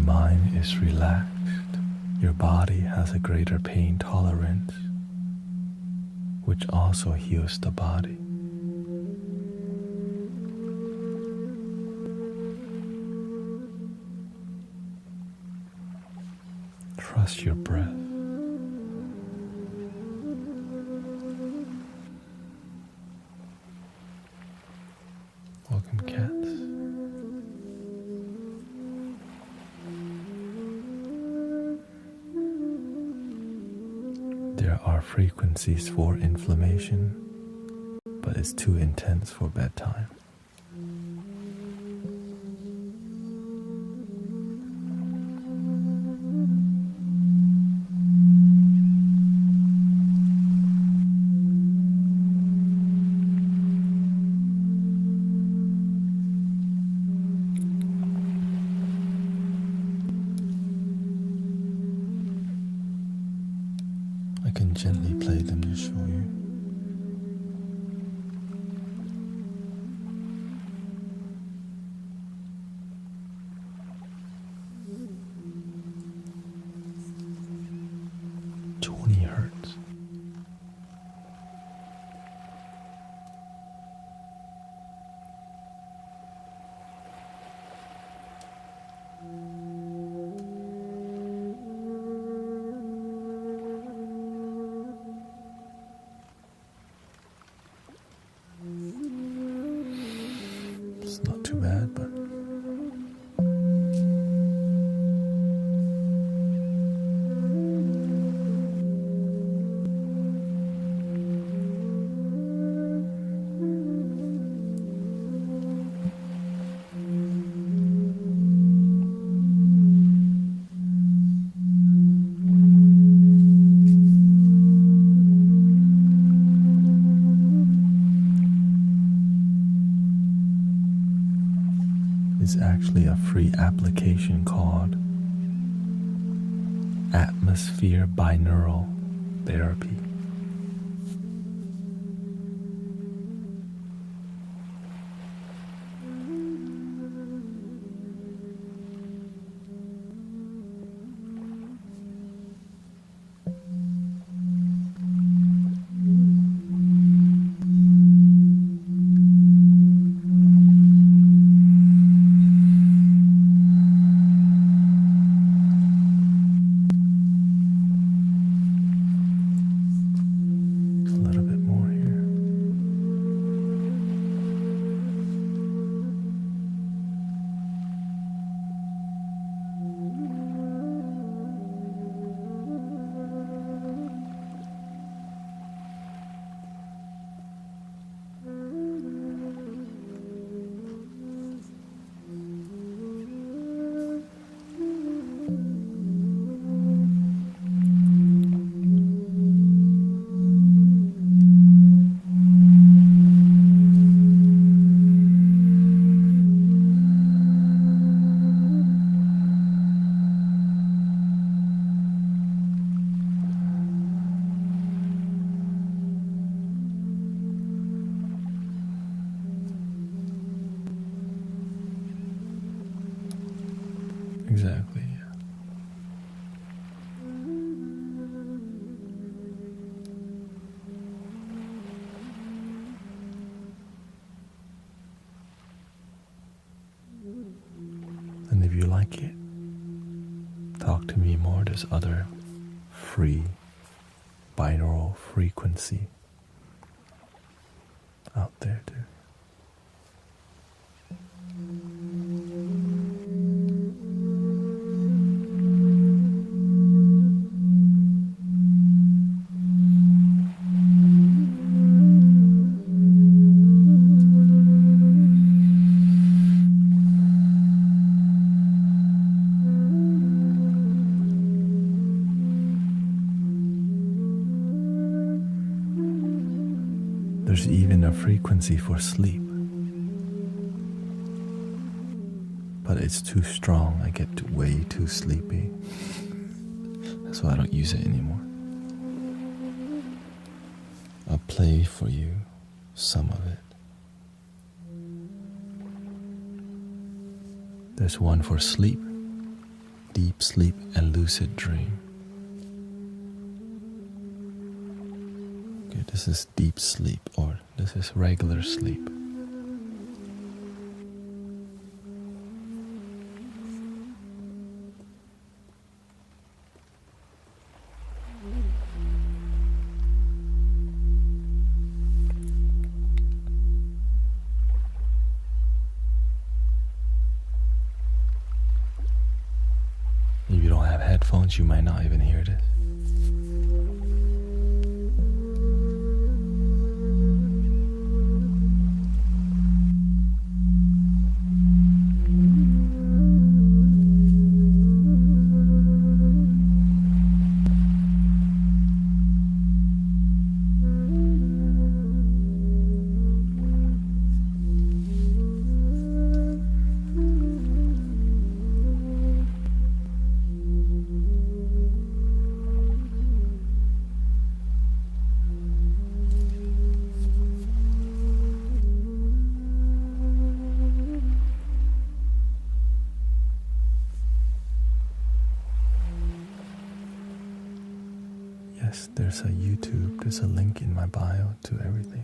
mind is relaxed, your body has a greater pain tolerance, which also heals the body. Trust your breath. Welcome, cats. There are frequencies for inflammation, but it's too intense for bedtime. I can gently play them to show you. Hertz. It's not too bad, but it's actually a free application called Atmosphere Binaural Therapy. Exactly, yeah. And if you like it, talk to me more. There's other free binaural frequency out there too. There's even a frequency for sleep, but it's too strong. I get way too sleepy. That's why I don't use it anymore. I'll play for you some of it. There's one for sleep, deep sleep and lucid dream. Okay, this is deep sleep, or this is regular sleep. If you don't have headphones, you might not even hear this. Yes, there's a YouTube, there's a link in my bio to everything.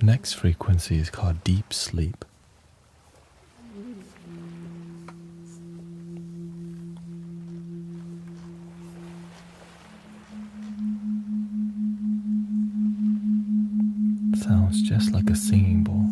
Next frequency is called deep sleep. Sounds just like a singing bowl.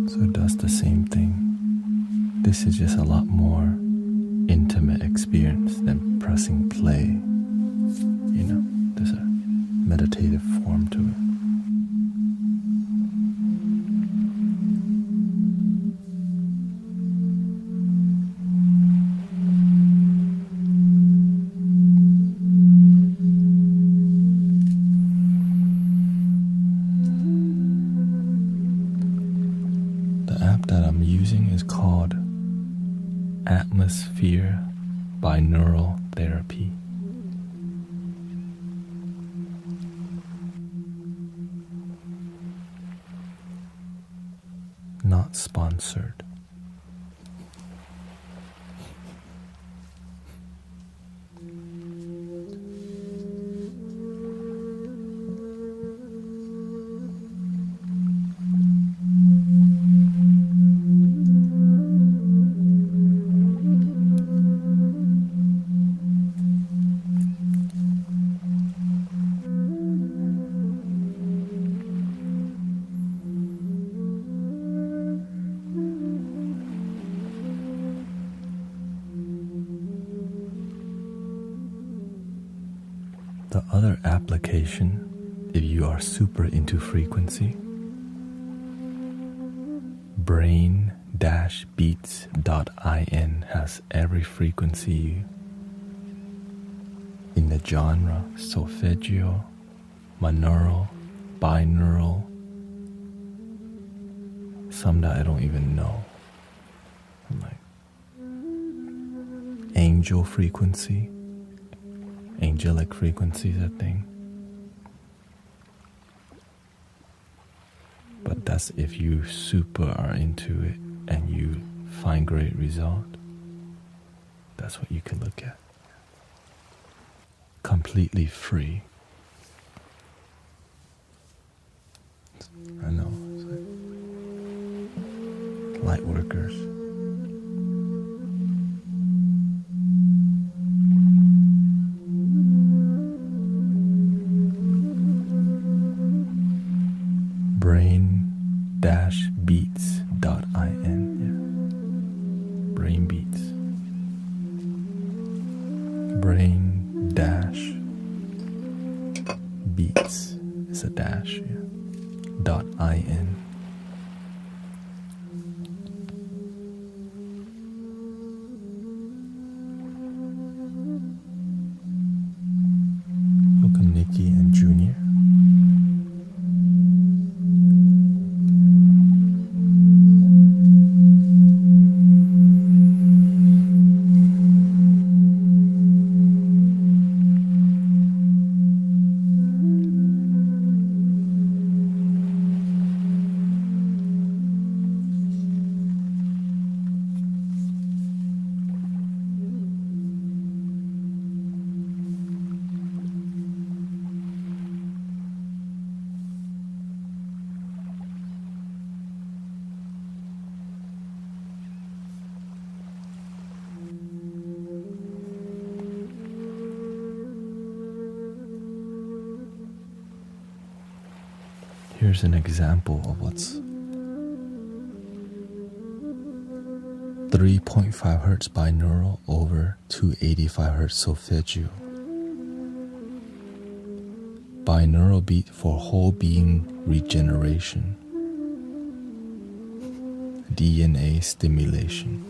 So it does the same thing. This is just a lot more intimate experience than pressing play. You know, there's a meditative form to it. The app that I'm using is called Atmosphere Binaural Therapy. Not sponsored. The other application, if you are super into frequency, brain-beats.in has every frequency in the genre solfeggio, monaural, binaural, some that I don't even know. Like angel frequency. Angelic frequencies, I think. But that's if you super are into it and you find great result. That's what you can look at. Completely free. I know. It's like light workers. brain-beats.in. Brain Beats. Brain dash beats is a dash, yeah. .in. Welcome, Nikki and Junior. Here's an example of what's 3.5 hertz binaural over 285 hertz solfeggio. Binaural beat for whole being regeneration. DNA stimulation.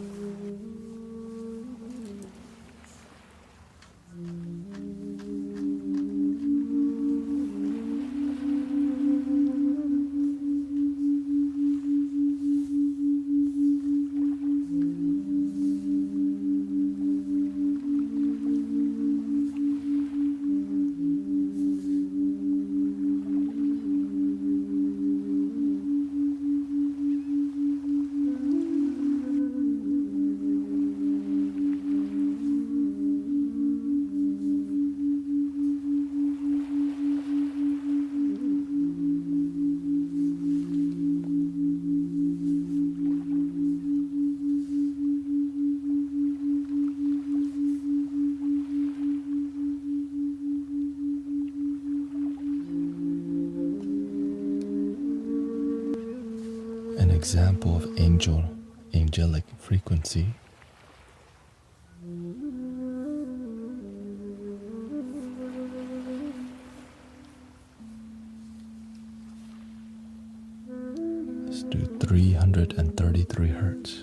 An example of angelic frequency. Let's do 333 hertz.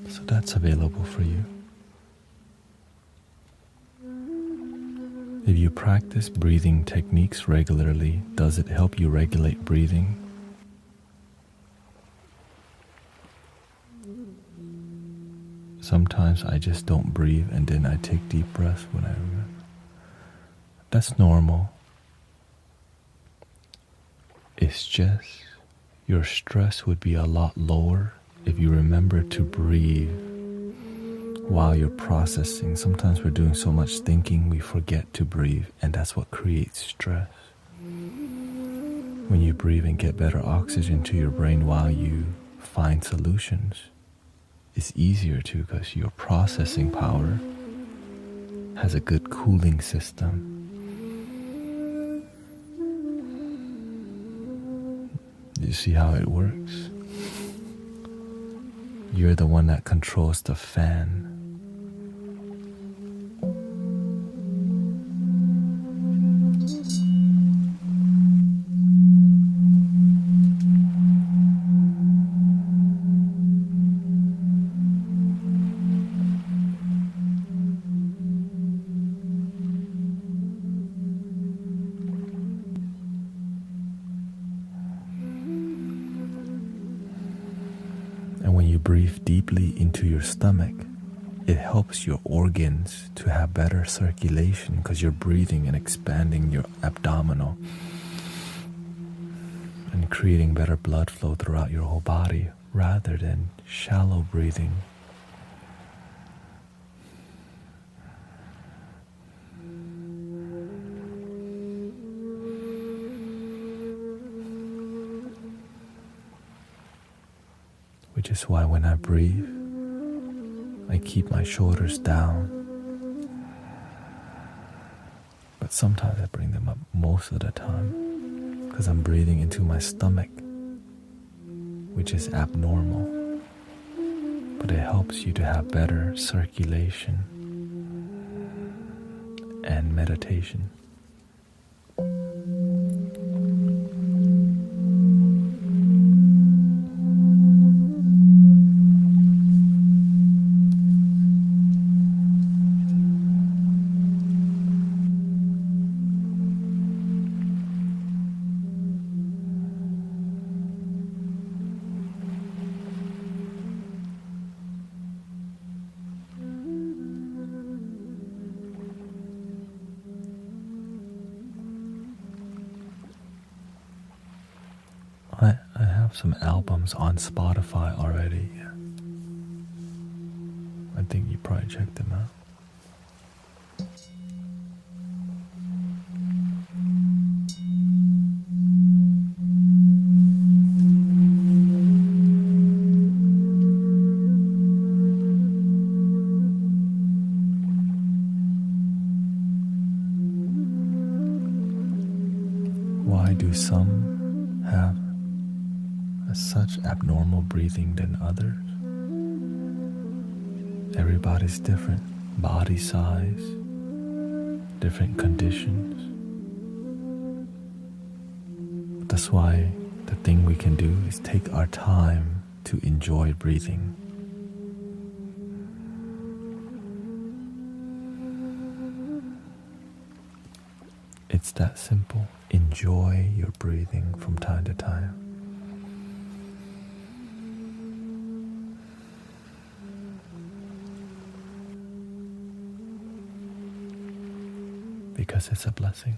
So that's available for you. If you practice breathing techniques regularly, does it help you regulate breathing? Sometimes I just don't breathe and then I take deep breaths when I remember. That's normal. It's just your stress would be a lot lower if you remember to breathe while you're processing. Sometimes we're doing so much thinking we forget to breathe, and that's what creates stress. When you breathe and get better oxygen to your brain while you find solutions, it's easier to because your processing power has a good cooling system. You see how it works? You're the one that controls the fan. And when you breathe deeply into your stomach, it helps your organs to have better circulation because you're breathing and expanding your abdominal and creating better blood flow throughout your whole body rather than shallow breathing. which is why when I breathe, I keep my shoulders down. But sometimes I bring them up most of the time because I'm breathing into my stomach, which is abnormal. But it helps you to have better circulation and meditation. I have some albums on Spotify already. I think you probably checked them out. Why do some have such abnormal breathing than others? Everybody's different, body size, different conditions. That's why the thing we can do is take our time to enjoy breathing. It's that simple. Enjoy your breathing from time to time. Because it's a blessing.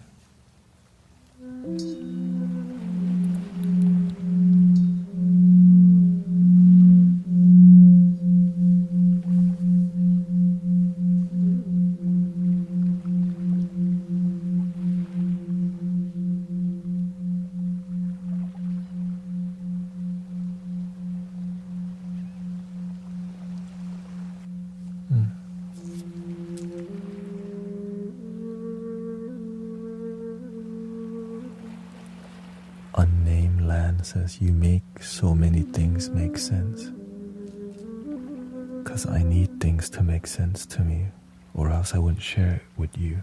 Unnamed Land says, you make so many things make sense. Because I need things to make sense to me, or else I wouldn't share it with you.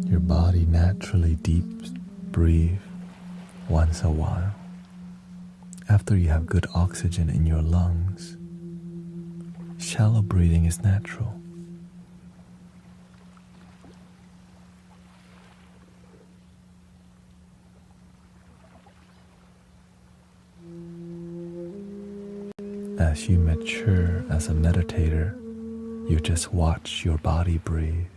Your body naturally deep breathe once a while. After you have good oxygen in your lungs, shallow breathing is natural. As you mature as a meditator, you just watch your body breathe.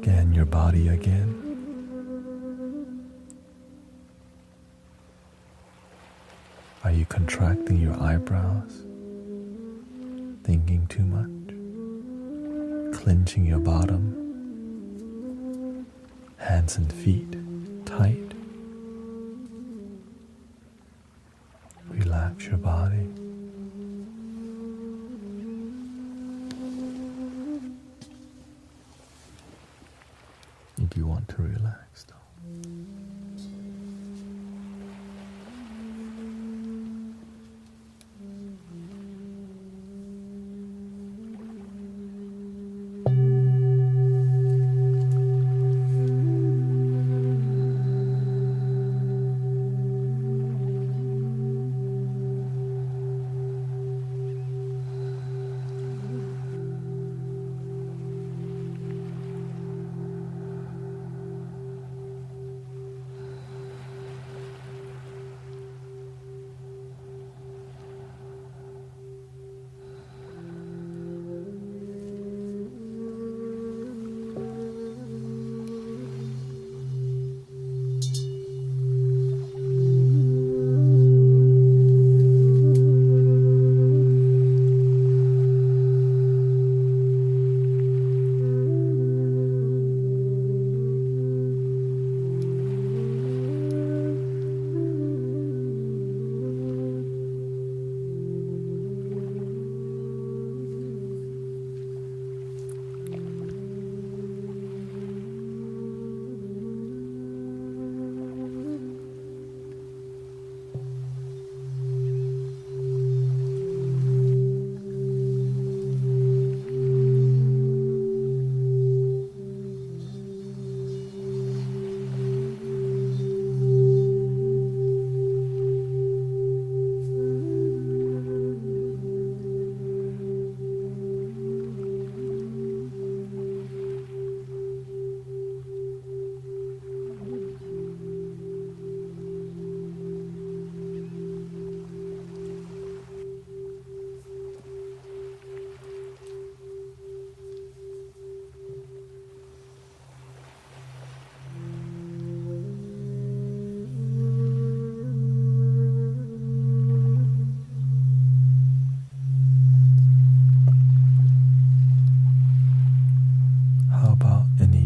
Scan your body again. Are you contracting your eyebrows? Thinking too much? Clenching your bottom? Hands and feet tight? Relax your body. If you want to relax, though.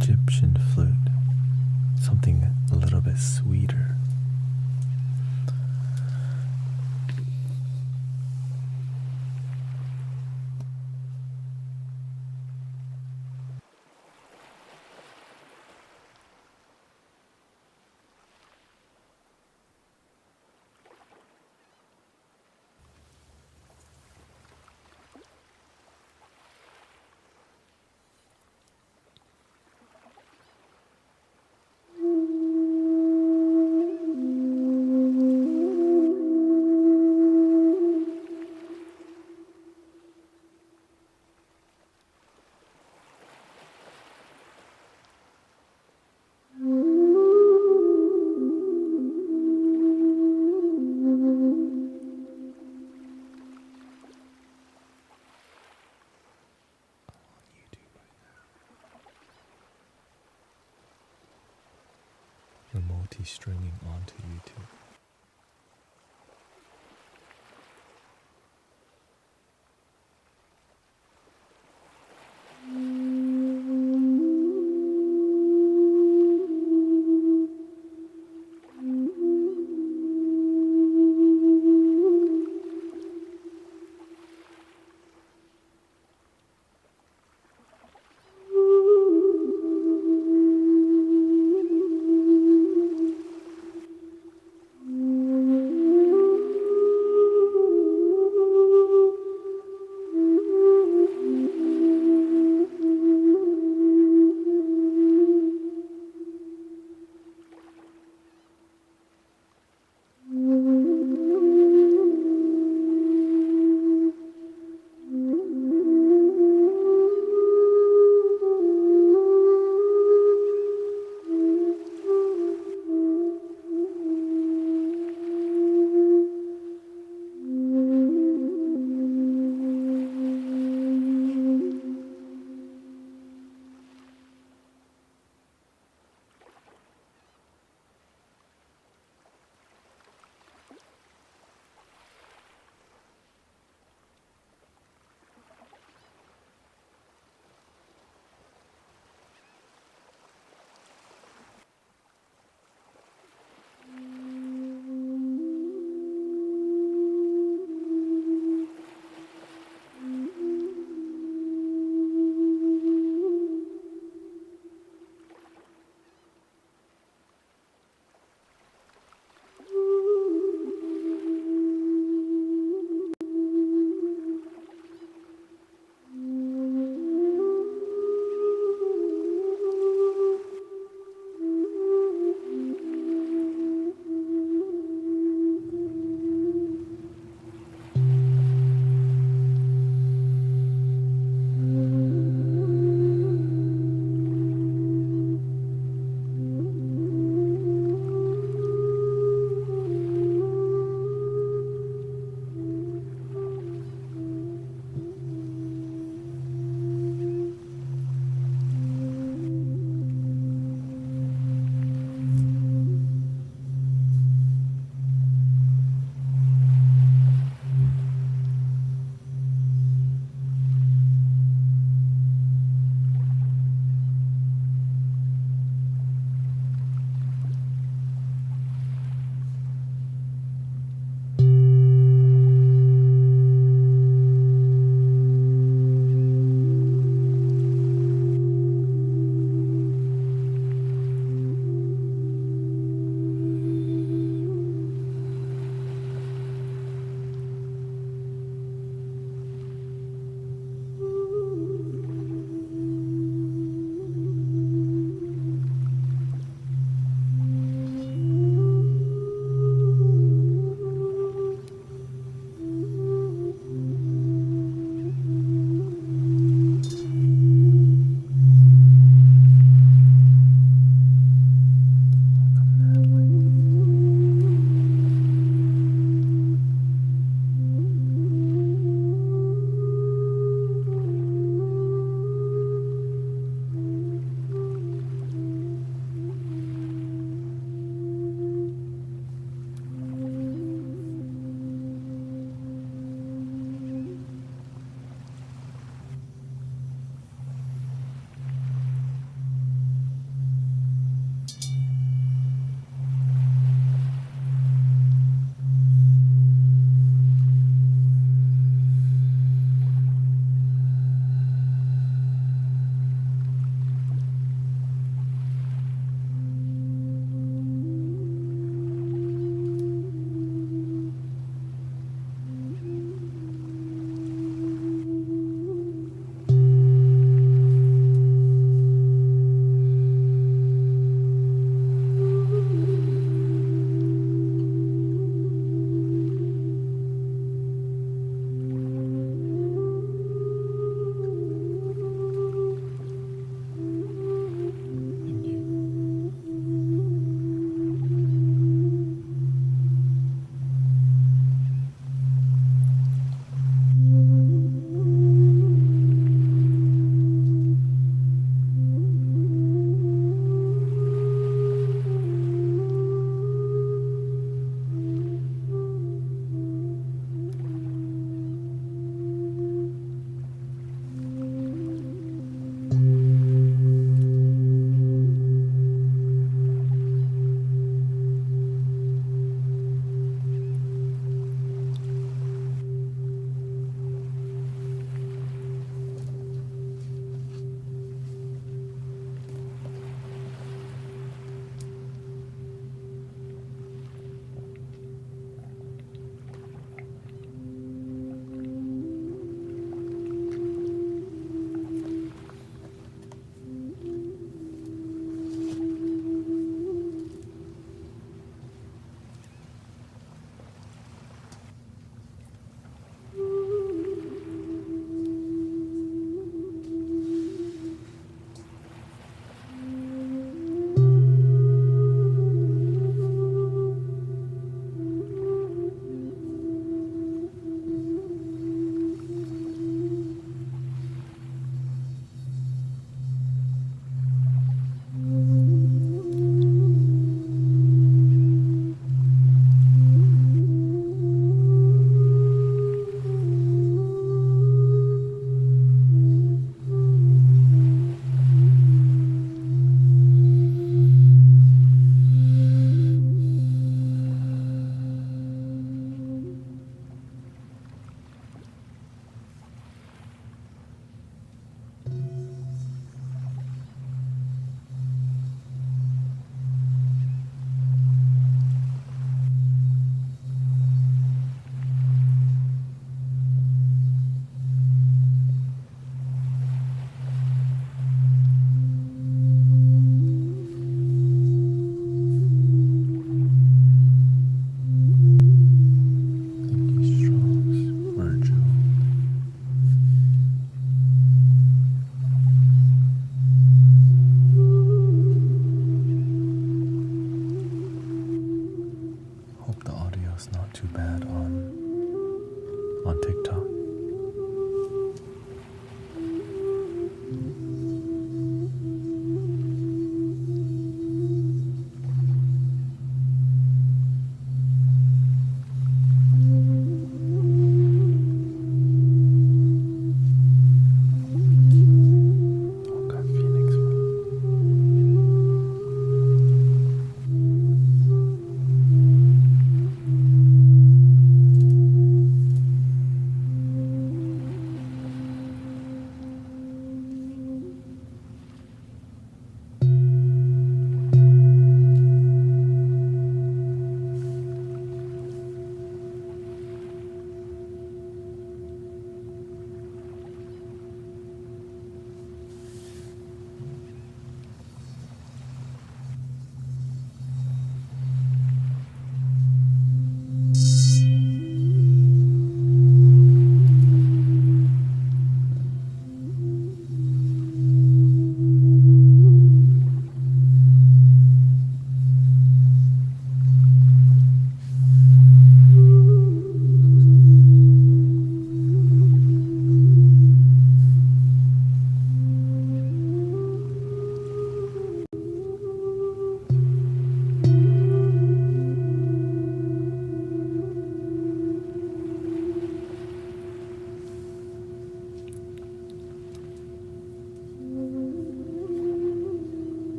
Egyptian flute, something a little bit sweeter. You're multi-streaming onto YouTube.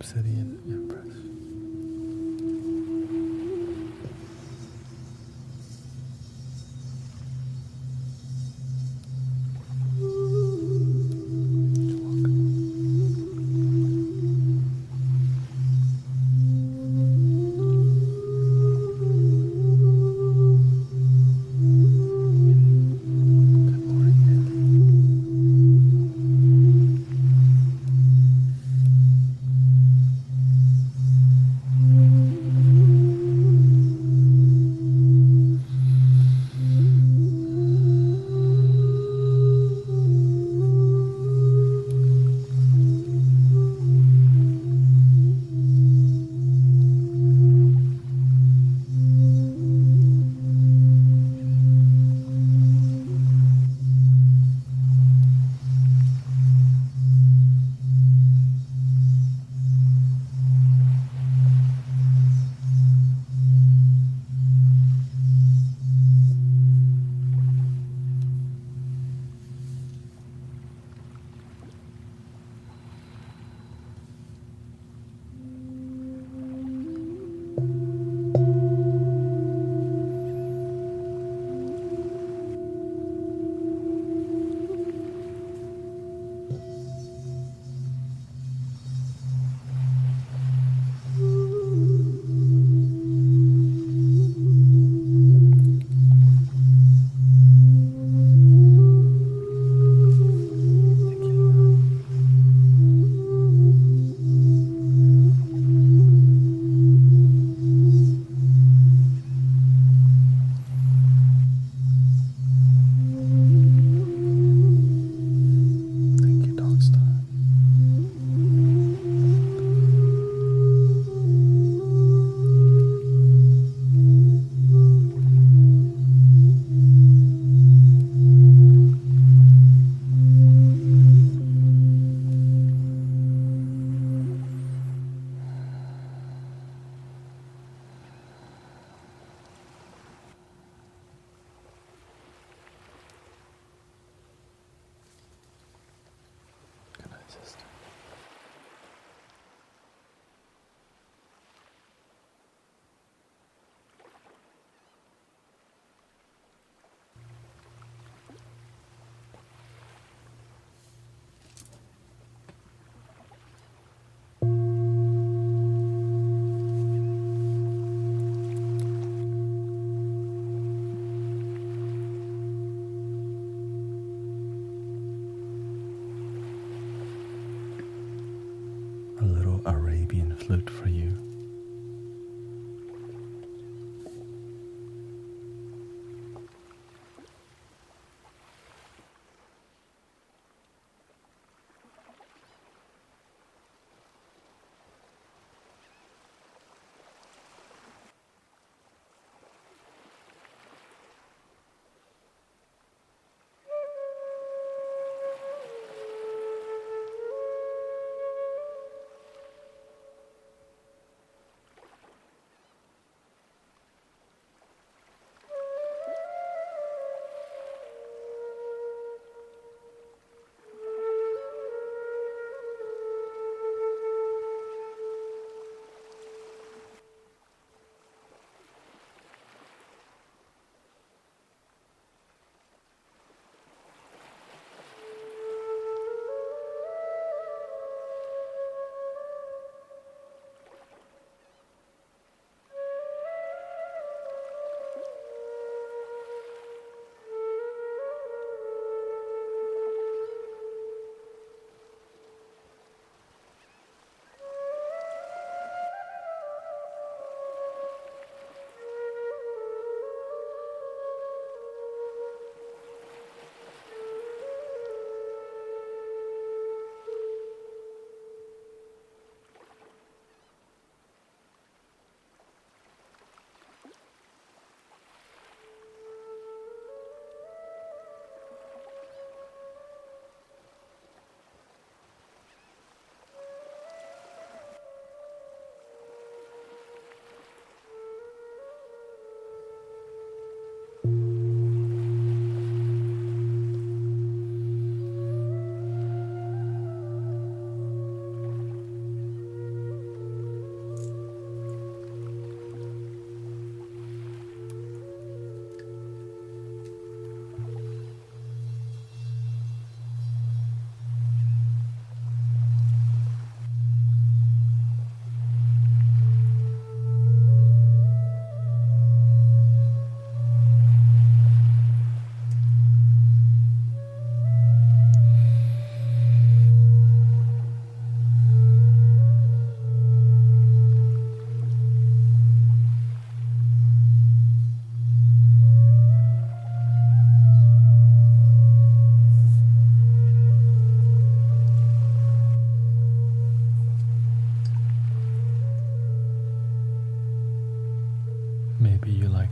Obsidian Empress. A little Arabian flute for you.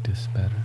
practice better.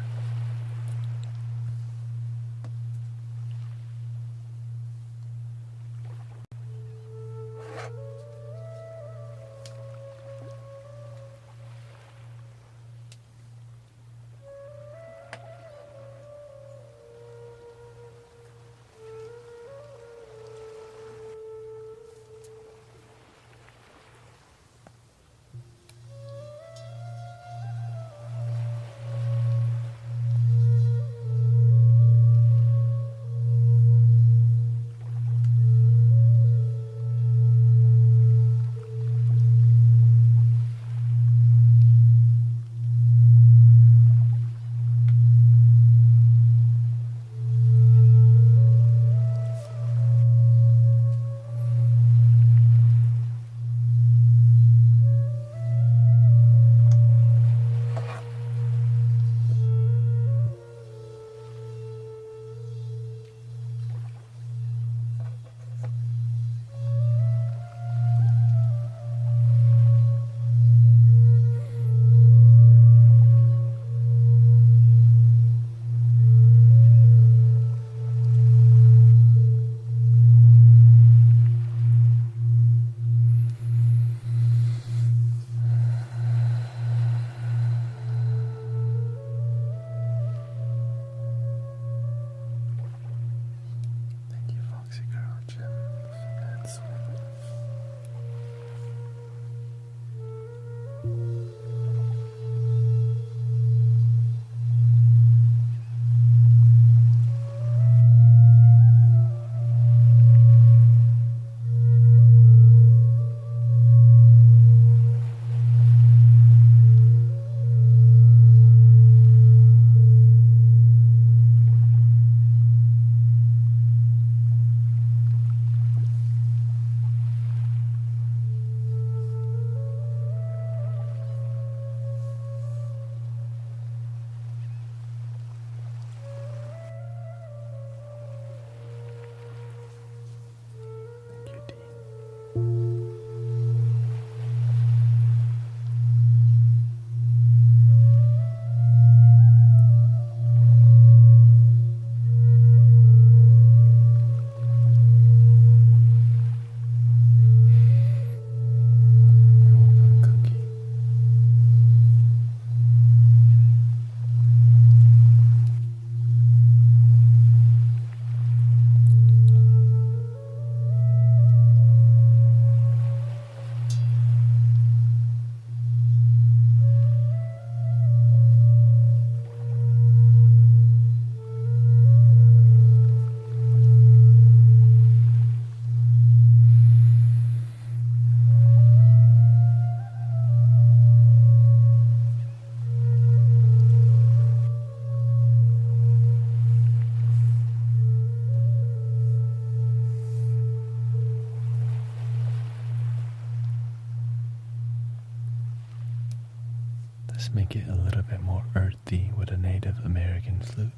Let's make it a little bit more earthy with a Native American flute.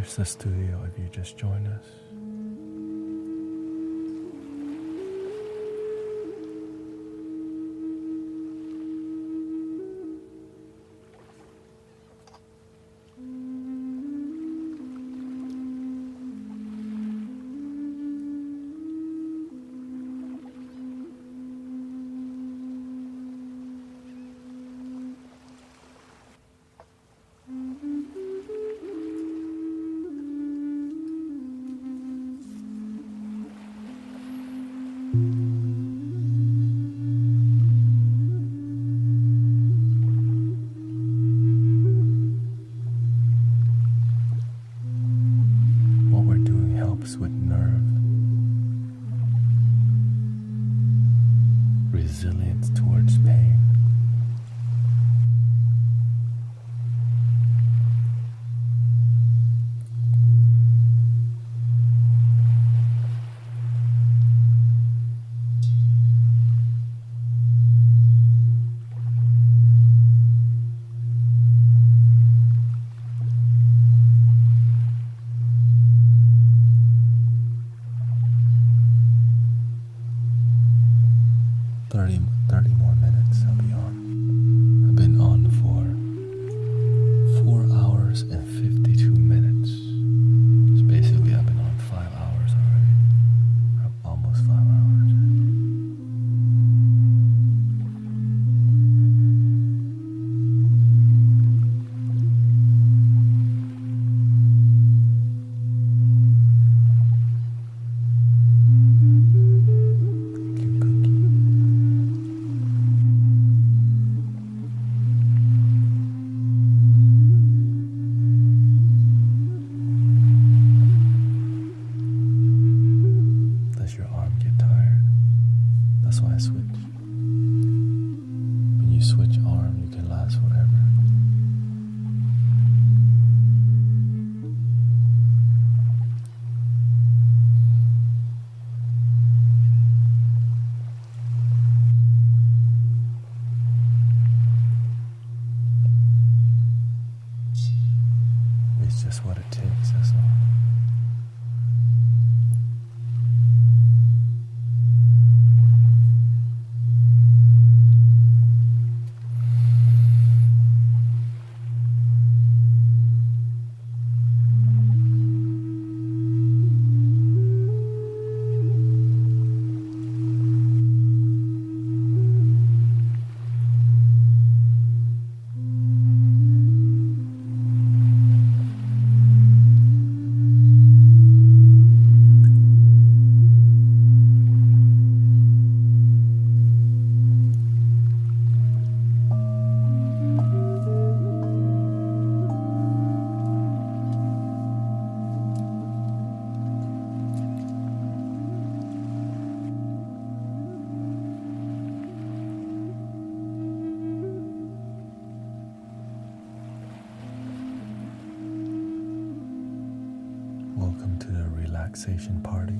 Here's the studio if you just joined us. What we're doing helps with nerve, resilience towards pain. Thirty more minutes I'll be on. I've been on for 4 hours and 52 minutes. So basically I've been on 5 hours already. Almost 5 hours. Does your arm get tired? That's why I switch. When you switch arm, you can last forever. It's just what it takes, that's all. Welcome to the relaxation party.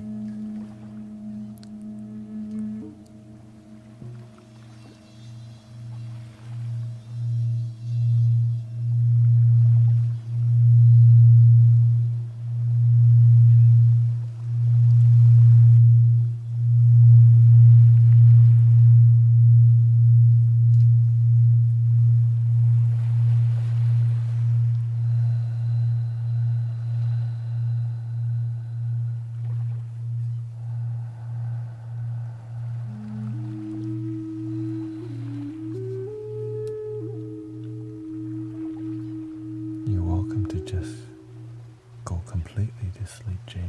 You're welcome to just go completely to sleep, Jamie.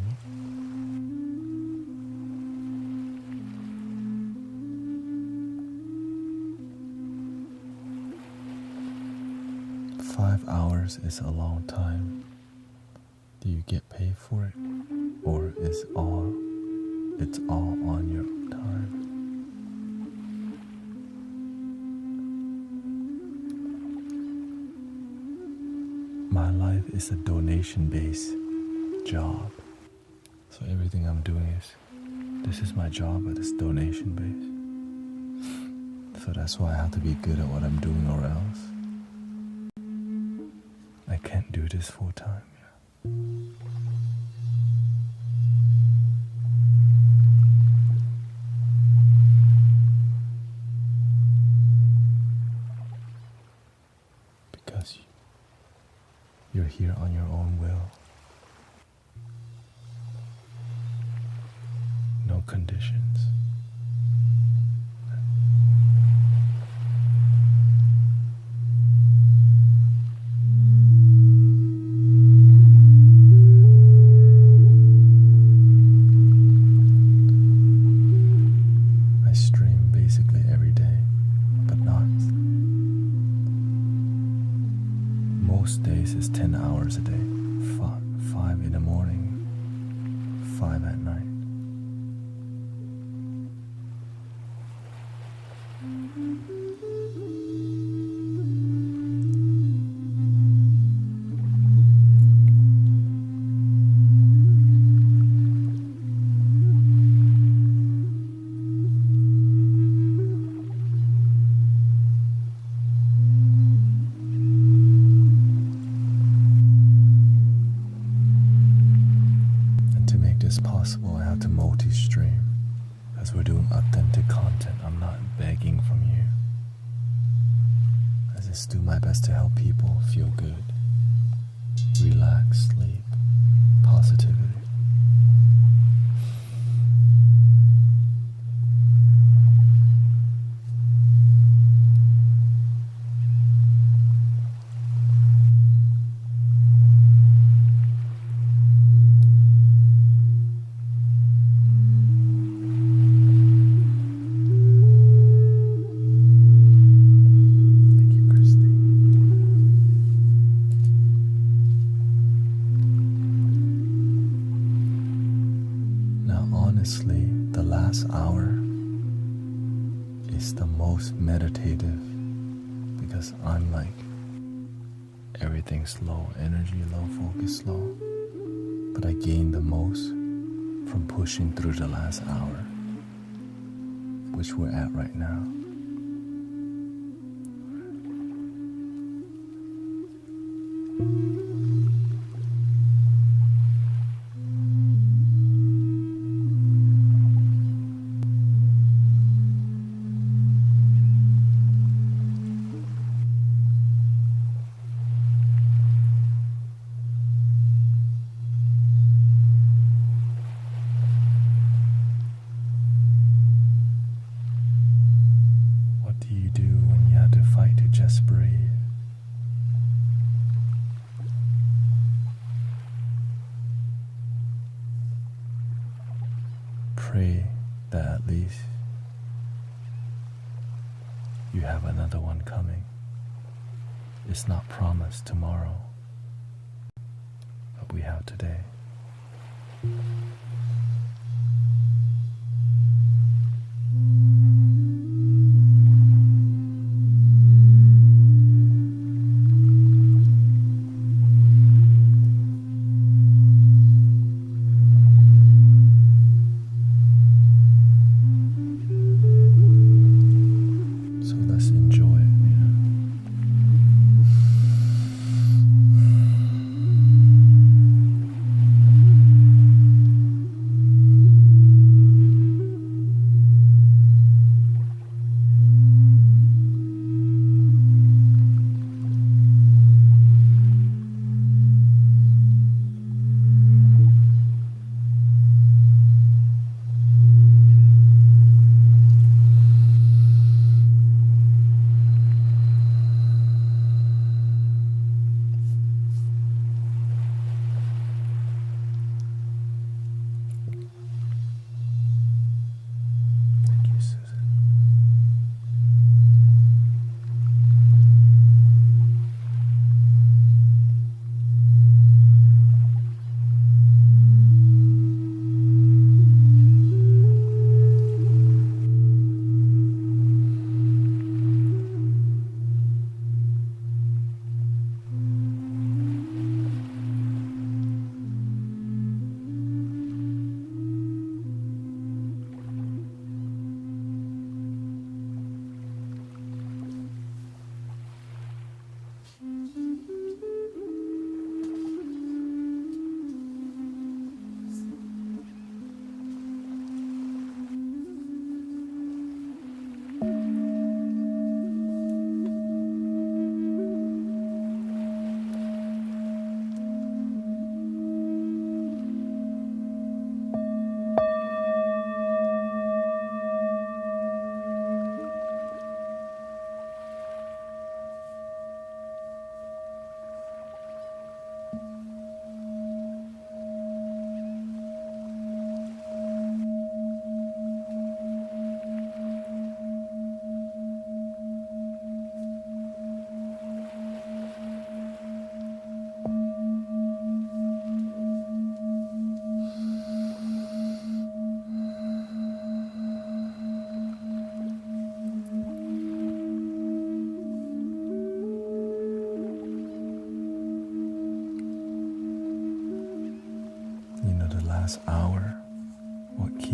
Five hours is a long time. Do you get paid for it? Or it's all on your time? My life is a donation-based job. So everything I'm doing this is my job, but it's donation-based. So that's why I have to be good at what I'm doing, or else I can't do this full time. Yeah. here on your own will. No conditions. I stream basically every day, but not. Most days is 10 hours a day, 5 in the morning, 5 at night. It's possible I have to multi-stream because we're doing authentic content. I'm not begging from you. I just do my best to help people feel good, relax, sleep, positivity. Honestly, the last hour is the most meditative because I'm like, everything's low, energy low, focus low. But I gain the most from pushing through the last hour, which we're at right now. Just breathe. Pray that at least you have another one coming. It's not promised tomorrow, but we have today.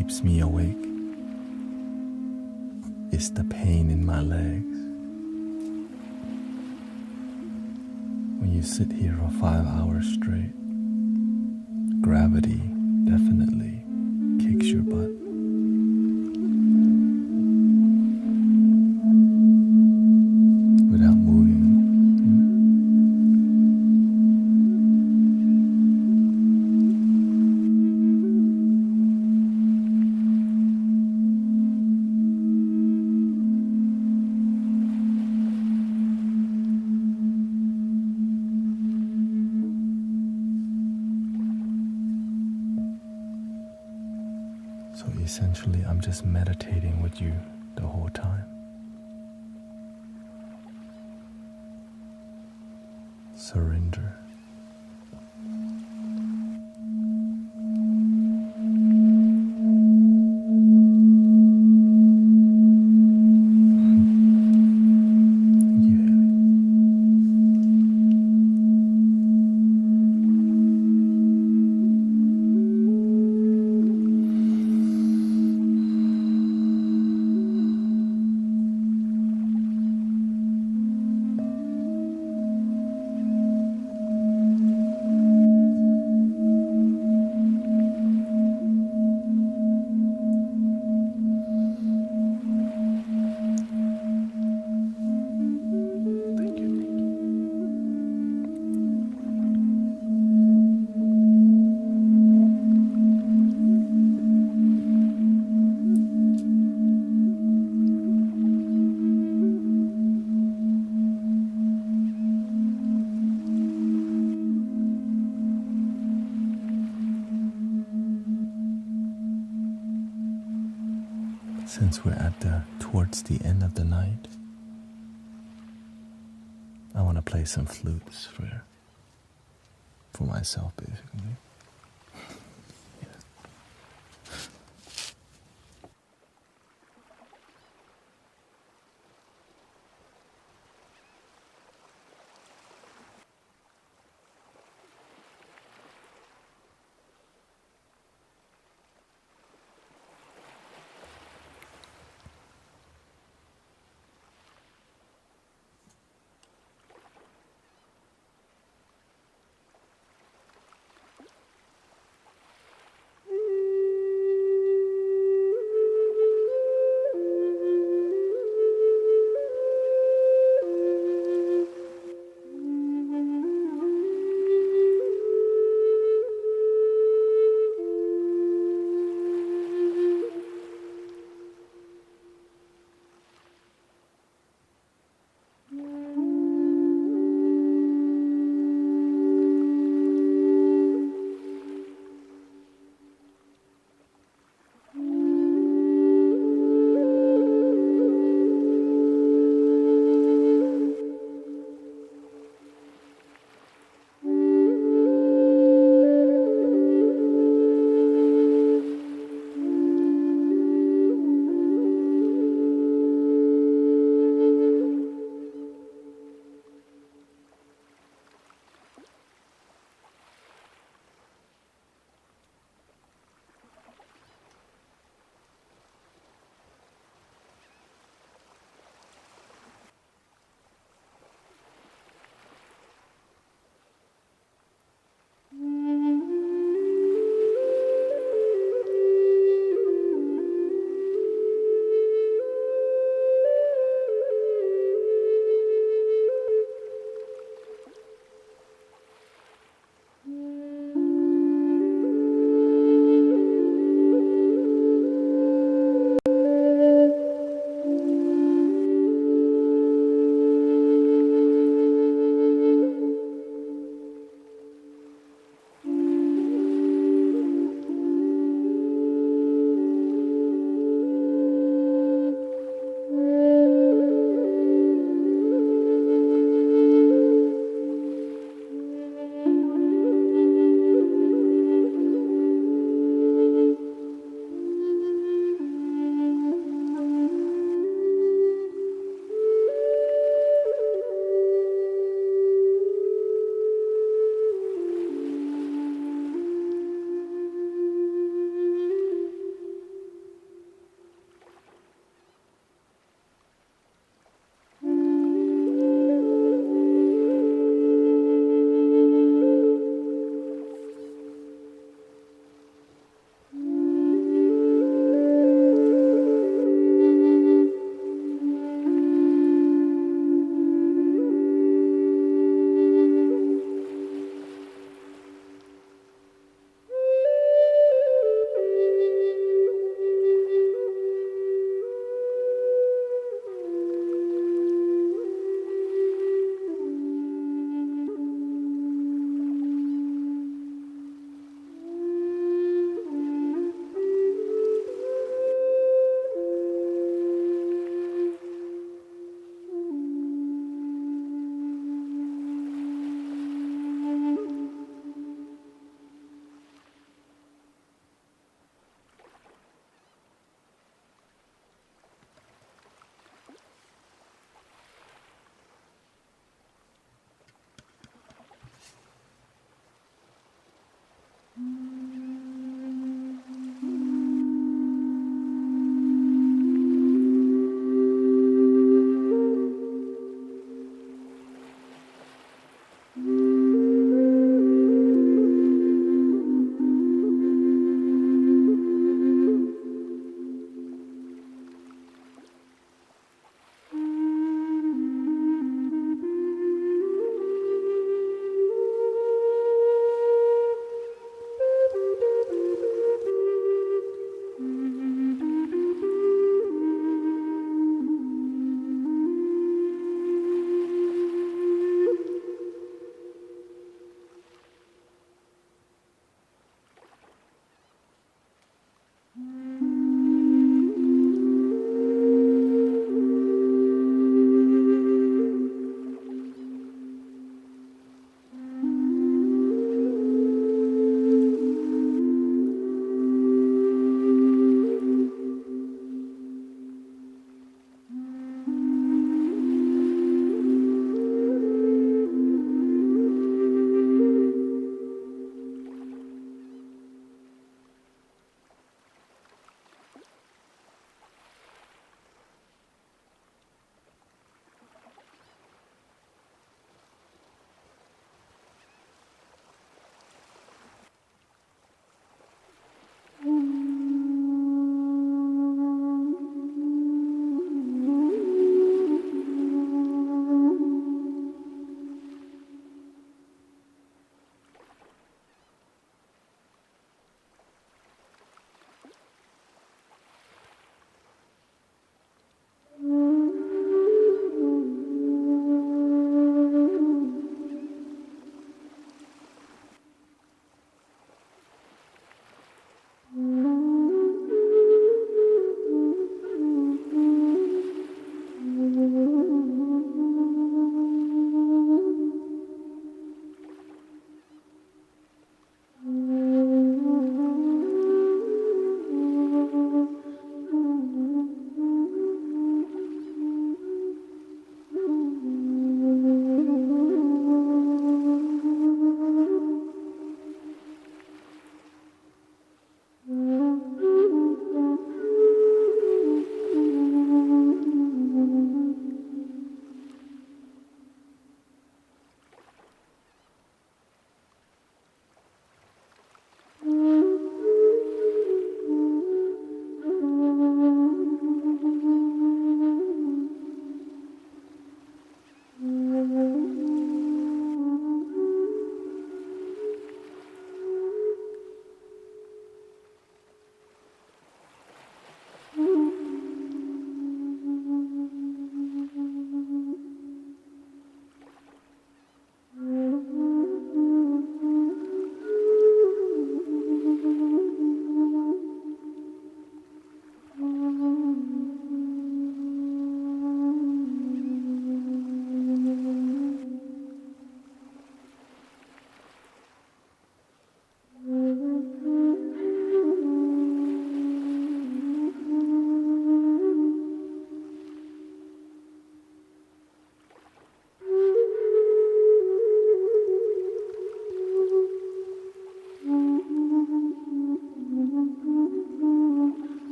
keeps me awake is the pain in my legs. When you sit here for 5 hours straight, gravity definitely kicks your butt. Without moving. So essentially, I'm just meditating with you the whole time. Surrender. Thank you, Haley. Thank you. Since we're towards the end of the night, I want to play some flutes for myself, basically.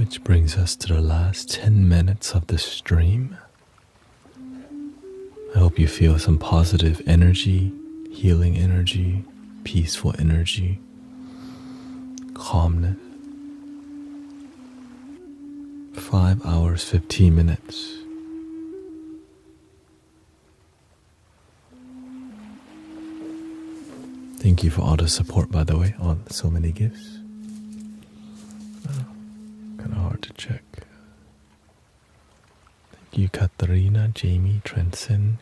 Which brings us to the last 10 minutes of the stream. I hope you feel some positive energy, healing energy, peaceful energy, calmness. 5 hours, 15 minutes. Thank you for all the support, by the way, on so many gifts. Kind of hard to check. Thank you, Katarina, Jamie, Transcend,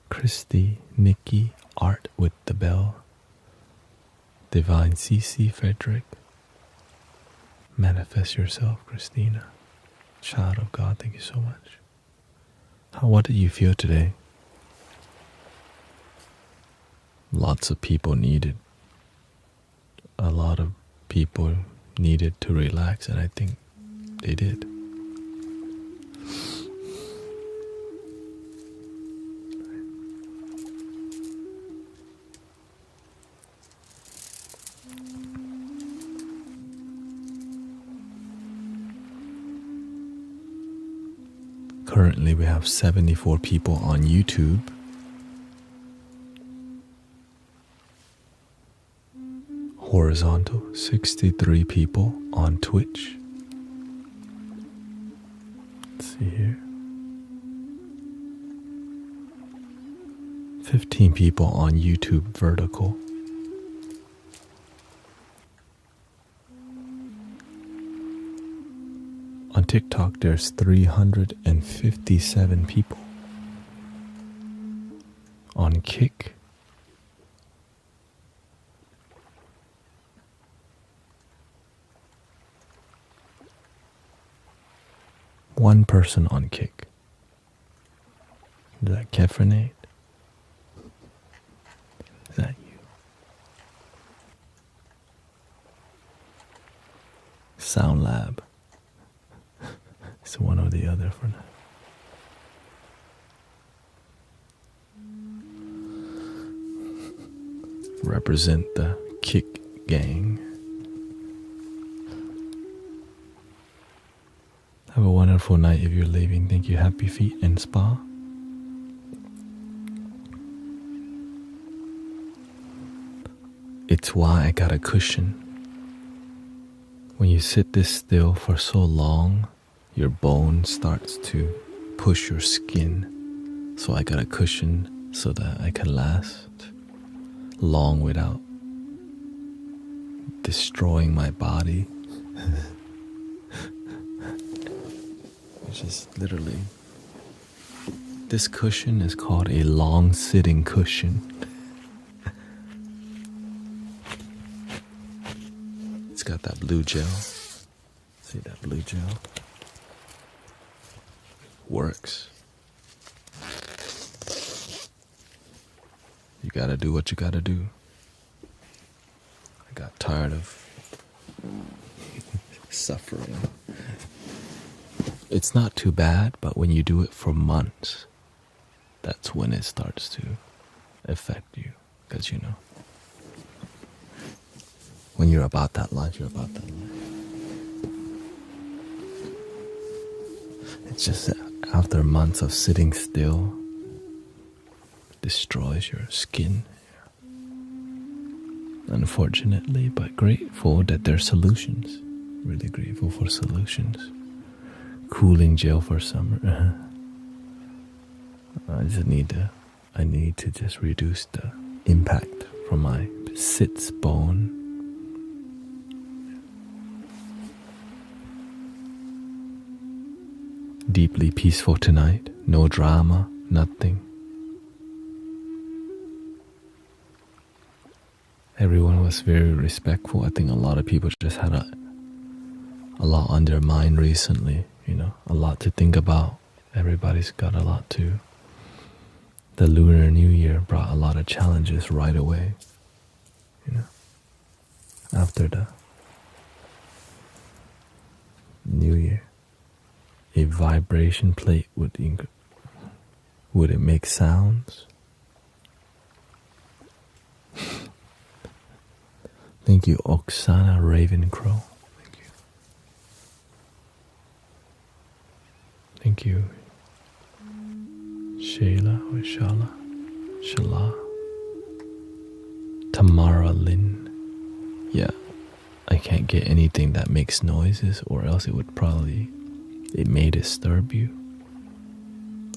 Christy, Nikki, Art with the Bell, Divine CC, Frederick. Manifest yourself, Christina. Child of God, thank you so much. What did you feel today? Lots of people needed. A lot of people needed to relax, and I think they did. Currently, we have 74 people on YouTube. Horizontal, 63 people on Twitch. Let's see here. 15 people on YouTube vertical. On TikTok, there's 357 people. On Kick, one person on Kick. Is that Kefrenade? Is that you? Sound Lab. It's one or the other for now. Represent the Kick gang. Have a wonderful night if you're leaving. Thank you. Happy Feet and Spa. It's why I got a cushion. When you sit this still for so long, your bone starts to push your skin. So I got a cushion so that I can last long without destroying my body. Which is literally, this cushion is called a long sitting cushion. It's got that blue gel. See that blue gel? Works. You gotta do what you gotta do. I got tired of suffering. It's not too bad, but when you do it for months, that's when it starts to affect you. Because, you know, when you're about that life, you're about that life. It's just that after months of sitting still, it destroys your skin. Unfortunately, but grateful that there's solutions. Really grateful for solutions. Cooling gel for summer. I need to just reduce the impact from my sits bone. Deeply peaceful tonight. No drama, nothing. Everyone was very respectful. I think a lot of people just had a lot on their mind recently, you know, a lot to think about. Everybody's got a lot to. The Lunar New Year brought a lot of challenges right away, you know, after the New Year. A vibration plate would it make sounds? Thank you, Oksana Ravencrow. Thank you. Thank you, Shayla or Shala, Shala, Tamara Lynn. Yeah, I can't get anything that makes noises, or else it may disturb you.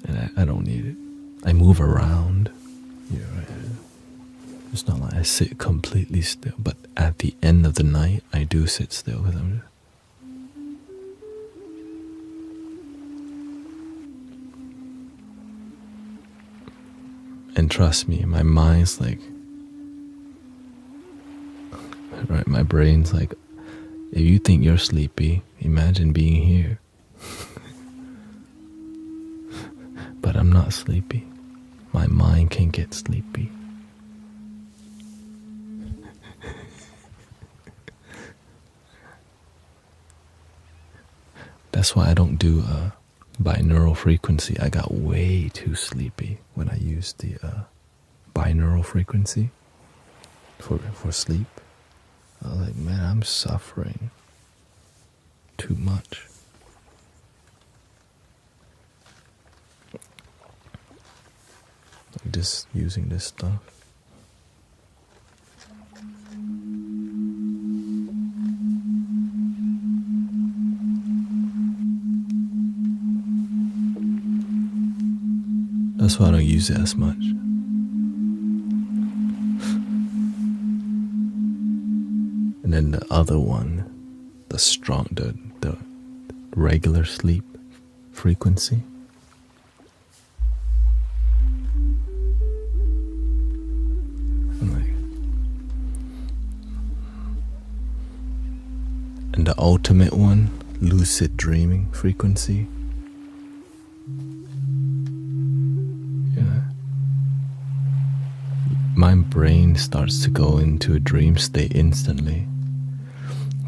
And I don't need it. I move around. Yeah, it's not like I sit completely still, but at the end of the night, I do sit still because I'm just. And trust me, my mind's like, right, my brain's like, if you think you're sleepy, imagine being here. But I'm not sleepy. My mind can get sleepy. That's why I don't do binaural frequency. I got way too sleepy when I used the binaural frequency for sleep. I was like, man, I'm suffering too much. Like just using this stuff. That's why I don't use it as much. And then the other one, the regular sleep frequency. And the ultimate one, lucid dreaming frequency. My brain starts to go into a dream state instantly.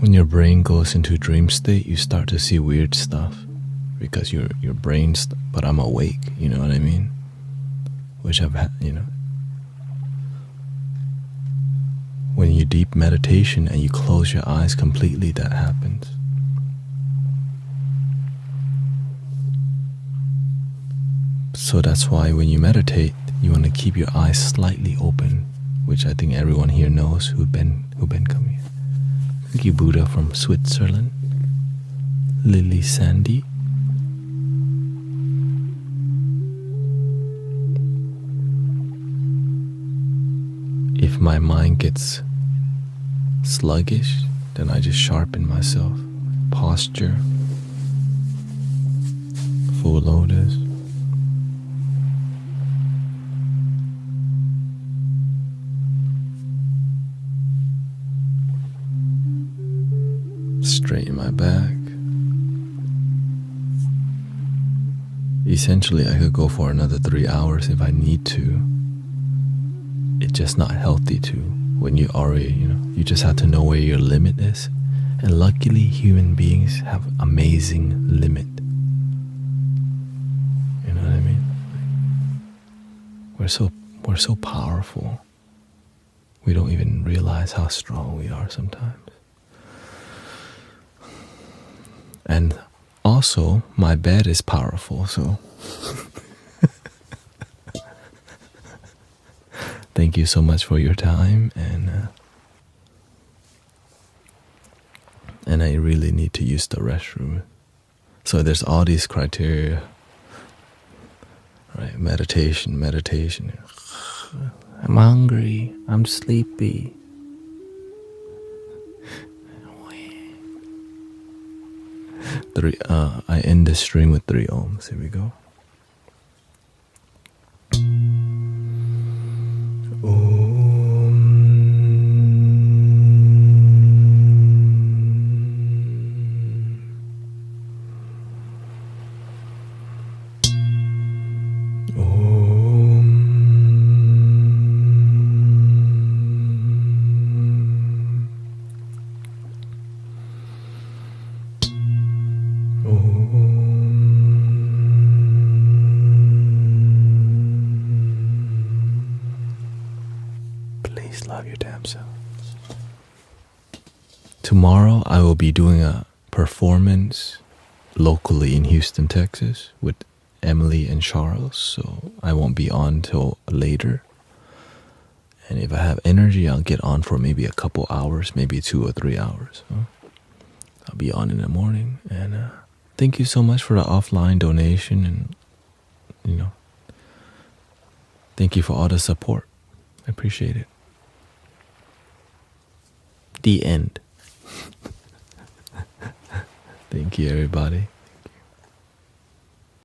When your brain goes into a dream state, you start to see weird stuff because your brain's, but I'm awake, you know what I mean? Which I've had, you know. When you deep meditation and you close your eyes completely, that happens. So that's why when you meditate, you want to keep your eyes slightly open, which I think everyone here knows who've been coming. Thank you, Buddha from Switzerland. Lily Sandy. If my mind gets sluggish, then I just sharpen myself. Posture. Full lotus. Straighten my back. Essentially, I could go for another 3 hours if I need to. It's just not healthy to when you already, you just have to know where your limit is. And luckily, human beings have amazing limit. You know what I mean? We're so powerful. We don't even realize how strong we are sometimes. And also, my bed is powerful, so thank you so much for your time, and I really need to use the restroom. So there's all these criteria, right? Meditation. I'm hungry. I'm sleepy. I end this stream with 3 ohms. Here we go. Love your damn self. Tomorrow I will be doing a performance locally in Houston, Texas with Emily and Charles, so I won't be on till later. And if I have energy, I'll get on for maybe a couple hours, maybe 2 or 3 hours. So I'll be on in the morning. And thank you so much for the offline donation, and thank you for all the support. I appreciate it. The end. Thank you, everybody.